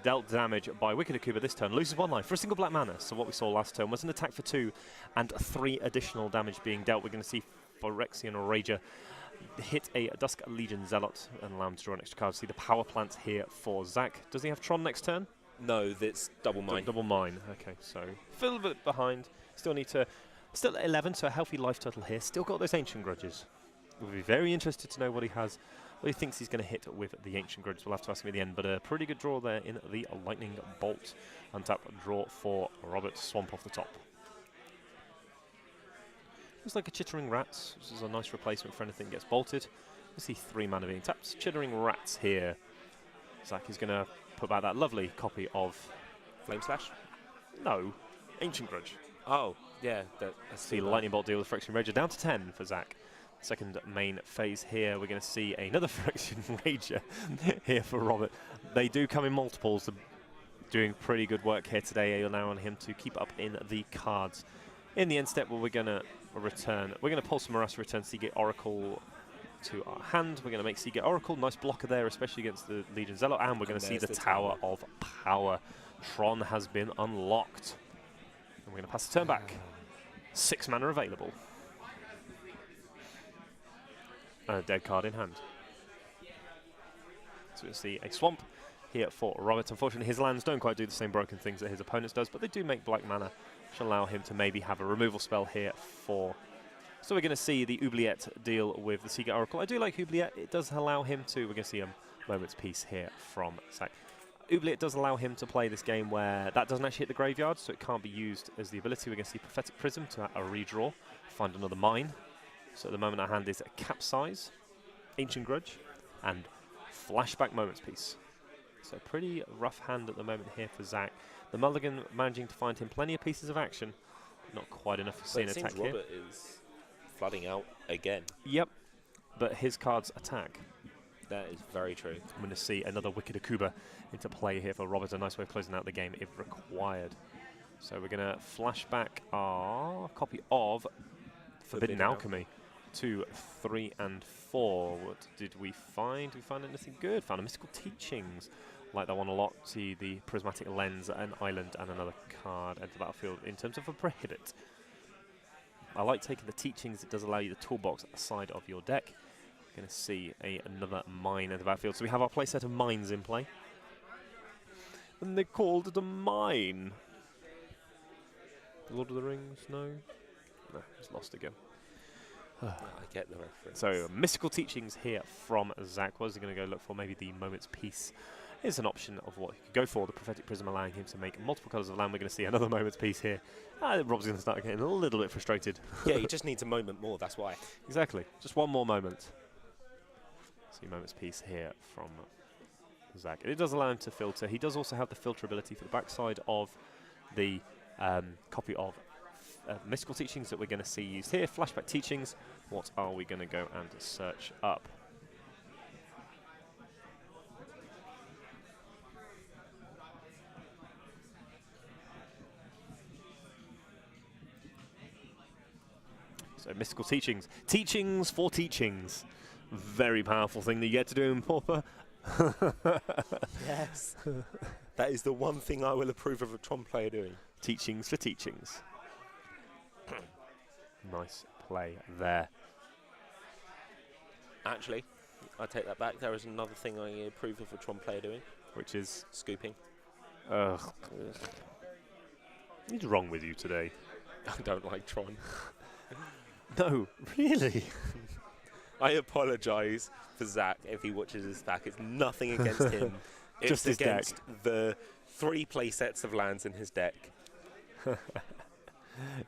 dealt damage by Wicked Akuba this turn, loses 1 life for a single black mana. So what we saw last turn was an attack for 2 and 3 additional damage being dealt. We're going to see Phyrexian Rager hit a Dusk Legion Zealot and allow him to draw an extra card. See the power plant here for Zach. Does he have Tron next turn? No, that's double mine. Double mine. Okay, so a little bit behind. Still need to. Still at 11, so a healthy life total here. Still got those Ancient Grudges. We'll be very interested to know what he has, what he thinks he's going to hit with the Ancient Grudges. We'll have to ask him at the end, but a pretty good draw there in the Lightning Bolt. Untap draw for Robert. Swamp off the top. Looks like a Chittering Rats, which is a nice replacement for anything that gets bolted. We see 3 mana being tapped. Chittering Rats here. Zach is going to put back that lovely copy of... Flame Slash? No, Ancient Grudge. Oh, yeah. See Lightning Bolt deal with Phyrexian Rager down to 10 for Zach. Second main phase here, we're going to see another Phyrexian Rager here for Robert. They do come in multiples. They're doing pretty good work here today. You'll now on him to keep up in the cards. In the end step, we're going to return. We're going to pull some Morass, return Seagate Oracle to our hand. We're going to make Seagate Oracle. Nice blocker there, especially against the Legion Zealot. And we're going to see the Tower of Power. Tron has been unlocked. And we're going to pass the turn back. 6 mana available. And a dead card in hand. So we'll see a swamp here for Robert. Unfortunately, his lands don't quite do the same broken things that his opponents does, but they do make black mana, which allow him to maybe have a removal spell here for So we're going to see the Oubliette deal with the Seagate Oracle. I do like Oubliette. It does allow him to, we're going to see a moment's piece here from Zach. Oubliette does allow him to play this game where that doesn't actually hit the graveyard, so it can't be used as the ability. We're going to see Prophetic Prism to a redraw, find another mine. So at the moment our hand is a Capsize, Ancient Grudge, and Flashback Moment's Piece. So pretty rough hand at the moment here for Zach. The Mulligan managing to find him plenty of pieces of action. Not quite enough to see an attack here. Robert is flooding out again. Yep, but his cards attack. That is very true. I'm going to see another Wicked Akuba into play here for Robert. A nice way of closing out the game if required. So we're going to flash back our copy of Forbidden Alchemy. 2, 3, and 4. What did we find? Did we find anything good? Found a Mystical Teachings. Like that one a lot. See the Prismatic Lens, an island, and another card enter the battlefield in terms of a prohibit. I like taking the Teachings. It does allow you the toolbox at the side of your deck. Going to see another mine at the battlefield. So we have our playset of mines in play. And they called it a mine. Lord of the Rings? No? No, it's lost again. I get the reference. So, Mystical Teachings here from Zach. What is he going to go look for? Maybe the Moment's Piece is an option of what he could go for. The Prophetic Prism allowing him to make multiple colours of land. We're going to see another Moment's Piece here. Rob's going to start getting a little bit frustrated. Yeah, he just needs a moment more, that's why. Exactly. Just one more moment. See Moment's Piece here from Zach. It does allow him to filter. He does also have the filter ability for the backside of the copy of Mystical Teachings that we're going to see used here. Flashback Teachings. What are we going to go and search up? So Mystical Teachings. Teachings for teachings. Very powerful thing that you get to do in Pauper. Yes. That is the one thing I will approve of a Tron player doing. Teachings for teachings. Nice play there. Actually, I take that back. There is another thing I approve of a Tron player doing. Which is? Scooping. Ugh. What's wrong with you today? I don't like Tron. No, really? I apologise for Zach if he watches this back. It's nothing against him. It's Just his against deck. the 3 play sets of lands in his deck.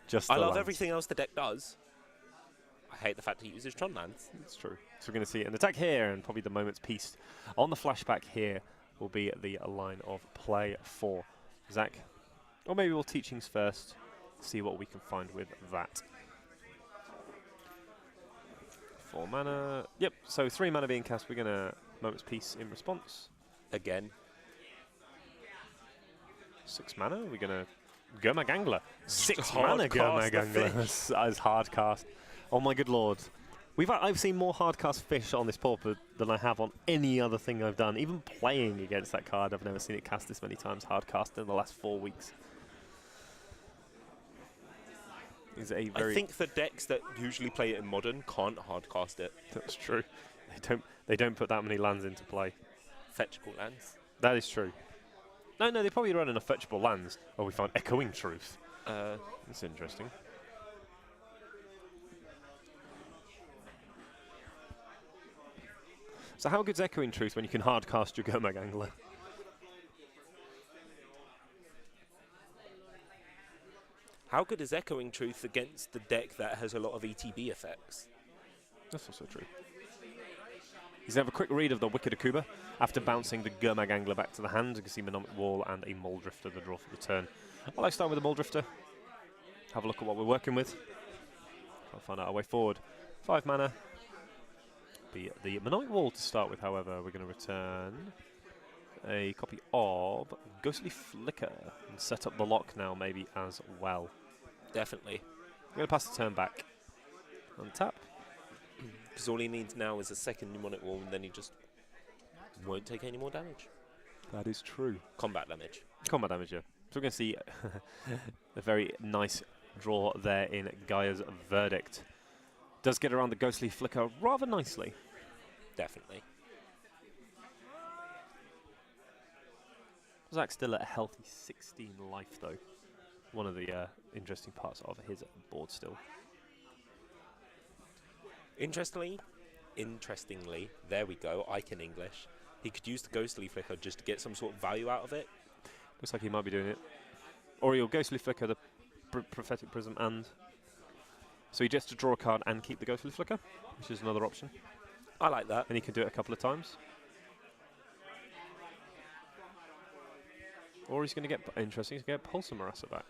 Just I the love lands. everything else the deck does. I hate the fact he uses Tron lands. It's true. So we're going to see an attack here, and probably the Moment's Piece on the flashback here will be the line of play for Zach. Or maybe we'll Teachings first, see what we can find with that. 4 mana. Yep, so 3 mana being cast. We're going to Moment's Piece in response. Again. 6 mana. We're going to Gurmag Angler. 6 Hard mana cast Gurmag the Angler as hard cast. Oh my good lord. I've seen more hard cast fish on this Pauper than I have on any other thing I've done. Even playing against that card, I've never seen it cast this many times hard cast in the last 4 weeks. Is a very I think the decks that usually play it in Modern can't hard cast it. That's true. They don't put that many lands into play. Fetchable lands. That is true. No, they probably run enough fetchable lands. Oh, we found Echoing Truth. That's interesting. So how good's Echoing Truth when you can hard cast your Gurmag Angler? How good is Echoing Truth against the deck that has a lot of ETB effects? That's also true. He's going to have a quick read of the Wicked Akuba. After bouncing the Gurmag Angler back to the hand, you can see Mnemonic Wall and a Muldrifter to draw for the turn. I like starting with a Muldrifter. Have a look at what we're working with. I'll find out our way forward. 5 mana. Be the Mnemonic Wall to start with, however. We're going to return a copy of Ghostly Flicker and set up the lock now maybe as well. Definitely. I'm going to pass the turn back. Untap. Because all he needs now is a second Mnemonic Wall, and then he just won't take any more damage. That is true. Combat damage. Combat damage, yeah. So we're going to see a very nice draw there in Gaia's Verdict. Does get around the Ghostly Flicker rather nicely. Definitely. Zach's still at a healthy 16 life, though. One of the interesting parts of his board still. Interestingly, there we go, I can English. He could use the Ghostly Flicker just to get some sort of value out of it. Looks like he might be doing it. Or he'll Ghostly Flicker the Prophetic Prism, and so he gets to draw a card and keep the Ghostly Flicker, which is another option. I like that. And he can do it a couple of times. Or he's going to get, interesting, he's going to get Pulsar Marassa back.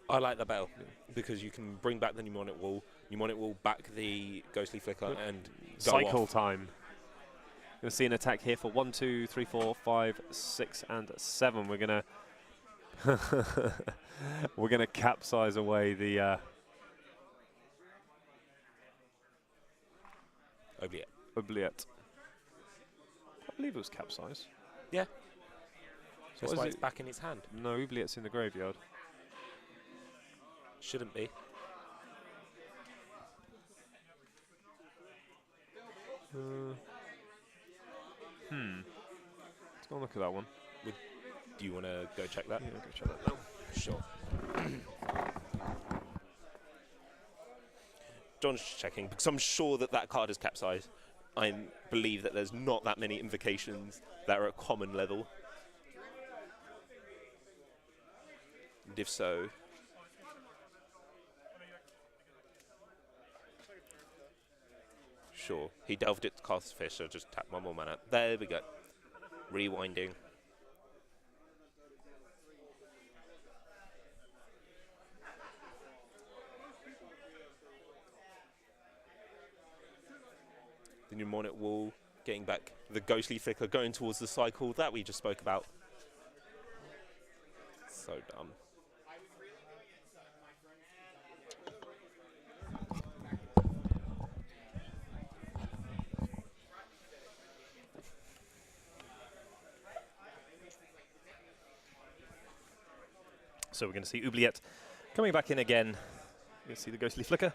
I like the bell because you can bring back the Mnemonic Wall back the Ghostly Flicker and go Cycle off. time. You'll see an attack here for 1, 2, 3, 4, 5, 6, and 7. We're gonna we're gonna capsize away the Oubliette. I believe it was capsize. Yeah. So That's what why is it's back in his hand. No, Oubliette's in the graveyard. Shouldn't be. Let's go and look at that one. Do you want to go check that? Yeah, I'll go check that now. Sure. John's checking because I'm sure that card is capsized. I believe that there's not that many invocations that are at common level. And if so, sure. He delved it to cast fish, so just tap one more mana. There we go. Rewinding. The Mnemonic Wall, getting back the Ghostly Flicker, going towards the cycle that we just spoke about. So dumb. So we're going to see Oubliette coming back in again. You're going to see the Ghostly Flicker.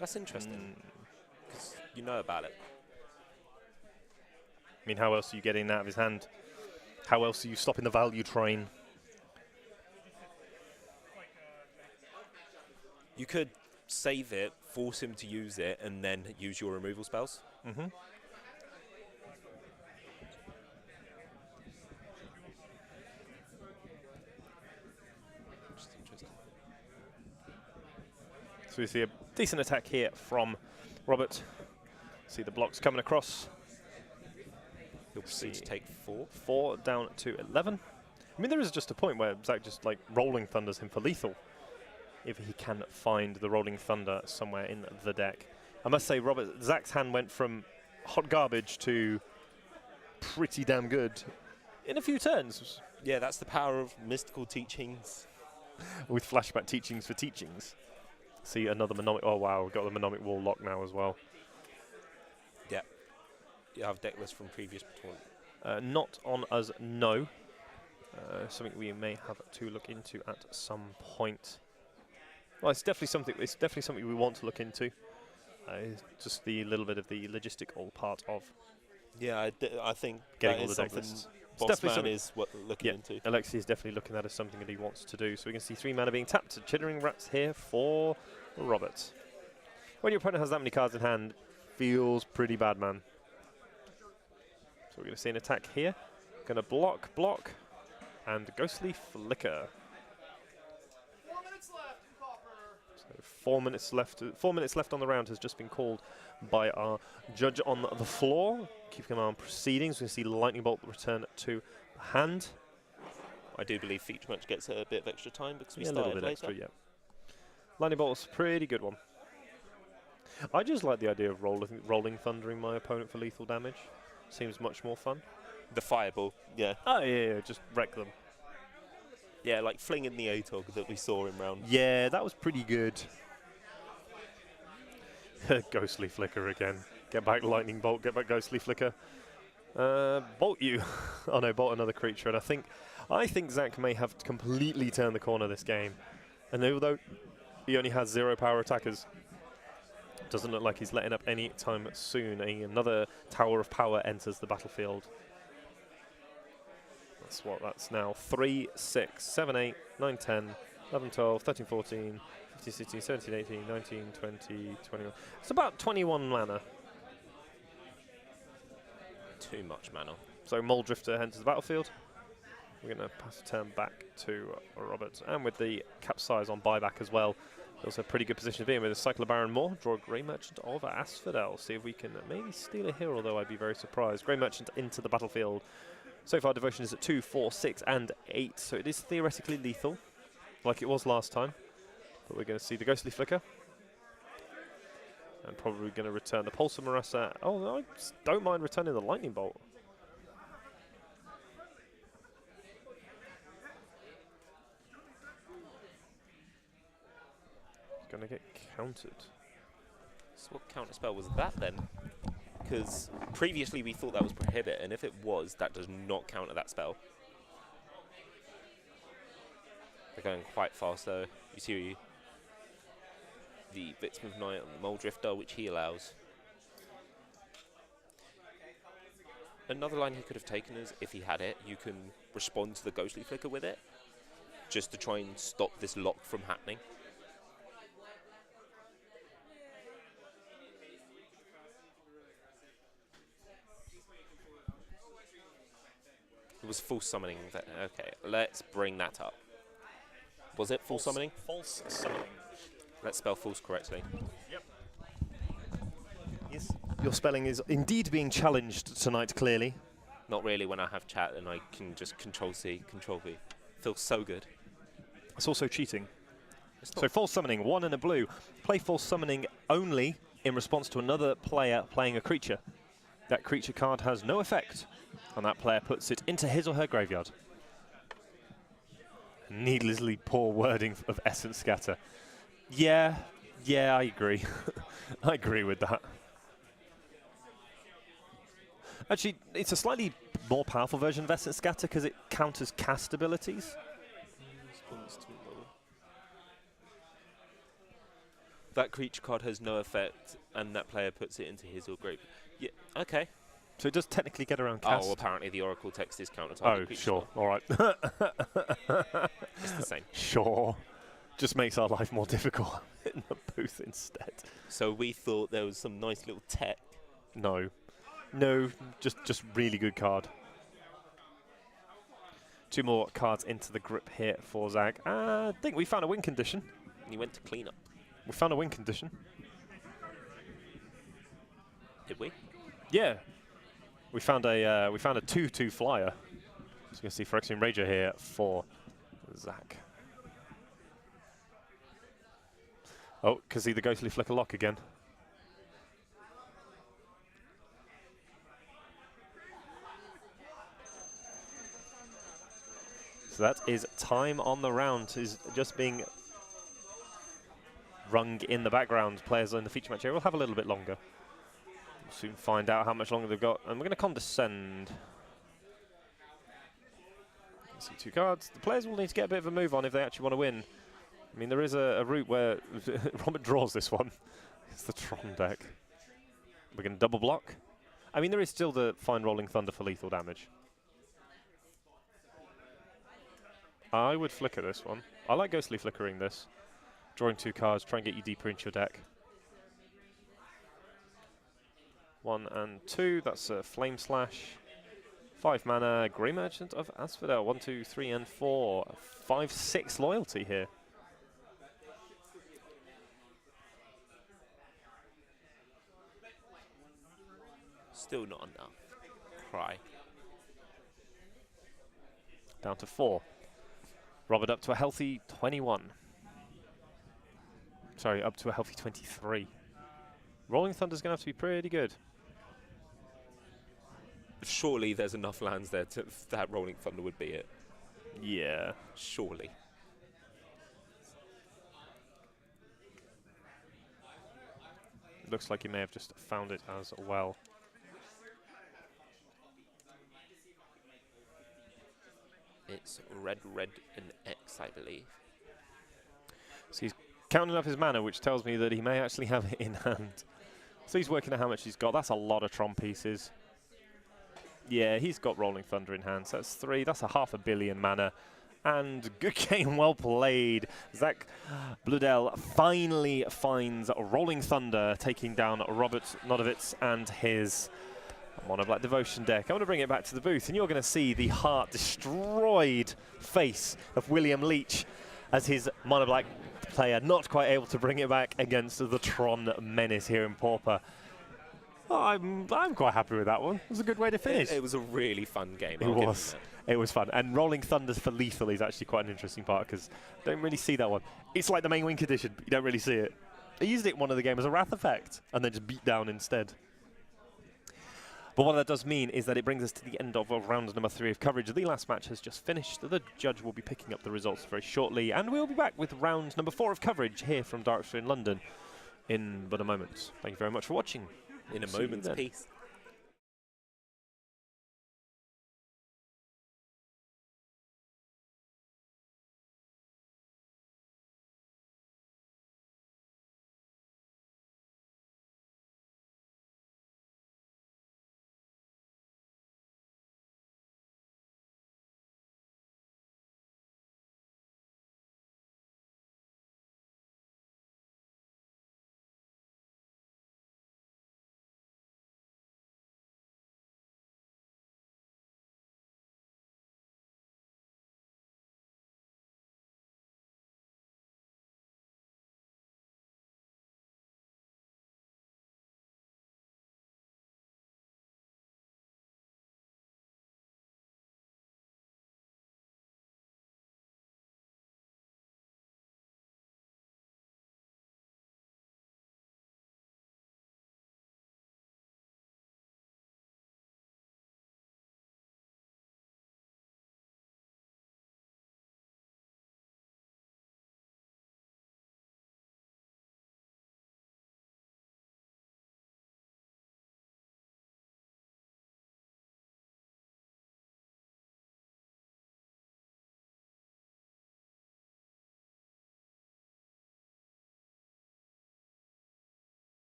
That's interesting, because you know about it. I mean, how else are you getting that out of his hand? How else are you stopping the value train? You could save it, force him to use it, and then use your removal spells. Mm-hmm. Just interesting. So we see a decent attack here from Robert. See the blocks coming across. He'll proceed to take 4. 4 down to 11. I mean, there is just a point where Zach just like Rolling Thunders him for lethal, if he can find the Rolling Thunder somewhere in the deck. I must say, Zach's hand went from hot garbage to pretty damn good in a few turns. Yeah, that's the power of mystical teachings. With flashback teachings for teachings. See another Mnemonic. Oh wow, we've got the Mnemonic Wall lock now as well. Yeah. You have deck lists from previous tournament. Not on us, no. Something we may have to look into at some point. Well, it's definitely something we want to look into. Just the little bit of the logistical part of Yeah, I think getting that all is the deck something lists. Bossman is looking into. Alexi is definitely looking at as something that he wants to do. So we can see 3 mana being tapped. Chittering Rats here for Robert. When your opponent has that many cards in hand, feels pretty bad, man. So we're going to see an attack here. Going to block, and Ghostly Flicker. 4 minutes left in Pauper. So 4 minutes left. 4 minutes left on the round has just been called by our judge on the floor. Keeping an eye on proceedings. We can see Lightning Bolt return to hand. I do believe Feature Match gets a bit of extra time because we Yeah, a little started bit later. extra, yeah. Lightning Bolt's a pretty good one. I just like the idea of rolling thundering my opponent for lethal damage. Seems much more fun. The Fireball, yeah. Oh yeah, just wreck them. Yeah, like flinging the ATOG that we saw in round. Yeah, that was pretty good. Ghostly Flicker again. Get back Lightning Bolt, get back Ghostly Flicker. Bolt you. Oh no, bolt another creature. And I think Zach may have completely turned the corner this game. And although he only has 0 power attackers, doesn't look like he's letting up any time soon. Another Tower of Power enters the battlefield. That's now 3, 6, 7, 8, 9, 10, 11, 12, 13, 14, 15, 16, 17, 18, 19, 20, 21. It's about 21 mana. Too much mana. So Mole Drifter enters the battlefield. We're going to pass a turn back to Robert. And with the Capsize on buyback as well, also a pretty good position to be in with a Cycler Baron Moore. Draw a Grey Merchant of Asphodel. See if we can maybe steal a hero, although I'd be very surprised. Grey Merchant into the battlefield. So far, Devotion is at 2, 4, 6, and 8. So it is theoretically lethal, like it was last time. But we're going to see the Ghostly Flicker. And probably going to return the Pulsar Marassa. Oh, I don't mind returning the Lightning Bolt. Going to get countered. So what counter spell was that then? Because previously we thought that was prohibit, and if it was, that does not counter that spell. They're going quite fast though. You see the Vitsmith Knight on the Mole Drifter, which he allows. Another line he could have taken is, if he had it, you can respond to the Ghostly Flicker with it, just to try and stop this lock from happening. It was full summoning. Okay, let's bring that up. Was it full summoning? False summoning. Let's spell false correctly. Yep. Yes. Your spelling is indeed being challenged tonight, clearly. Not really when I have chat and I can just Control-C, Control-V. Feels so good. It's also cheating. So false summoning, 1 and a blue. Play false summoning only in response to another player playing a creature. That creature card has no effect, and that player puts it into his or her graveyard. Needlessly poor wording of Essence Scatter. Yeah, I agree. I agree with that. Actually, it's a slightly more powerful version of Essence Scatter because it counters cast abilities. That creature card has no effect, and that player puts it into his or grave. Yeah, okay. So it does technically get around cast. Oh, apparently the Oracle text is counter Oh, sure. All right. It's the same. Sure. Just makes our life more difficult in the booth instead. So we thought there was some nice little tech. No, just really good card. 2 more cards into the grip here for Zag. I think we found a win condition. And he went to clean up. We found a win condition. Did we? Yeah. We found a 2/2 flyer. So you can see Phyrexian Rager here for Zach. Oh, can see the Ghostly Flicker lock again. So that is time on the round. Is just being rung in the background. Players in the feature match here will have a little bit longer. We'll soon find out how much longer they've got. And we're going to condescend. See 2 cards. The players will need to get a bit of a move on if they actually want to win. I mean, there is a route where Robert draws this one. It's the Tron deck. We're going to double block. I mean, there is still the Fine Rolling Thunder for lethal damage. I would flicker this one. I like Ghostly Flickering this. Drawing 2 cards, try and get you deeper into your deck. 1 and 2, that's a Flame Slash. 5 mana, Grey Merchant of Asphodel. 1, 2, 3, and 4. 5, 6 loyalty here. Still not enough. Cry. Down to 4. Robert up to a healthy 21. Sorry, up to a healthy 23. Rolling Thunder's going to have to be pretty good. Surely there's enough lands there to that Rolling Thunder would be it. Yeah. Surely. Looks like he may have just found it as well. It's red, and X, I believe. So he's counting up his mana, which tells me that he may actually have it in hand. So he's working out how much he's got. That's a lot of Tron pieces. Yeah, he's got Rolling Thunder in hand. So that's 3. That's a 500 million mana. And good game, well played. Zach Bludel finally finds Rolling Thunder, taking down Robert Nodovitz and his Mono Black Devotion deck. I'm going to bring it back to the booth, and you're going to see the heart-destroyed face of William Leach as his Mono Black player not quite able to bring it back against the Tron menace here in Pauper. Oh, I'm quite happy with that one. It was a good way to finish. It was a really fun game. It was. It was fun. And Rolling Thunders for lethal is actually quite an interesting part because I don't really see that one. It's like the main Wink edition, but you don't really see it. I used it in one of the games as a Wrath effect and then just beat down instead. But what that does mean is that it brings us to the end of round number 3 of coverage. The last match has just finished. The judge will be picking up the results very shortly, and we'll be back with round number 4 of coverage here from Darkstone in London in but a moment. Thank you very much for watching. In a moment's peace.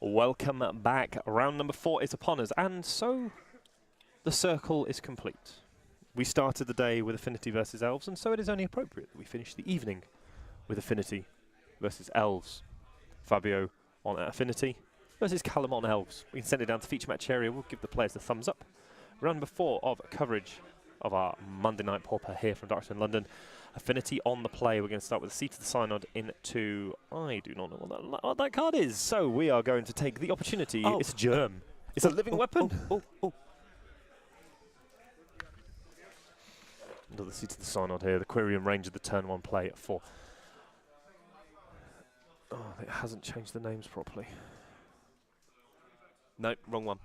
Welcome back. Round number 4 is upon us, and so the circle is complete. We started the day with Affinity versus Elves, and so it is only appropriate that we finish the evening with Affinity versus Elves. Fabio on Affinity versus Callum on Elves. We can send it down to feature match area. We'll give the players the thumbs up. Round number 4 of coverage of our Monday Night Pauper here from Darkstone, London. Affinity on the play. We're going to start with the Seat of the Synod into... I do not know what that card is. So we are going to take the opportunity. Oh. It's a germ. It's a living weapon. Another Seat of the Synod here. The Quirion Ranger, the turn 1 play at 4. Oh, it hasn't changed the names properly. No, wrong one.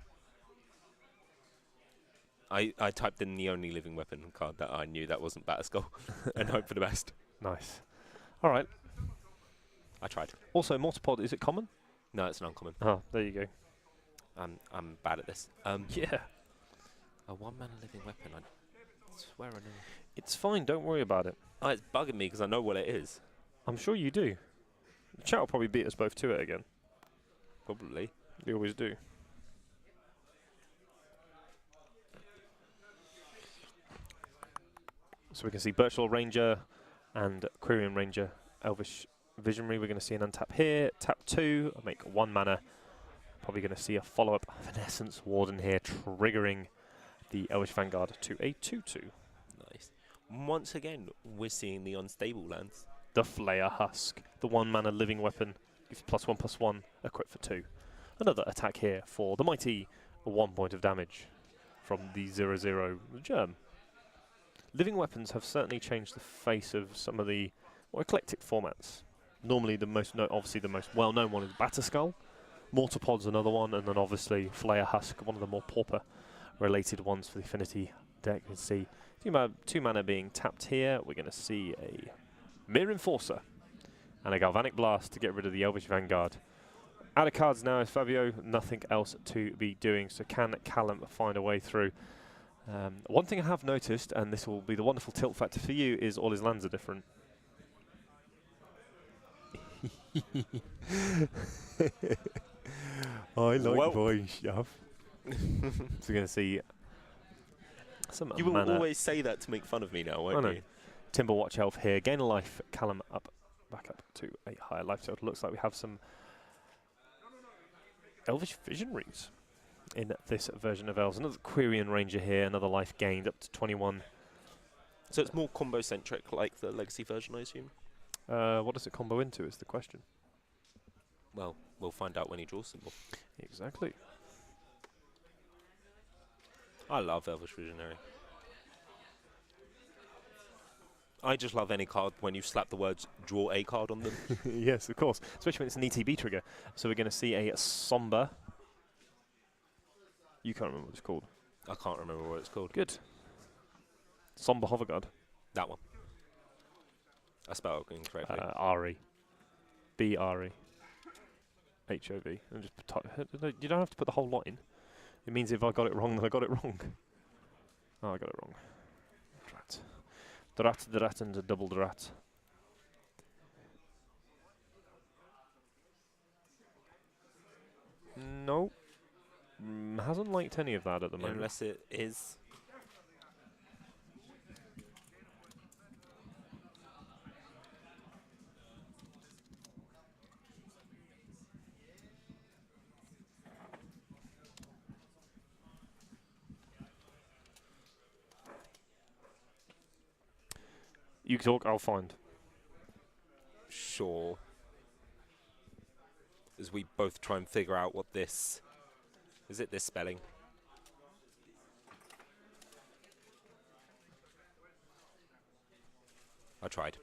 I typed in the only living weapon card that I knew that wasn't Batterskull and hope for the best. Nice. All right. I tried. Also, Mortipod, is it common? No, it's an uncommon. Oh, there you go. I'm bad at this. Yeah. A 1-mana living weapon. I swear I know. It's fine. Don't worry about it. Oh, it's bugging me because I know what it is. I'm sure you do. The chat will probably beat us both to it again. Probably. They always do. So we can see Birchlaw Ranger and Quirion Ranger, Elvish Visionary. We're going to see an untap here. Tap 2, make 1 mana. Probably going to see a follow-up Evanescence Warden here, triggering the Elvish Vanguard to a 2/2. Nice. Once again, we're seeing the unstable lands. The Flayer Husk, the 1 mana living weapon, gives +1/+1, equip for 2. Another attack here for the mighty 1 point of damage from the 0/0 germ. Living weapons have certainly changed the face of some of the more eclectic formats. Normally, obviously the most well-known one is Batterskull. Mortipod's another one, and then obviously Flayer Husk, one of the more Pauper-related ones for the Affinity deck. You can see 2 mana being tapped here. We're going to see a Mere Enforcer and a Galvanic Blast to get rid of the Elvish Vanguard. Out of cards now is Fabio. Nothing else to be doing. So can Callum find a way through? One thing I have noticed, and this will be the wonderful tilt factor for you, is all his lands are different. I like voice stuff. So we're going to see some You will mana. always say that to make fun of me now, won't you? Timberwatch Elf here. Gain a life. Callum back up to a higher life. So it looks like we have some Elvish Visionaries in this version of Elves. Another Quirion Ranger here. Another life gained up to 21. So it's more combo-centric like the Legacy version, I assume? What does it combo into is the question. Well, we'll find out when he draws symbol. Exactly. I love Elvish Visionary. I just love any card when you slap the words draw a card on them. Yes, of course. Especially when it's an ETB trigger. So we're going to see a Somber. You can't remember what it's called. I can't remember what it's called. Good. Somber Hoverguard. That one. I spelled it incorrectly. R-E. B-R-E. H-O-V. And just you don't have to put the whole lot in. It means if I got it wrong, then I got it wrong. Oh, I got it wrong. Drat. Drat, and a double drat. No. Hasn't liked any of that at the moment. Unless it is... You talk, I'll find. Sure. As we both try and figure out what this... Is it this spelling? I tried.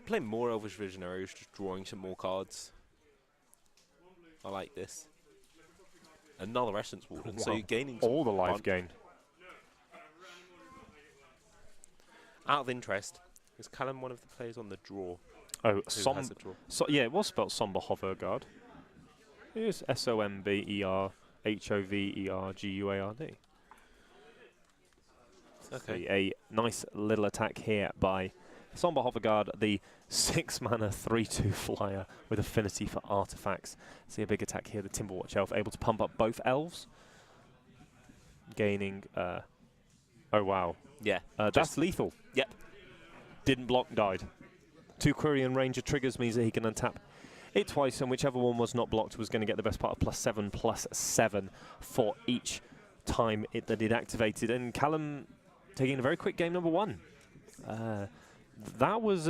Playing more Elvish Visionaries, just drawing some more cards. I like this. Another Essence Warden, so Wow. you're gaining All the life fun. gain. Out of interest, is Callum one of the players on the draw? Oh, Who has the draw? yeah, it was spelled Somber Hoverguard. It is SOMBERHOVERGUARD. Okay. A nice little attack here by Somber Hoverguard, the 6-mana 3/2 flyer with affinity for artifacts. See a big attack here. The Timberwatch Elf able to pump up both elves, gaining. Oh wow! Yeah, that's lethal. Yep. Didn't block, died. 2 Quirion Ranger triggers means that he can untap it twice, and whichever one was not blocked was going to get the best part of +7/+7 for each time that it activated. And Callum taking a very quick game number 1. That was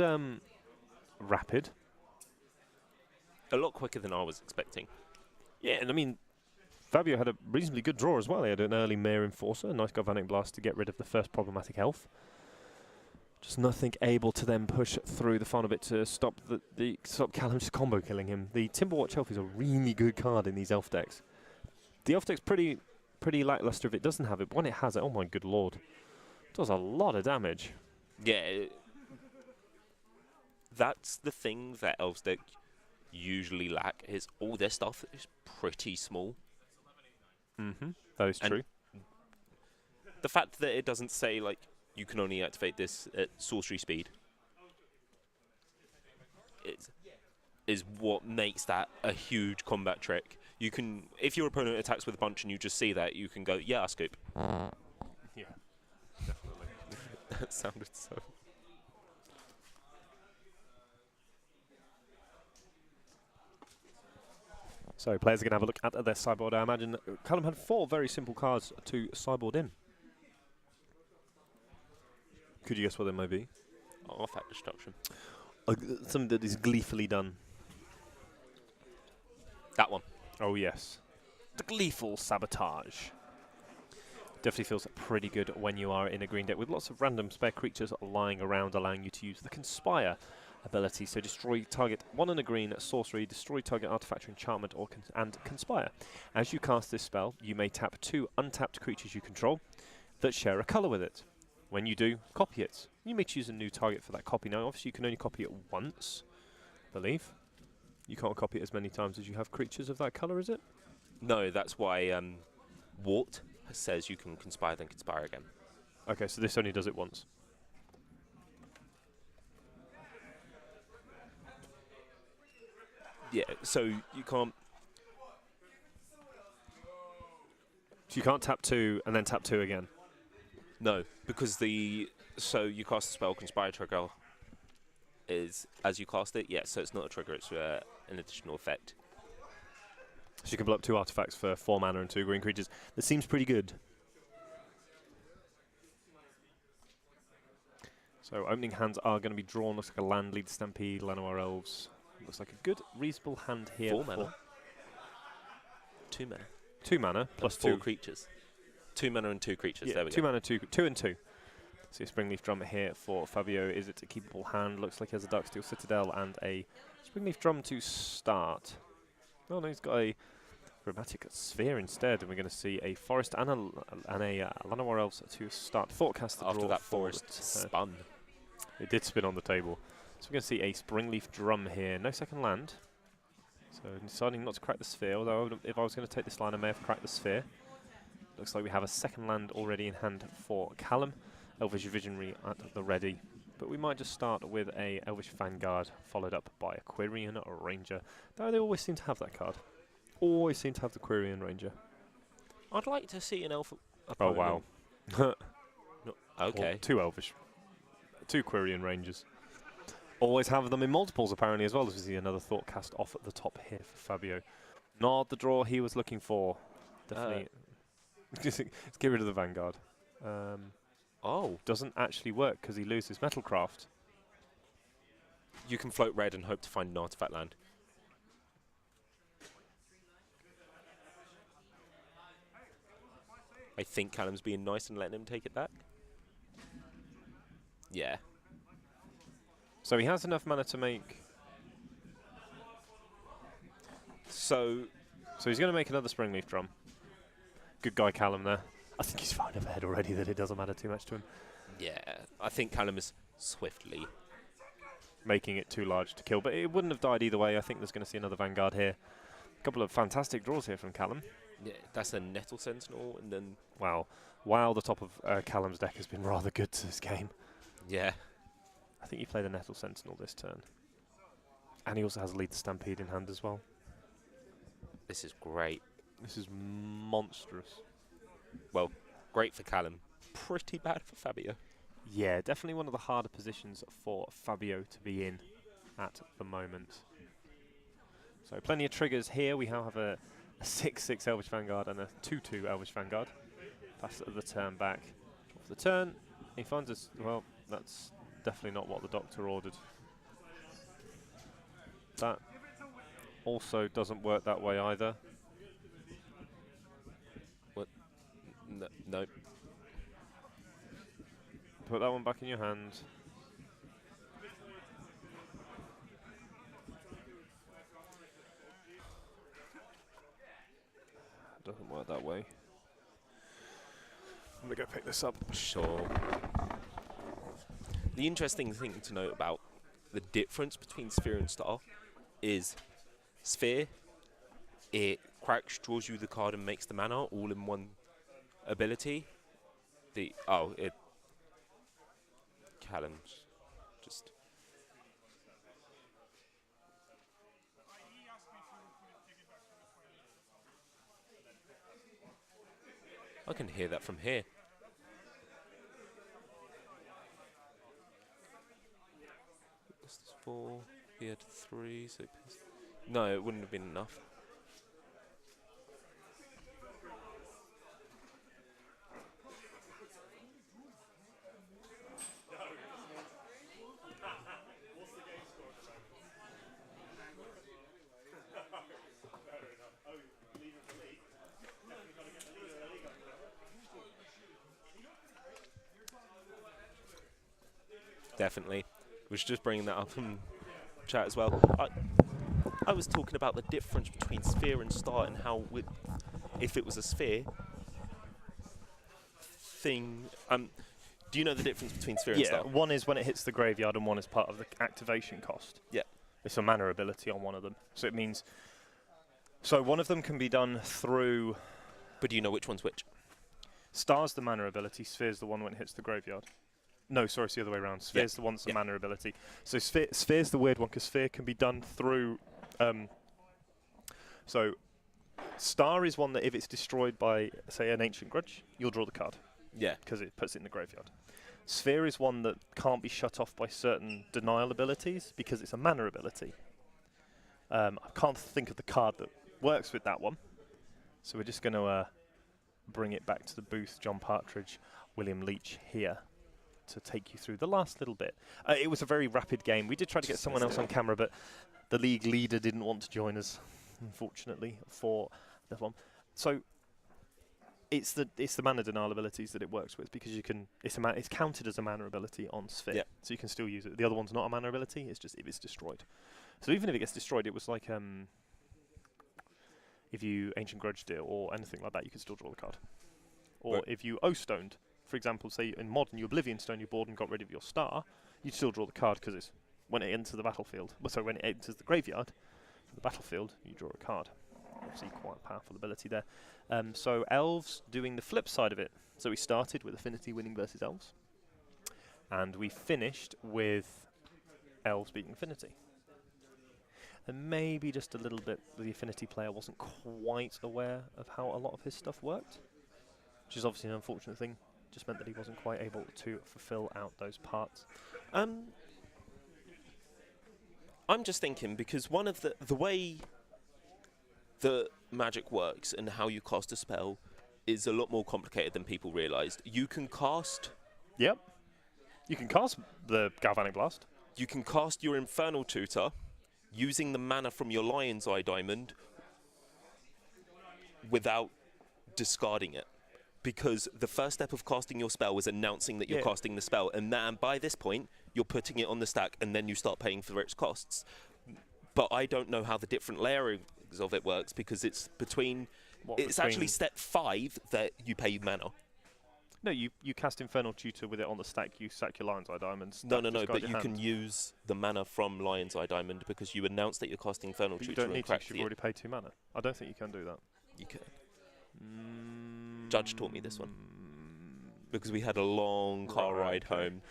rapid. A lot quicker than I was expecting. Yeah, and I mean, Fabio had a reasonably good draw as well. He had an early Mare Enforcer, a nice Galvanic Blast to get rid of the first problematic elf. Just nothing able to then push through the final bit to stop stop Callum just combo killing him. The Timberwatch Elf is a really good card in these elf decks. The elf deck's pretty lackluster if it doesn't have it, but when it has it, oh my good lord, it does a lot of damage. Yeah, that's the thing that Elves deck usually lack, is all their stuff is pretty small. That is true. The fact that it doesn't say, like, you can only activate this at sorcery speed is what makes that a huge combat trick. You can, if your opponent attacks with a bunch and you just see that, you can go, yeah, I scoop. Yeah, definitely. That sounded so... So players are going to have a look at their sideboard. I imagine Callum had 4 very simple cards to sideboard in. Could you guess what they may be? Artifact destruction. Something that is gleefully done. That one. Oh yes. The gleeful sabotage. Definitely feels pretty good when you are in a green deck with lots of random spare creatures lying around, allowing you to use the Conspire ability. So destroy target 1 and a green sorcery, destroy target artifact or enchantment, and Conspire. As you cast this spell, you may tap 2 untapped creatures you control that share a colour with it. When you do, copy it. You may choose a new target for that copy. Now, obviously, you can only copy it once, I believe. You can't copy it as many times as you have creatures of that colour, is it? No, that's why Wart says you can Conspire, then Conspire again. Okay, so this only does it once. Yeah, so you can't... So you can't tap 2 and then tap 2 again? No, because so you cast the spell, Conspire trigger is as you cast it. Yeah, so it's not a trigger; it's an additional effect. So you can blow up 2 artifacts for 4 mana and 2 green creatures. That seems pretty good. So opening hands are going to be drawn. Looks like a land, lead Stampede, Llanowar Elves. Looks like a good, reasonable hand here. 4 mana. 2 mana. 2 mana plus 4 2 creatures. 2 mana and 2 creatures. Yeah, there we 2 go. mana, 2 and 2. So Springleaf Drum here for Fabio. Is it a keepable hand? Looks like he has a Darksteel Citadel and a Springleaf Drum to start. Oh no, he's got a Chromatic Sphere instead, and we're going to see a Forest and a Llanowar Elves to start. Forecast the After draw that forward. forest spun. It did spin on the table. So we're going to see a Springleaf Drum here. No second land. So deciding not to crack the Sphere, although if I was going to take this line, I may have cracked the Sphere. Looks like we have a second land already in hand for Callum. Elvish Visionary at the ready. But we might just start with a Elvish Vanguard, followed up by a Quirion Ranger. Though they always seem to have that card. Always seem to have the Quirion Ranger. I'd like to see an elf. Oh wow. Okay. Well, 2 Quirion Rangers. Always have them in multiples apparently as well, as we see another Thought Cast off at the top here for Fabio. Not the draw he was looking for. Definitely. Let's get rid of the Vanguard. Doesn't actually work because he loses Metalcraft. You can float red and hope to find an artifact land. I think Callum's being nice and letting him take it back. Yeah. So he has enough mana to make... So he's going to make another Springleaf Drum. Good guy Callum there. I think he's far enough ahead already that it doesn't matter too much to him. Yeah, I think Callum is swiftly making it too large to kill, but it wouldn't have died either way. I think there's going to see another Vanguard here. A couple of fantastic draws here from Callum. Yeah, that's a Nettle Sentinel, and then... Wow, the top of Callum's deck has been rather good to this game. Yeah. I think you play the Nettle Sentinel this turn. And he also has Lead the Stampede in hand as well. This is great. This is monstrous. Well, great for Callum. Pretty bad for Fabio. Yeah, definitely one of the harder positions for Fabio to be in at the moment. So plenty of triggers here. We now have a 6/6 Elvish Vanguard and a 2/2 Elvish Vanguard. Pass the turn back. Off the turn, he finds us. Well, that's definitely not what the doctor ordered. That also doesn't work that way either. What? No. Put that one back in your hand. Doesn't work that way. I'm gonna go pick this up. Sure. The interesting thing to note about the difference between Sphere and Star is Sphere, it cracks, draws you the card and makes the mana all in one ability. Callum's just... I can hear that from here. This is 4, he had 3, so... No, it wouldn't have been enough. Definitely. Was just bringing that up in chat as well. I was talking about the difference between Sphere and Star and how, if it was a Sphere thing... do you know the difference between Sphere and Star? Yeah, one is when it hits the graveyard and one is part of the activation cost. Yeah. It's a mana ability on one of them. So it means... So one of them can be done through... But do you know which one's which? Star's the mana ability, Sphere's the one when it hits the graveyard. No, sorry, it's the other way around. Sphere's the one that's the mana ability. So Sphere's the weird one, because Sphere can be done through... so Star is one that if it's destroyed by, say, an Ancient Grudge, you'll draw the card. Yeah. Because it puts it in the graveyard. Sphere is one that can't be shut off by certain denial abilities, because it's a mana ability. I can't think of the card that works with that one. So we're just going to bring it back to the booth. John Partridge, William Leach here to take you through the last little bit. It was a very rapid game. We did try to get someone else on camera, but the league leader didn't want to join us, unfortunately, for this one. So it's the mana denial abilities that it works with, because you can it's counted as a mana ability on Sphere, so you can still use it. The other one's not a mana ability. It's just if it's destroyed. So even if it gets destroyed, it was like if you Ancient Grudged it or anything like that, you can still draw the card. Or if you O-stoned, for example, say in Modern, you Oblivion Stone your board and got rid of your Star, you'd still draw the card because it's when it enters the battlefield. Well, sorry, when it enters the graveyard, the battlefield, you draw a card. Obviously, quite a powerful ability there. So Elves doing the flip side of it. So we started with Affinity winning versus Elves, and we finished with Elves beating Affinity. And maybe just a little bit, the Affinity player wasn't quite aware of how a lot of his stuff worked, which is obviously an unfortunate thing. Just meant that he wasn't quite able to fulfill out those parts. I'm just thinking, because one of the way the Magic works and how you cast a spell is a lot more complicated than people realised. You can cast... Yep. You can cast the Galvanic Blast. You can cast your Infernal Tutor using the mana from your Lion's Eye Diamond without discarding it. Because the first step of casting your spell was announcing that you're casting the spell, and then by this point, you're putting it on the stack, and then you start paying for its costs. But I don't know how the different layerings of it works, because it's it's actually step 5 that you pay mana. No, you cast Infernal Tutor with it on the stack, you sack your Lion's Eye Diamonds. No, but you can use the mana from Lion's Eye Diamond, because you announced that you're casting Infernal Tutor. You don't need to, you've already paid 2 mana. I don't think you can do that. You can. Judge taught me this one, because we had a long car ride home.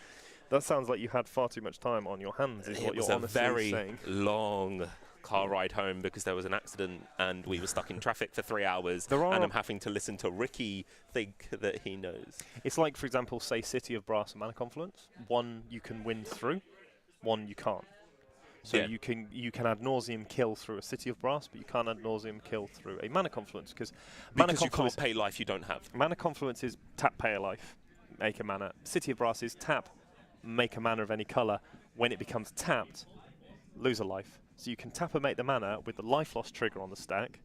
That sounds like you had far too much time on your hands, is what It was you're a honestly very saying. long car ride home because there was an accident and we were stuck in traffic for 3 hours. There are- And I'm having to listen to Ricky think that he knows. It's like, for example, say City of Brass and Mana Confluence. One you can win through, one you can't. So Yeah. you can ad nauseum kill through a City of Brass, but you can't ad nauseum kill through a Mana Confluence because Because you can't pay life you don't have. Mana Confluence is tap, pay a life, make a mana. City of Brass is tap, make a mana of any colour. When it becomes tapped, lose a life. So you can tap and make the mana with the life loss trigger on the stack,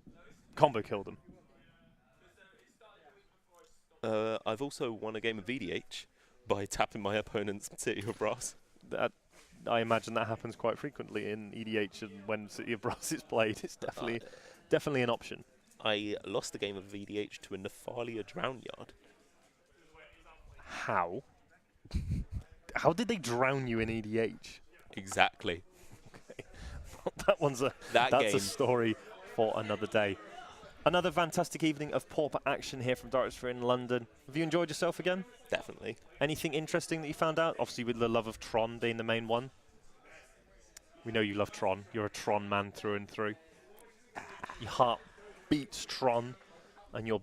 combo kill them. I've also won a game of VDH by tapping my opponent's City of Brass. I imagine that happens quite frequently in EDH, and when City of Brass is played, it's definitely an option. I lost a game of VDH to a Nephalia Drownyard. How? How did they drown you in EDH? Exactly. That's That a game. story for another day. Another fantastic evening of Pauper action here from Dark Sphere in London. Have you enjoyed yourself again? Definitely. Anything interesting that you found out? Obviously with the love of Tron being the main one. We know you love Tron. You're a Tron man through and through. Your heart beats Tron and your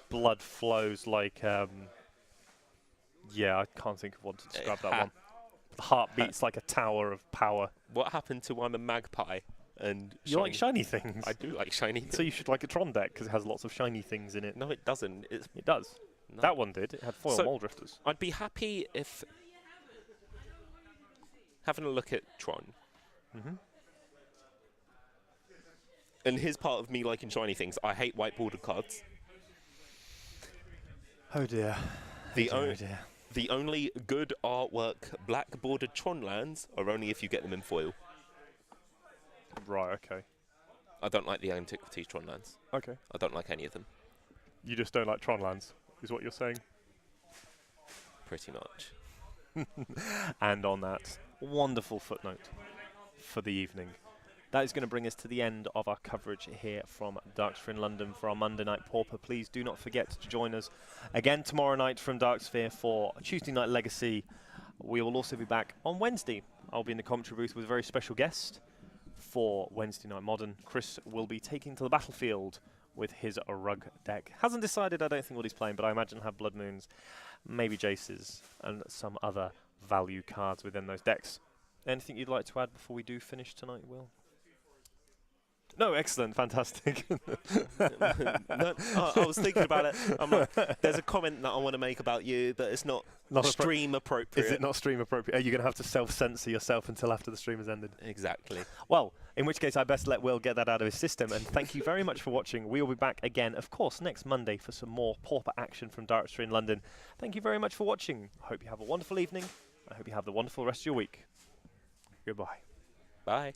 blood flows like... yeah, I can't think of one to describe that one. The heart beats like a tower of power. What happened to I'm a magpie? And You like shiny things. I do like shiny things. So you should like a Tron deck because it has lots of shiny things in it. No, it doesn't. It does. no. That one did. It had foil So- mole drifters. I'd be happy if having a look at Tron. Mhm. And here's part of me liking shiny things. I hate white bordered cards. Oh dear. The oh o- dear. The only good artwork black bordered Tron lands are only if you get them in foil. Right, okay. I don't like the Antiquities Tron lands. Okay. I don't like any of them. You just don't like Tron lands, is what you're saying? Pretty much. And on that wonderful footnote for the evening, that is going to bring us to the end of our coverage here from Darksphere in London for our Monday Night Pauper. Please do not forget to join us again tomorrow night from Darksphere for Tuesday Night Legacy. We will also be back on Wednesday. I'll be in the commentary booth with a very special guest for Wednesday Night Modern. Chris will be taking to the battlefield with his rug deck. Hasn't decided, I don't think, what he's playing, but I imagine have Blood Moons, maybe Jaces, and some other value cards within those decks. Anything you'd like to add before we do finish tonight, Will? No, excellent, fantastic. No, I was thinking about it. I'm like, there's a comment that I want to make about you, but it's not, stream appropriate. Is it not stream appropriate? Are you going to have to self-censor yourself until after the stream has ended? Exactly. Well, in which case I best let Will get that out of his system. And thank you very much for watching. We will be back again, of course, next Monday for some more Pauper action from Darksphere in London. Thank you very much for watching. I hope you have a wonderful evening. I hope you have the wonderful rest of your week. Goodbye. Bye.